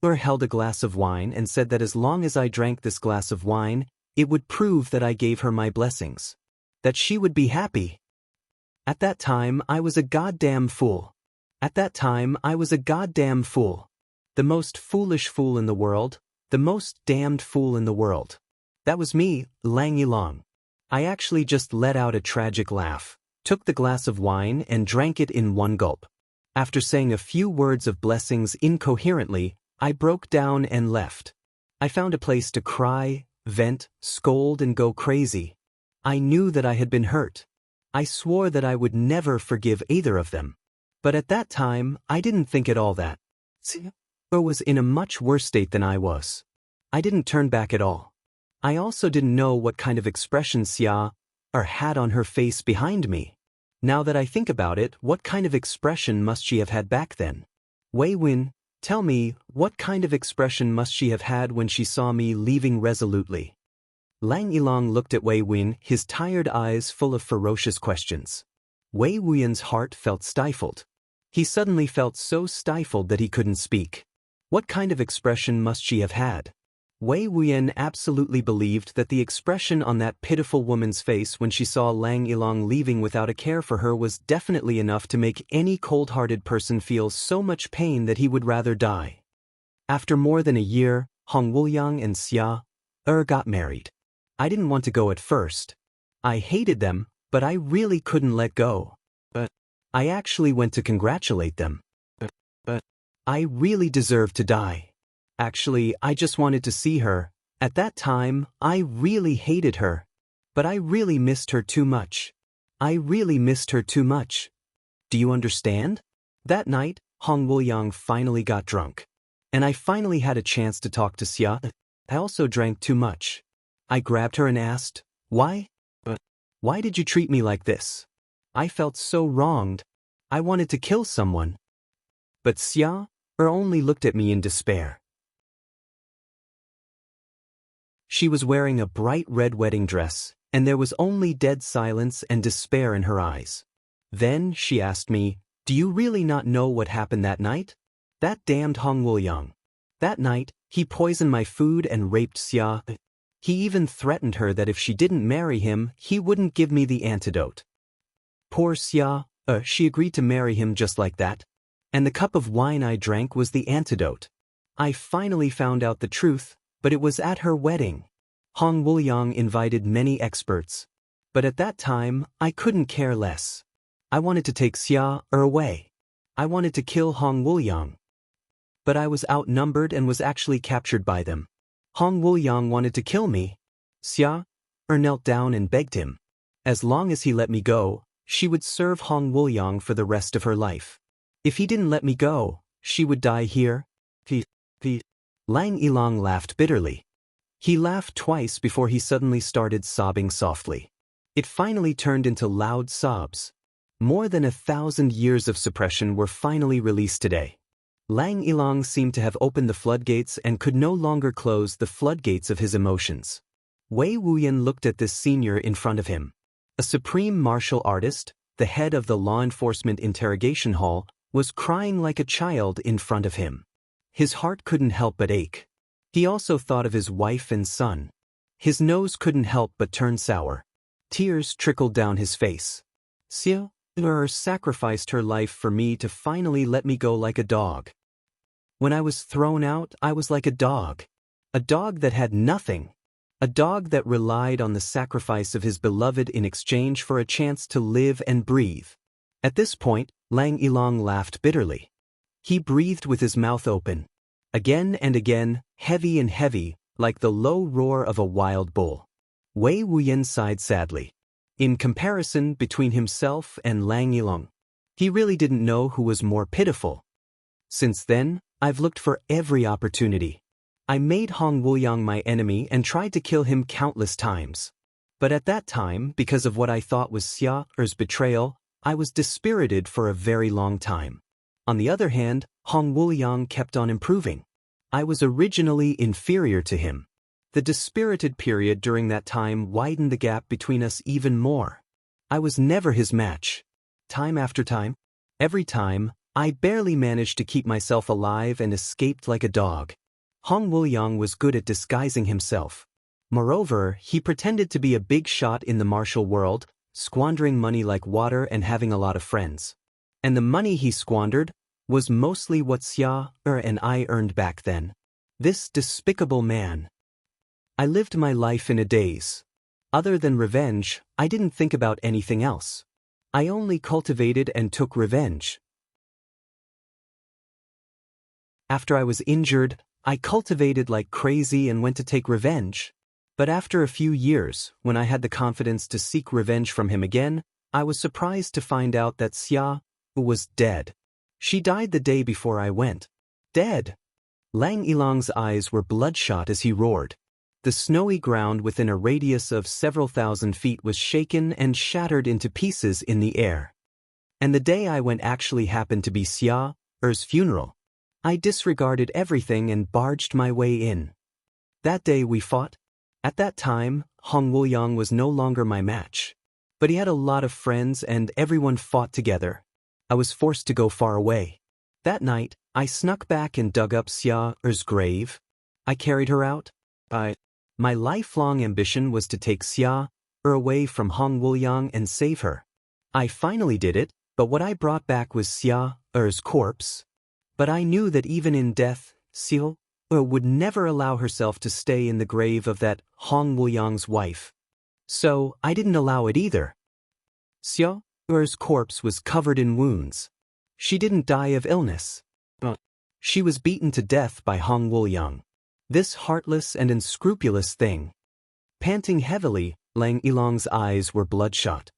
held a glass of wine and said that as long as I drank this glass of wine, it would prove that I gave her my blessings. That she would be happy. At that time, I was a goddamn fool. At that time, I was a goddamn fool. The most foolish fool in the world, the most damned fool in the world. That was me, Lang Yilong. I actually just let out a tragic laugh, took the glass of wine and drank it in one gulp. After saying a few words of blessings incoherently, I broke down and left. I found a place to cry, vent, scold and go crazy. I knew that I had been hurt. I swore that I would never forgive either of them. But at that time, I didn't think at all that Xia was in a much worse state than I was. I didn't turn back at all. I also didn't know what kind of expression Xia had on her face behind me. Now that I think about it, what kind of expression must she have had back then? Wei Wen, tell me, what kind of expression must she have had when she saw me leaving resolutely? Lang Yilong looked at Wei Wen, his tired eyes full of ferocious questions. Wei Wuyan's heart felt stifled. He suddenly felt so stifled that he couldn't speak. What kind of expression must she have had? Wei Wuyan absolutely believed that the expression on that pitiful woman's face when she saw Lang Yilong leaving without a care for her was definitely enough to make any cold-hearted person feel so much pain that he would rather die. After more than a year, Hong Wuliang and Xia got married. I didn't want to go at first. I hated them, but I really couldn't let go. But I actually went to congratulate them. But I really deserved to die. Actually, I just wanted to see her. At that time, I really hated her. But I really missed her too much. I really missed her too much. Do you understand? That night, Hong Wuliang finally got drunk. And I finally had a chance to talk to Xia. I also drank too much. I grabbed her and asked, why? Why did you treat me like this? I felt so wronged. I wanted to kill someone. But Xia only looked at me in despair. She was wearing a bright red wedding dress, and there was only dead silence and despair in her eyes. Then she asked me, do you really not know what happened that night? That damned Hong Wuliang. That night, he poisoned my food and raped Xia. He even threatened her that if she didn't marry him, he wouldn't give me the antidote. Poor Xia, she agreed to marry him just like that. And the cup of wine I drank was the antidote. I finally found out the truth, but it was at her wedding. Hong Wuliang invited many experts. But at that time, I couldn't care less. I wanted to take Xia away. I wanted to kill Hong Wuliang. But I was outnumbered and was actually captured by them. Hong Wuliang wanted to kill me. Xia knelt down and begged him. As long as he let me go, she would serve Hong Wuliang for the rest of her life. If he didn't let me go, she would die here. Lang Yilong laughed bitterly. He laughed twice before he suddenly started sobbing softly. It finally turned into loud sobs. More than 1,000 years of suppression were finally released today. Lang Yilong seemed to have opened the floodgates and could no longer close the floodgates of his emotions. Wei Wuyan looked at this senior in front of him. A supreme martial artist, the head of the law enforcement interrogation hall, was crying like a child in front of him. His heart couldn't help but ache. He also thought of his wife and son. His nose couldn't help but turn sour. Tears trickled down his face. Xia sacrificed her life for me to finally let me go like a dog. When I was thrown out, I was like a dog. A dog that had nothing. A dog that relied on the sacrifice of his beloved in exchange for a chance to live and breathe. At this point, Lang Yilong laughed bitterly. He breathed with his mouth open. Again and again, heavy and heavy, like the low roar of a wild bull. Wei Wuyan sighed sadly. In comparison between himself and Lang Yilong, he really didn't know who was more pitiful. Since then, I've looked for every opportunity. I made Hong Wuliang my enemy and tried to kill him countless times. But at that time, because of what I thought was Xia Er's betrayal, I was dispirited for a very long time. On the other hand, Hong Wuliang kept on improving. I was originally inferior to him. The dispirited period during that time widened the gap between us even more. I was never his match. Time after time, every time, I barely managed to keep myself alive and escaped like a dog. Hong Wuliang was good at disguising himself. Moreover, he pretended to be a big shot in the martial world, squandering money like water and having a lot of friends. And the money he squandered was mostly what Xia Er and I earned back then. This despicable man. I lived my life in a daze. Other than revenge, I didn't think about anything else. I only cultivated and took revenge. After I was injured, I cultivated like crazy and went to take revenge. But after a few years, when I had the confidence to seek revenge from him again, I was surprised to find out that Xia was dead. She died the day before I went. Dead. Lang Yilong's eyes were bloodshot as he roared. The snowy ground within a radius of several thousand feet was shaken and shattered into pieces in the air. And the day I went actually happened to be Xia Er's funeral. I disregarded everything and barged my way in. That day we fought. At that time, Hong Wuliang was no longer my match. But he had a lot of friends and everyone fought together. I was forced to go far away. That night, I snuck back and dug up Xia Er's grave. I carried her out. My lifelong ambition was to take Xia Er away from Hong Wuliang and save her. I finally did it, but what I brought back was Xia Er's corpse. But I knew that even in death, Xia Er would never allow herself to stay in the grave of that Hong Wuliang's wife. So, I didn't allow it either. Xia Er's corpse was covered in wounds. She didn't die of illness. She was beaten to death by Hong Wuliang. This heartless and unscrupulous thing. Panting heavily, Lang Yilong's eyes were bloodshot.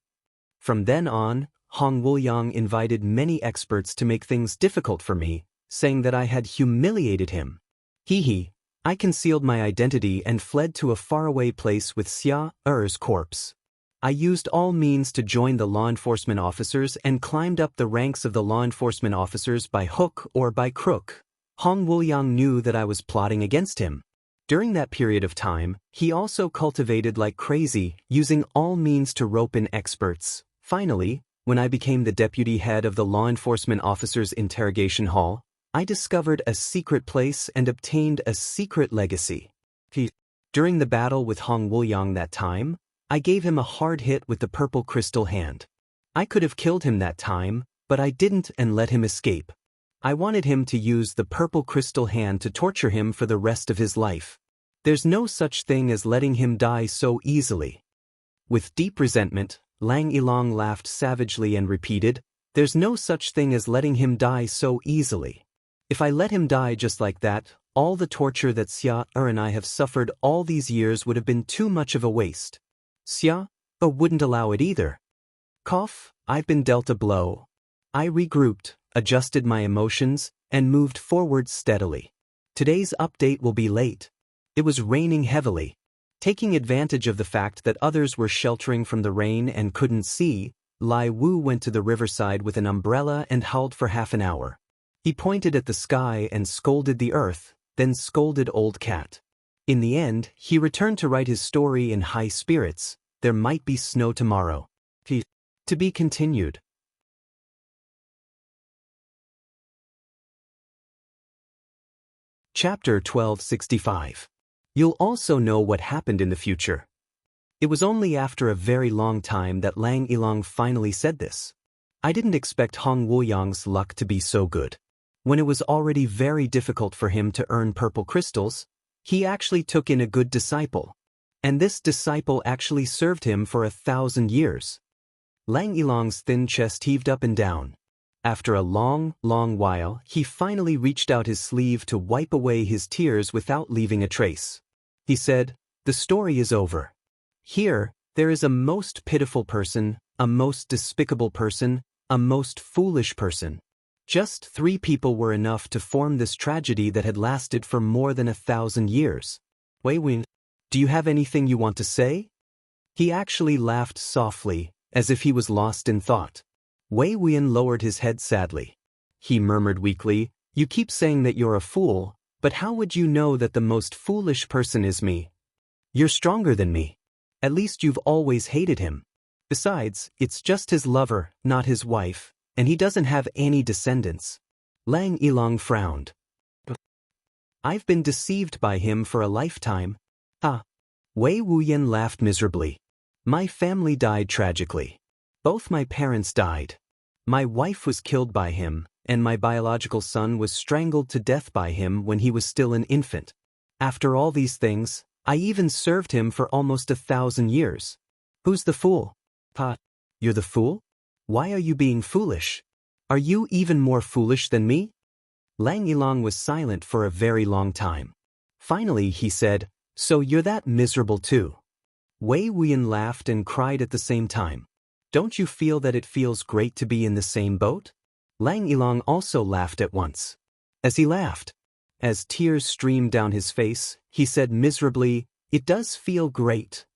From then on, Hong Wuliang invited many experts to make things difficult for me, saying that I had humiliated him. I concealed my identity and fled to a faraway place with Xia Er's corpse. I used all means to join the law enforcement officers and climbed up the ranks of the law enforcement officers by hook or by crook. Hong Wuliang knew that I was plotting against him. During that period of time, he also cultivated like crazy, using all means to rope in experts. Finally, when I became the deputy head of the law enforcement officers' interrogation hall, I discovered a secret place and obtained a secret legacy. During the battle with Hong Wuliang that time, I gave him a hard hit with the purple crystal hand. I could have killed him that time, but I didn't and let him escape. I wanted him to use the purple crystal hand to torture him for the rest of his life. There's no such thing as letting him die so easily. With deep resentment, Lang Yilong laughed savagely and repeated, "There's no such thing as letting him die so easily. If I let him die just like that, all the torture that Xia Er and I have suffered all these years would have been too much of a waste." Xia Er wouldn't allow it either. I've been dealt a blow. I regrouped, adjusted my emotions, and moved forward steadily. Today's update will be late. It was raining heavily. Taking advantage of the fact that others were sheltering from the rain and couldn't see, Lai Wu went to the riverside with an umbrella and howled for half an hour. He pointed at the sky and scolded the earth, then scolded Old Cat. In the end, he returned to write his story in high spirits. There might be snow tomorrow. To be continued. Chapter 1265. You'll also know what happened in the future. It was only after a very long time that Lang Yilong finally said this. I didn't expect Hong Wuliang's luck to be so good. When it was already very difficult for him to earn purple crystals, he actually took in a good disciple. And this disciple actually served him for 1,000 years. Lang Yilong's thin chest heaved up and down. After a long, long while, he finally reached out his sleeve to wipe away his tears without leaving a trace. He said, "The story is over. Here, there is a most pitiful person, a most despicable person, a most foolish person. Just 3 people were enough to form this tragedy that had lasted for more than 1,000 years. Wei Wuyan, do you have anything you want to say?" He actually laughed softly, as if he was lost in thought. Wei Wuyan lowered his head sadly. He murmured weakly, "You keep saying that you're a fool, but how would you know that the most foolish person is me? You're stronger than me. At least you've always hated him. Besides, it's just his lover, not his wife, and he doesn't have any descendants." Lang Yilong frowned. "I've been deceived by him for a lifetime." Ah. Wei Wuyan laughed miserably. "My family died tragically. Both my parents died. My wife was killed by him, and my biological son was strangled to death by him when he was still an infant. After all these things, I even served him for almost 1,000 years. Who's the fool?" "Pa, you're the fool? Why are you being foolish? Are you even more foolish than me?" Lang Yilong was silent for a very long time. Finally he said, "So you're that miserable too?" Wei Wuyan laughed and cried at the same time. "Don't you feel that it feels great to be in the same boat?" Lang Yilong also laughed at once. As he laughed, as tears streamed down his face, he said miserably, "It does feel great."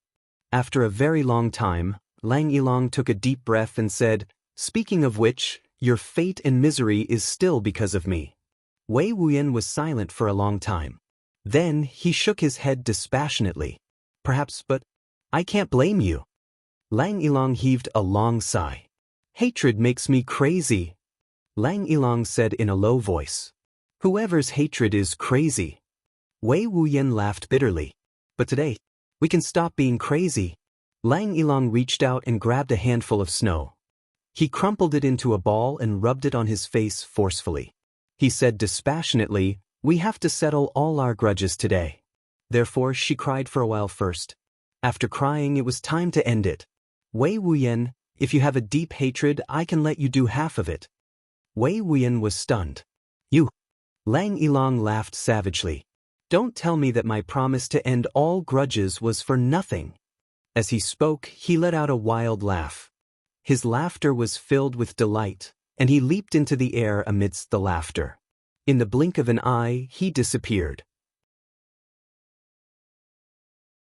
After a very long time, Lang Yilong took a deep breath and said, "Speaking of which, your fate and misery is still because of me." Wei Wuyan was silent for a long time. Then he shook his head dispassionately. "Perhaps, but I can't blame you." Lang Yilong heaved a long sigh. "Hatred makes me crazy." Lang Yilong said in a low voice. "Whoever's hatred is crazy." Wei Wuyan laughed bitterly. "But today, we can stop being crazy." Lang Yilong reached out and grabbed a handful of snow. He crumpled it into a ball and rubbed it on his face forcefully. He said dispassionately, "We have to settle all our grudges today." Therefore she cried for a while first. After crying, it was time to end it. "Wei Wuyan, if you have a deep hatred, I can let you do half of it." Wei Wuyan was stunned. "You?" Lang Yilong laughed savagely. "Don't tell me that my promise to end all grudges was for nothing." As he spoke, he let out a wild laugh. His laughter was filled with delight, and he leaped into the air amidst the laughter. In the blink of an eye, he disappeared.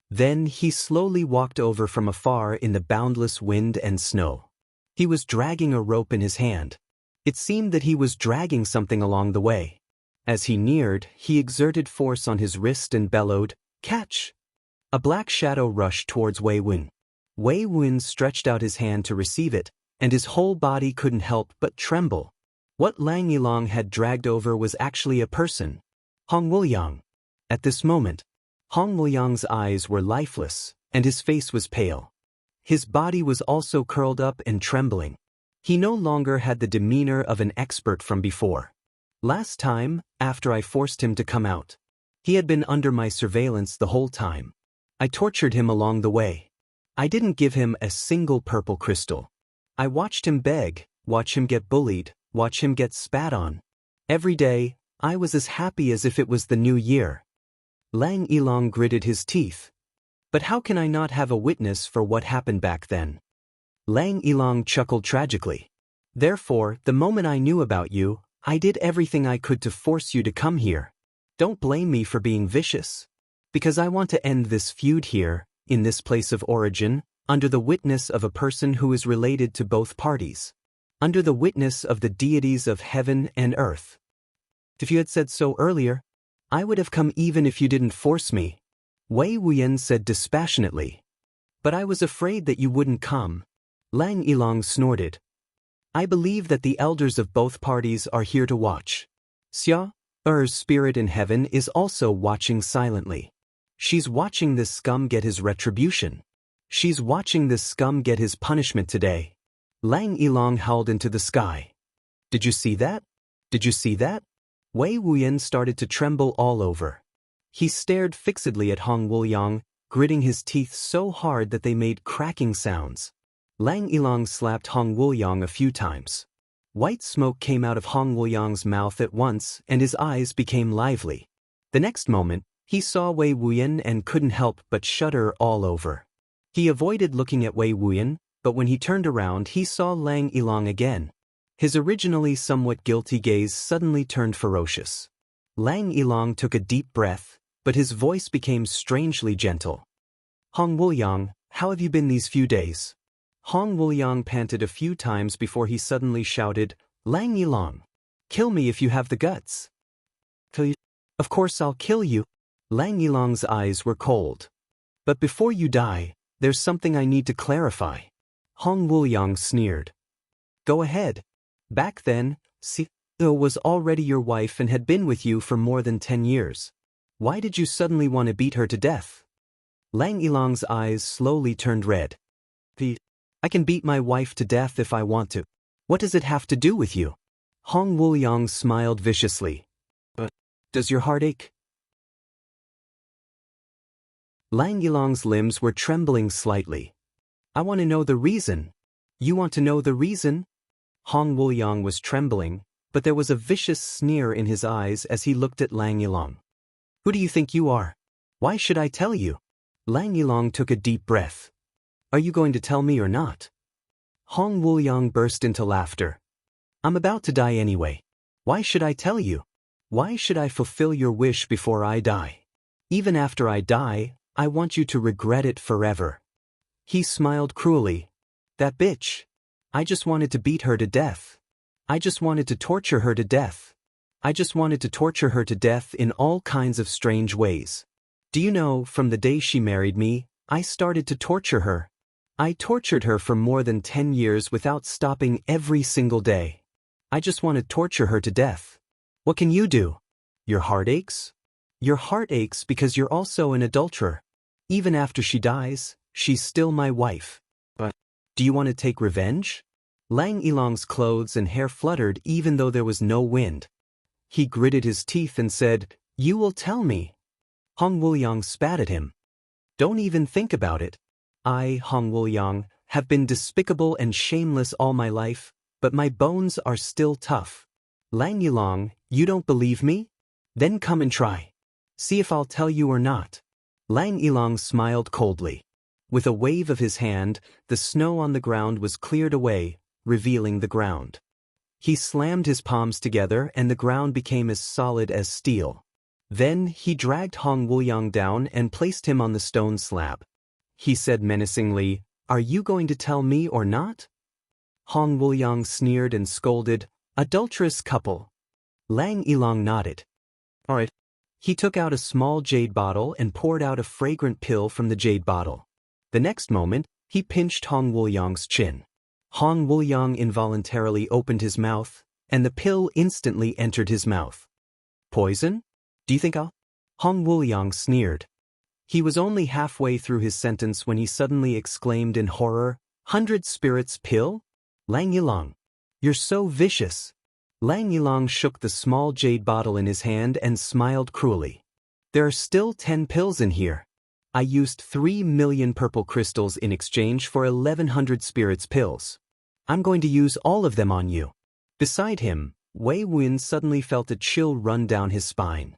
Then he slowly walked over from afar in the boundless wind and snow. He was dragging a rope in his hand. It seemed that he was dragging something along the way. As he neared, he exerted force on his wrist and bellowed, "Catch!" A black shadow rushed towards Wei Wuyan. Wei Wuyan stretched out his hand to receive it, and his whole body couldn't help but tremble. What Lang Yilong had dragged over was actually a person, Hong Wuliang. At this moment, Hong Wuliang's eyes were lifeless, and his face was pale. His body was also curled up and trembling. He no longer had the demeanor of an expert from before. Last time, after I forced him to come out, he had been under my surveillance the whole time. I tortured him along the way. I didn't give him a single purple crystal. I watched him beg, watch him get bullied, watch him get spat on. Every day, I was as happy as if it was the new year. Lang Yilong gritted his teeth. "But how can I not have a witness for what happened back then?" Lang Yilong chuckled tragically. "Therefore, the moment I knew about you, I did everything I could to force you to come here. Don't blame me for being vicious. Because I want to end this feud here, in this place of origin, under the witness of a person who is related to both parties. Under the witness of the deities of heaven and earth. If you had said so earlier, I would have come even if you didn't force me." Wei Wuyan said dispassionately. "But I was afraid that you wouldn't come." Lang Yilong snorted. "I believe that the elders of both parties are here to watch. Xia, Er's spirit in heaven is also watching silently. She's watching this scum get his retribution. She's watching this scum get his punishment today." Lang Yilong howled into the sky. "Did you see that? Did you see that?" Wei Wuyan started to tremble all over. He stared fixedly at Hong Wuliang, gritting his teeth so hard that they made cracking sounds. Lang Yilong slapped Hong Wuliang a few times. White smoke came out of Hong Wuliang's mouth at once and his eyes became lively. The next moment, he saw Wei Wuyan and couldn't help but shudder all over. He avoided looking at Wei Wuyan, but when he turned around he saw Lang Yilong again. His originally somewhat guilty gaze suddenly turned ferocious. Lang Yilong took a deep breath, but his voice became strangely gentle. Hong Wuliang, how have you been these few days? Hong Wuliang panted a few times before he suddenly shouted, Lang Yilong, kill me if you have the guts. Kill you? Of course I'll kill you. Lang Yilong's eyes were cold. But before you die, there's something I need to clarify. Hong Wuliang sneered. Go ahead. Back then, Sito was already your wife and had been with you for more than 10 years. Why did you suddenly want to beat her to death? Lang Yilong's eyes slowly turned red. I can beat my wife to death if I want to. What does it have to do with you? Hong Wuliang smiled viciously. But does your heart ache? Lang Yilong's limbs were trembling slightly. I want to know the reason. You want to know the reason? Hong Wuliang was trembling, but there was a vicious sneer in his eyes as he looked at Lang Yilong. Who do you think you are? Why should I tell you? Lang Yilong took a deep breath. Are you going to tell me or not? Hong Wuliang burst into laughter. I'm about to die anyway. Why should I tell you? Why should I fulfill your wish before I die? Even after I die, I want you to regret it forever. He smiled cruelly. That bitch. I just wanted to beat her to death. I just wanted to torture her to death. I just wanted to torture her to death in all kinds of strange ways. Do you know, from the day she married me, I started to torture her. I tortured her for more than 10 years without stopping every single day. I just want to torture her to death. What can you do? Your heart aches? Your heart aches because you're also an adulterer. Even after she dies, she's still my wife. But do you want to take revenge? Lang Yilong's clothes and hair fluttered even though there was no wind. He gritted his teeth and said, You will tell me. Hong Wuliang spat at him. Don't even think about it. I, Hong Wuliang, have been despicable and shameless all my life, but my bones are still tough. Lang Yilong, you don't believe me? Then come and try. See if I'll tell you or not. Lang Yilong smiled coldly. With a wave of his hand, the snow on the ground was cleared away, revealing the ground. He slammed his palms together and the ground became as solid as steel. Then he dragged Hong Wuliang down and placed him on the stone slab. He said menacingly, Are you going to tell me or not? Hong Wuliang sneered and scolded, Adulterous couple. Lang Yilong nodded. All right. He took out a small jade bottle and poured out a fragrant pill from the jade bottle. The next moment, he pinched Hong Wuliang's chin. Hong Wuliang involuntarily opened his mouth, and the pill instantly entered his mouth. Poison? Do you think I'll? Hong Wuliang sneered. He was only halfway through his sentence when he suddenly exclaimed in horror, 100 spirits pill? Lang Yilong. You're so vicious. Lang Yilong shook the small jade bottle in his hand and smiled cruelly. There are still 10 pills in here. I used 3 million purple crystals in exchange for 1100 spirits pills. I'm going to use all of them on you. Beside him, Wei Wuyan suddenly felt a chill run down his spine.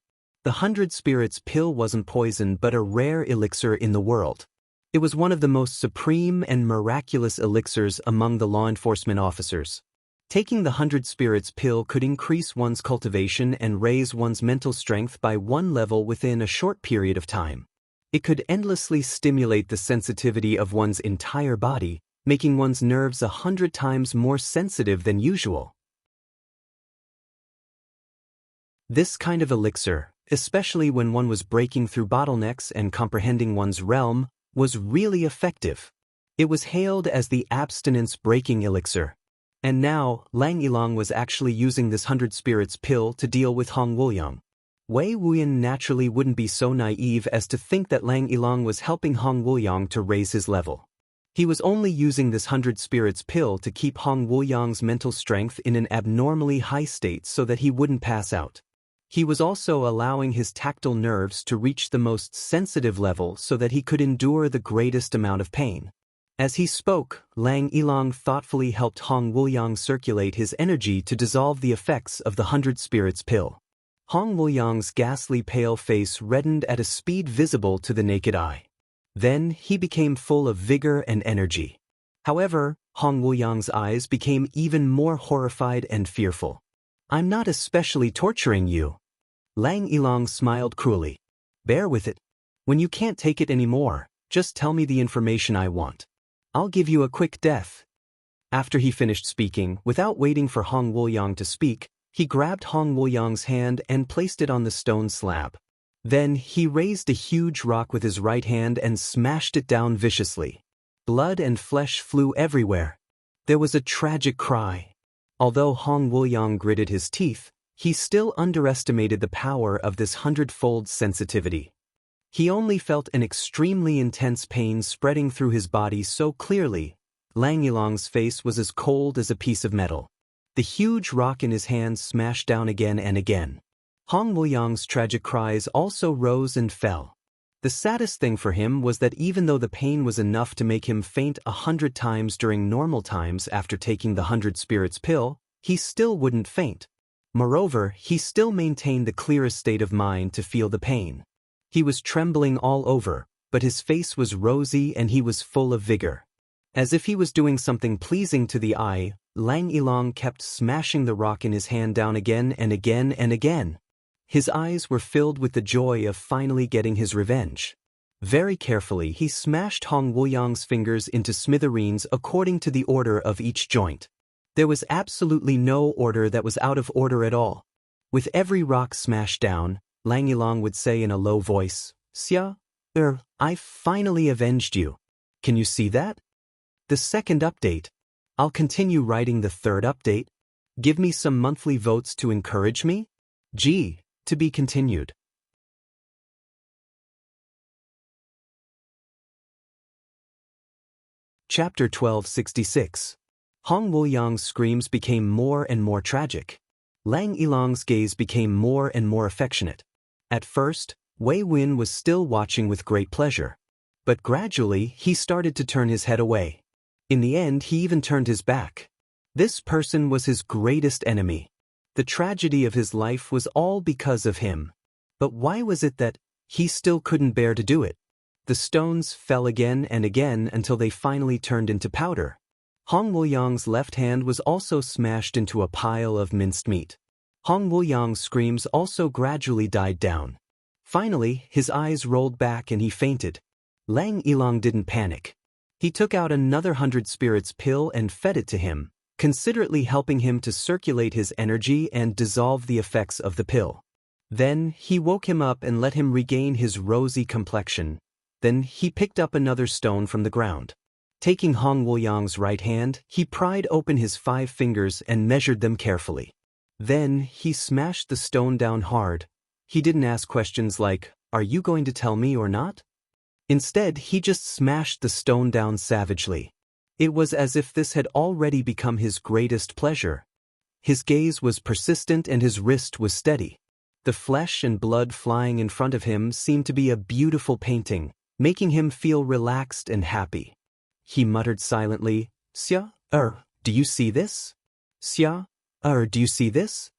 The 100 spirits pill wasn't poison but a rare elixir in the world. It was one of the most supreme and miraculous elixirs among the law enforcement officers. Taking the 100 spirits pill could increase one's cultivation and raise one's mental strength by 1 level within a short period of time. It could endlessly stimulate the sensitivity of one's entire body, making one's nerves 100 times more sensitive than usual. This kind of elixir, especially when one was breaking through bottlenecks and comprehending one's realm, was really effective. It was hailed as the abstinence-breaking elixir. And now, Lang Yilong was actually using this 100 spirits pill to deal with Hong Wuliang. Wei Wuyan naturally wouldn't be so naive as to think that Lang Yilong was helping Hong Wuliang to raise his level. He was only using this 100 spirits pill to keep Hong Wuliang's mental strength in an abnormally high state so that he wouldn't pass out. He was also allowing his tactile nerves to reach the most sensitive level so that he could endure the greatest amount of pain. As he spoke, Lang Yilong thoughtfully helped Hong Wuliang circulate his energy to dissolve the effects of the 100 Spirits pill. Hong Wuliang's ghastly pale face reddened at a speed visible to the naked eye. Then he became full of vigor and energy. However, Hong Wuliang's eyes became even more horrified and fearful. "I'm not especially torturing you." Lang Yilong smiled cruelly. "Bear with it. When you can't take it anymore, just tell me the information I want. I'll give you a quick death." After he finished speaking, without waiting for Hong Wuliang to speak, he grabbed Hong Wuliang's hand and placed it on the stone slab. Then he raised a huge rock with his right hand and smashed it down viciously. Blood and flesh flew everywhere. There was a tragic cry. Although Hong Wuliang gritted his teeth, he still underestimated the power of this 100-fold sensitivity. He only felt an extremely intense pain spreading through his body so clearly. Lang Yilong's face was as cold as a piece of metal. The huge rock in his hand smashed down again and again. Hong Wuliang's tragic cries also rose and fell. The saddest thing for him was that even though the pain was enough to make him faint 100 times during normal times after taking the 100 Spirits pill, he still wouldn't faint. Moreover, he still maintained the clearest state of mind to feel the pain. He was trembling all over, but his face was rosy and he was full of vigor. As if he was doing something pleasing to the eye, Lang Yilong kept smashing the rock in his hand down again and again and again. His eyes were filled with the joy of finally getting his revenge. Very carefully he smashed Hong Wuliang's fingers into smithereens according to the order of each joint. There was absolutely no order that was out of order at all. With every rock smashed down, Lang Yilong would say in a low voice, "Xia, I finally avenged you. Can you see that?" The second update. I'll continue writing the third update. Give me some monthly votes to encourage me. G. To be continued. Chapter 1266. Hong Wuliang's screams became more and more tragic. Lang Yilong's gaze became more and more affectionate. At first, Wei Wen was still watching with great pleasure. But gradually, he started to turn his head away. In the end, he even turned his back. This person was his greatest enemy. The tragedy of his life was all because of him. But why was it that he still couldn't bear to do it? The stones fell again and again until they finally turned into powder. Hong Wuliang's left hand was also smashed into a pile of minced meat. Hong Wuliang's screams also gradually died down. Finally, his eyes rolled back and he fainted. Lang Yilong didn't panic. He took out another 100 Spirits pill and fed it to him, considerately helping him to circulate his energy and dissolve the effects of the pill. Then he woke him up and let him regain his rosy complexion. Then he picked up another stone from the ground. Taking Hong Wuliang's right hand, he pried open his 5 fingers and measured them carefully. Then he smashed the stone down hard. He didn't ask questions like, "Are you going to tell me or not?" Instead, he just smashed the stone down savagely. It was as if this had already become his greatest pleasure. His gaze was persistent and his wrist was steady. The flesh and blood flying in front of him seemed to be a beautiful painting, making him feel relaxed and happy. He muttered silently, "Xia, do you see this? Xia, do you see this?"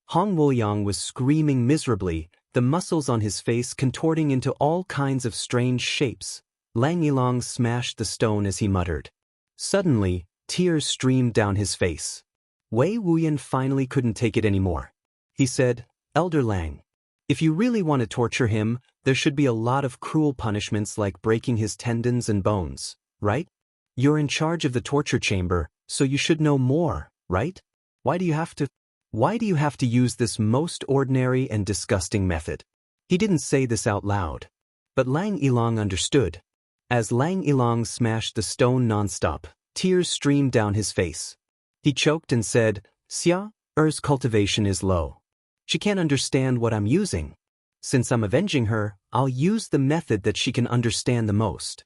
Hong Wuliang was screaming miserably, the muscles on his face contorting into all kinds of strange shapes. Lang Yilong smashed the stone as he muttered. Suddenly, tears streamed down his face. Wei Wuyan finally couldn't take it anymore. He said, "Elder Lang, if you really want to torture him, there should be a lot of cruel punishments like breaking his tendons and bones, right? You're in charge of the torture chamber, so you should know more, right? Why do you have to use this most ordinary and disgusting method?" He didn't say this out loud. But Lang Yilong understood. As Lang Yilong smashed the stone nonstop, tears streamed down his face. He choked and said, "Xia's cultivation is low. She can't understand what I'm using. Since I'm avenging her, I'll use the method that she can understand the most.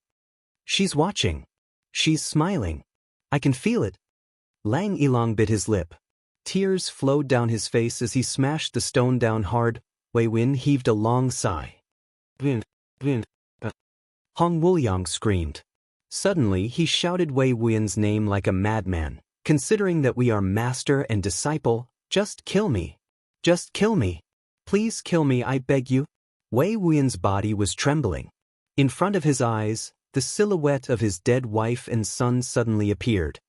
She's watching. She's smiling. I can feel it." Lang Yilong bit his lip. Tears flowed down his face as he smashed the stone down hard. Wei Wen heaved a long sigh. "Hong Wuliang screamed. Suddenly he shouted Wei Wuyan's name like a madman. Considering that we are master and disciple, just kill me. Just kill me. Please kill me, I beg you. Wei Wuyan's body was trembling. In front of his eyes, the silhouette of his dead wife and son suddenly appeared.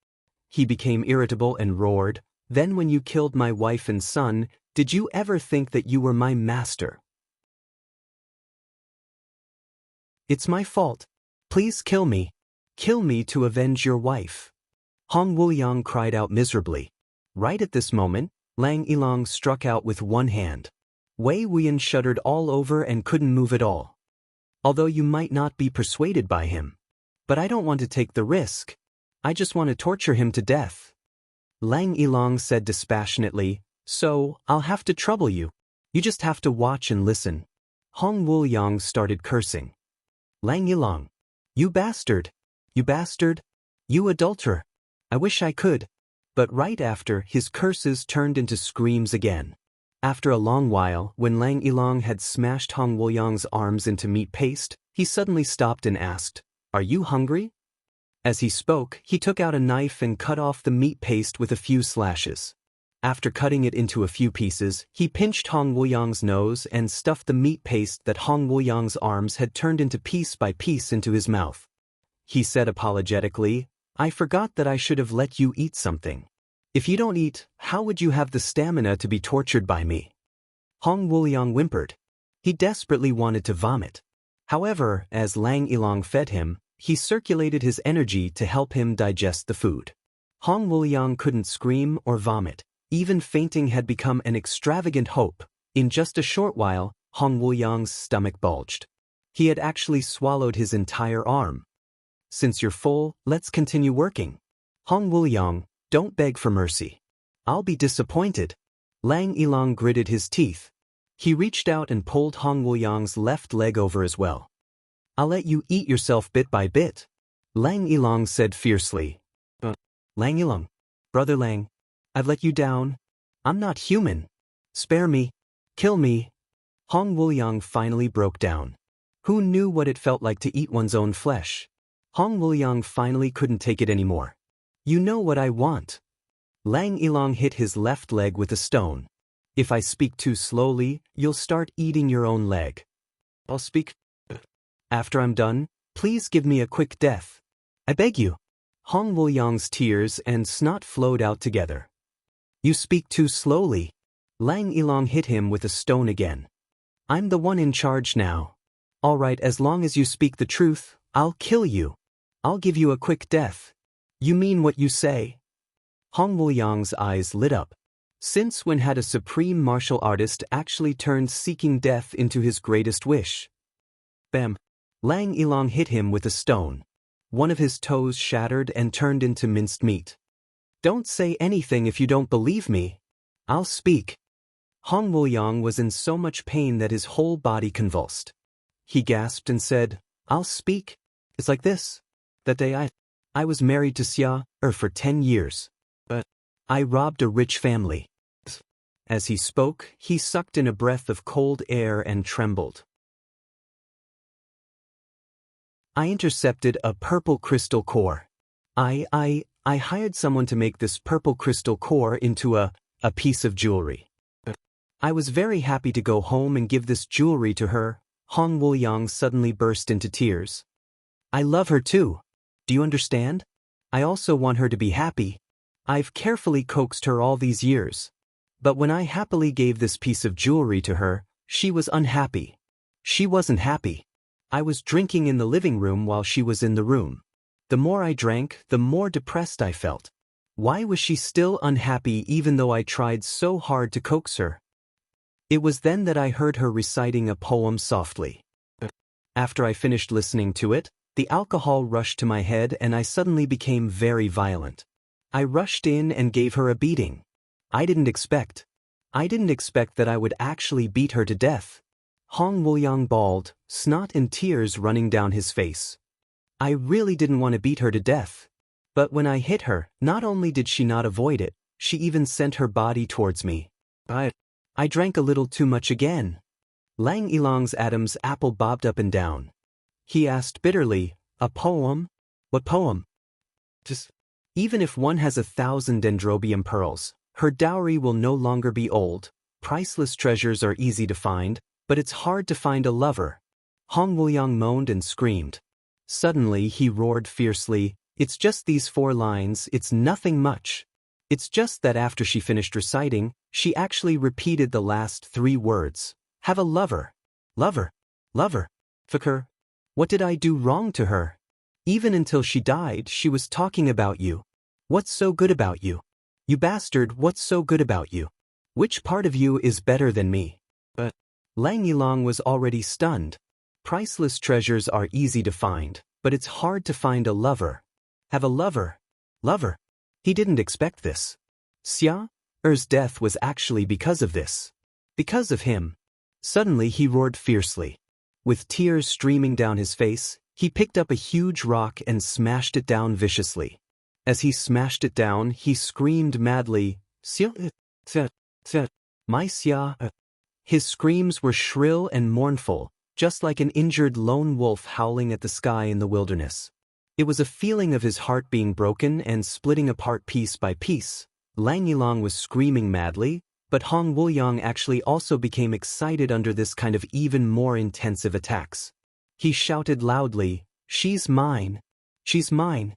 He became irritable and roared, "Then when you killed my wife and son, did you ever think that you were my master? It's my fault. Please kill me. Kill me to avenge your wife." Hong Wuliang cried out miserably. Right at this moment, Lang Yilong struck out with one hand. Wei Wuyan shuddered all over and couldn't move at all. Although you might not be persuaded by him. But I don't want to take the risk. I just want to torture him to death. Lang Yilong said dispassionately, "So, I'll have to trouble you. You just have to watch and listen." Hong Wuliang started cursing. Lang Yilong. You bastard. You bastard. You adulterer. I wish I could. But right after, his curses turned into screams again. After a long while, when Lang Yilong had smashed Hong Wuliang's arms into meat paste, he suddenly stopped and asked, "Are you hungry?" As he spoke, he took out a knife and cut off the meat paste with a few slashes. After cutting it into a few pieces, he pinched Hong Wuliang's nose and stuffed the meat paste that Hong Wuliang's arms had turned into piece by piece into his mouth. He said apologetically, "I forgot that I should have let you eat something. If you don't eat, how would you have the stamina to be tortured by me?" Hong Wuliang whimpered. He desperately wanted to vomit. However, as Lang Yilong fed him, he circulated his energy to help him digest the food. Hong Wuliang couldn't scream or vomit. Even fainting had become an extravagant hope. In just a short while, Hong Wuliang's stomach bulged. He had actually swallowed his entire arm. "Since you're full, let's continue working. Hong Wuliang, don't beg for mercy. I'll be disappointed." Lang Yilong gritted his teeth. He reached out and pulled Hong Wuliang's left leg over as well. "I'll let you eat yourself bit by bit," Lang Yilong said fiercely. Lang Yilong, brother Lang, I've let you down. I'm not human. Spare me. Kill me. Hong Wuliang finally broke down. Who knew what it felt like to eat one's own flesh? Hong Wuliang finally couldn't take it anymore. "You know what I want." Lang Yilong hit his left leg with a stone. "If I speak too slowly, you'll start eating your own leg. I'll speak. After I'm done, please give me a quick death. I beg you." Hong Wuliang's tears and snot flowed out together. "You speak too slowly." Lang Yilong hit him with a stone again. "I'm the one in charge now. All right, as long as you speak the truth, I'll kill you. I'll give you a quick death. You mean what you say?" Hong Wuliang's eyes lit up. Since when had a supreme martial artist actually turned seeking death into his greatest wish? Bam! Lang Yilong hit him with a stone. One of his toes shattered and turned into minced meat. "Don't say anything if you don't believe me. I'll speak." Hong Wuliang was in so much pain that his whole body convulsed. He gasped and said, "I'll speak. It's like this. That day I was married to Xia for 10 years. But I robbed a rich family." As he spoke, he sucked in a breath of cold air and trembled. "I intercepted a purple crystal core. I hired someone to make this purple crystal core into a piece of jewelry. I was very happy to go home and give this jewelry to her." Hong Wuliang suddenly burst into tears. "I love her too. Do you understand? I also want her to be happy. I've carefully coaxed her all these years. But when I happily gave this piece of jewelry to her, she was unhappy. She wasn't happy. I was drinking in the living room while she was in the room. The more I drank, the more depressed I felt. Why was she still unhappy even though I tried so hard to coax her? It was then that I heard her reciting a poem softly. After I finished listening to it, the alcohol rushed to my head and I suddenly became very violent. I rushed in and gave her a beating. I didn't expect that I would actually beat her to death." Hong Wuliang bawled, snot and tears running down his face. "I really didn't want to beat her to death. But when I hit her, not only did she not avoid it, she even sent her body towards me. I drank a little too much again." Lang Yilong's Adam's apple bobbed up and down. He asked bitterly, "A poem? What poem? Just, even if one has 1,000 dendrobium pearls, her dowry will no longer be old. Priceless treasures are easy to find, but it's hard to find a lover. Hong Wuliang moaned and screamed. Suddenly he roared fiercely, "It's just these 4 lines, it's nothing much." It's just that after she finished reciting, she actually repeated the last 3 words. Have a lover. Lover. Lover. Fakir. What did I do wrong to her? Even until she died, she was talking about you. What's so good about you? You bastard, what's so good about you? Which part of you is better than me? But Lang Yilong was already stunned. Priceless treasures are easy to find, but it's hard to find a lover. Have a lover. Lover. He didn't expect this. Xia Er's death was actually because of this. Because of him. Suddenly he roared fiercely. With tears streaming down his face, he picked up a huge rock and smashed it down viciously. As he smashed it down, he screamed madly, "Xia, my Xia." His screams were shrill and mournful, just like an injured lone wolf howling at the sky in the wilderness. It was a feeling of his heart being broken and splitting apart piece by piece. Lang Yilong was screaming madly, but Hong Wuliang actually also became excited under this kind of even more intensive attacks. He shouted loudly, "She's mine! She's mine!"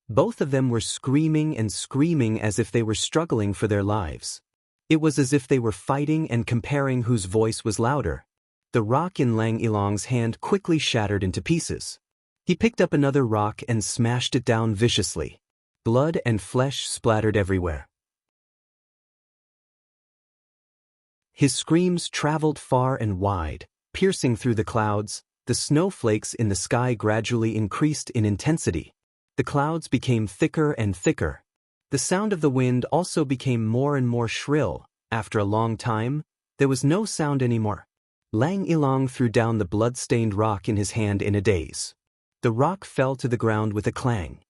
Both of them were screaming and screaming as if they were struggling for their lives. It was as if they were fighting and comparing whose voice was louder. The rock in Lang Yilong's hand quickly shattered into pieces. He picked up another rock and smashed it down viciously. Blood and flesh splattered everywhere. His screams traveled far and wide, piercing through the clouds. The snowflakes in the sky gradually increased in intensity. The clouds became thicker and thicker. The sound of the wind also became more and more shrill. After a long time, there was no sound anymore. Lang Yilong threw down the blood-stained rock in his hand in a daze. The rock fell to the ground with a clang.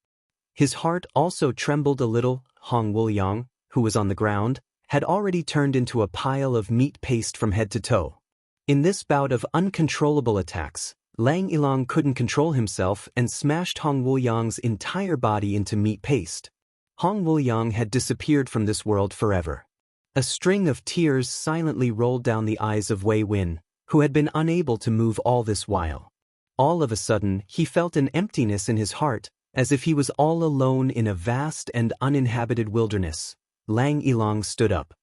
His heart also trembled a little. Hong Wuliang, who was on the ground, had already turned into a pile of meat paste from head to toe. In this bout of uncontrollable attacks, Lang Yilong couldn't control himself and smashed Hong Wuliang's entire body into meat paste. Hong Wuliang had disappeared from this world forever. A string of tears silently rolled down the eyes of Wei Win, who had been unable to move all this while. All of a sudden, he felt an emptiness in his heart, as if he was all alone in a vast and uninhabited wilderness. Lang Yilong stood up.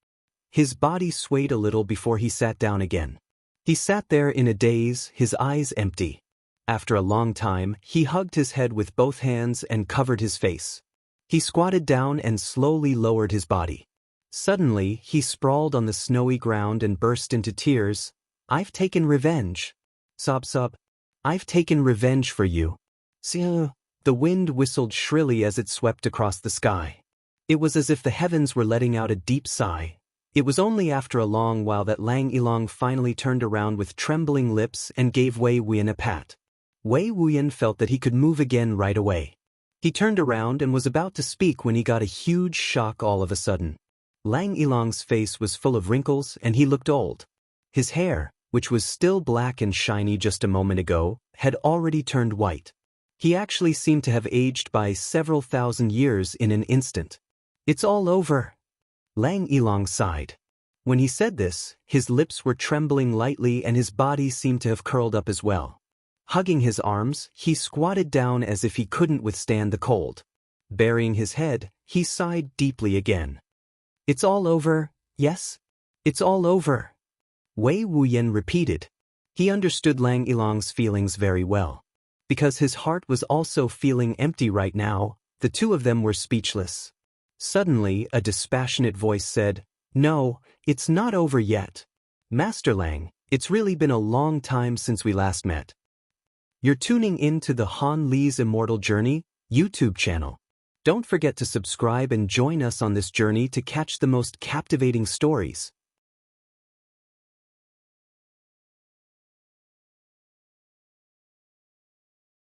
His body swayed a little before he sat down again. He sat there in a daze, his eyes empty. After a long time, he hugged his head with both hands and covered his face. He squatted down and slowly lowered his body. Suddenly, he sprawled on the snowy ground and burst into tears. "I've taken revenge." Sob sob. "I've taken revenge for you." Xia. The wind whistled shrilly as it swept across the sky. It was as if the heavens were letting out a deep sigh. It was only after a long while that Lang Yilong finally turned around with trembling lips and gave Wei Wuyan a pat. Wei Wuyan felt that he could move again right away. He turned around and was about to speak when he got a huge shock all of a sudden. Lang Yilong's face was full of wrinkles and he looked old. His hair, which was still black and shiny just a moment ago, had already turned white. He actually seemed to have aged by several thousand years in an instant. "It's all over." Lang Yilong sighed. When he said this, his lips were trembling lightly and his body seemed to have curled up as well. Hugging his arms, he squatted down as if he couldn't withstand the cold. Burying his head, he sighed deeply again. "It's all over, yes? It's all over." Wei Wuyan repeated. He understood Lang Yilong's feelings very well. Because his heart was also feeling empty right now, the two of them were speechless. Suddenly, a dispassionate voice said, "No, it's not over yet. Master Lang, it's really been a long time since we last met." You're tuning in to the Han Li's Immortal Journey YouTube channel. Don't forget to subscribe and join us on this journey to catch the most captivating stories.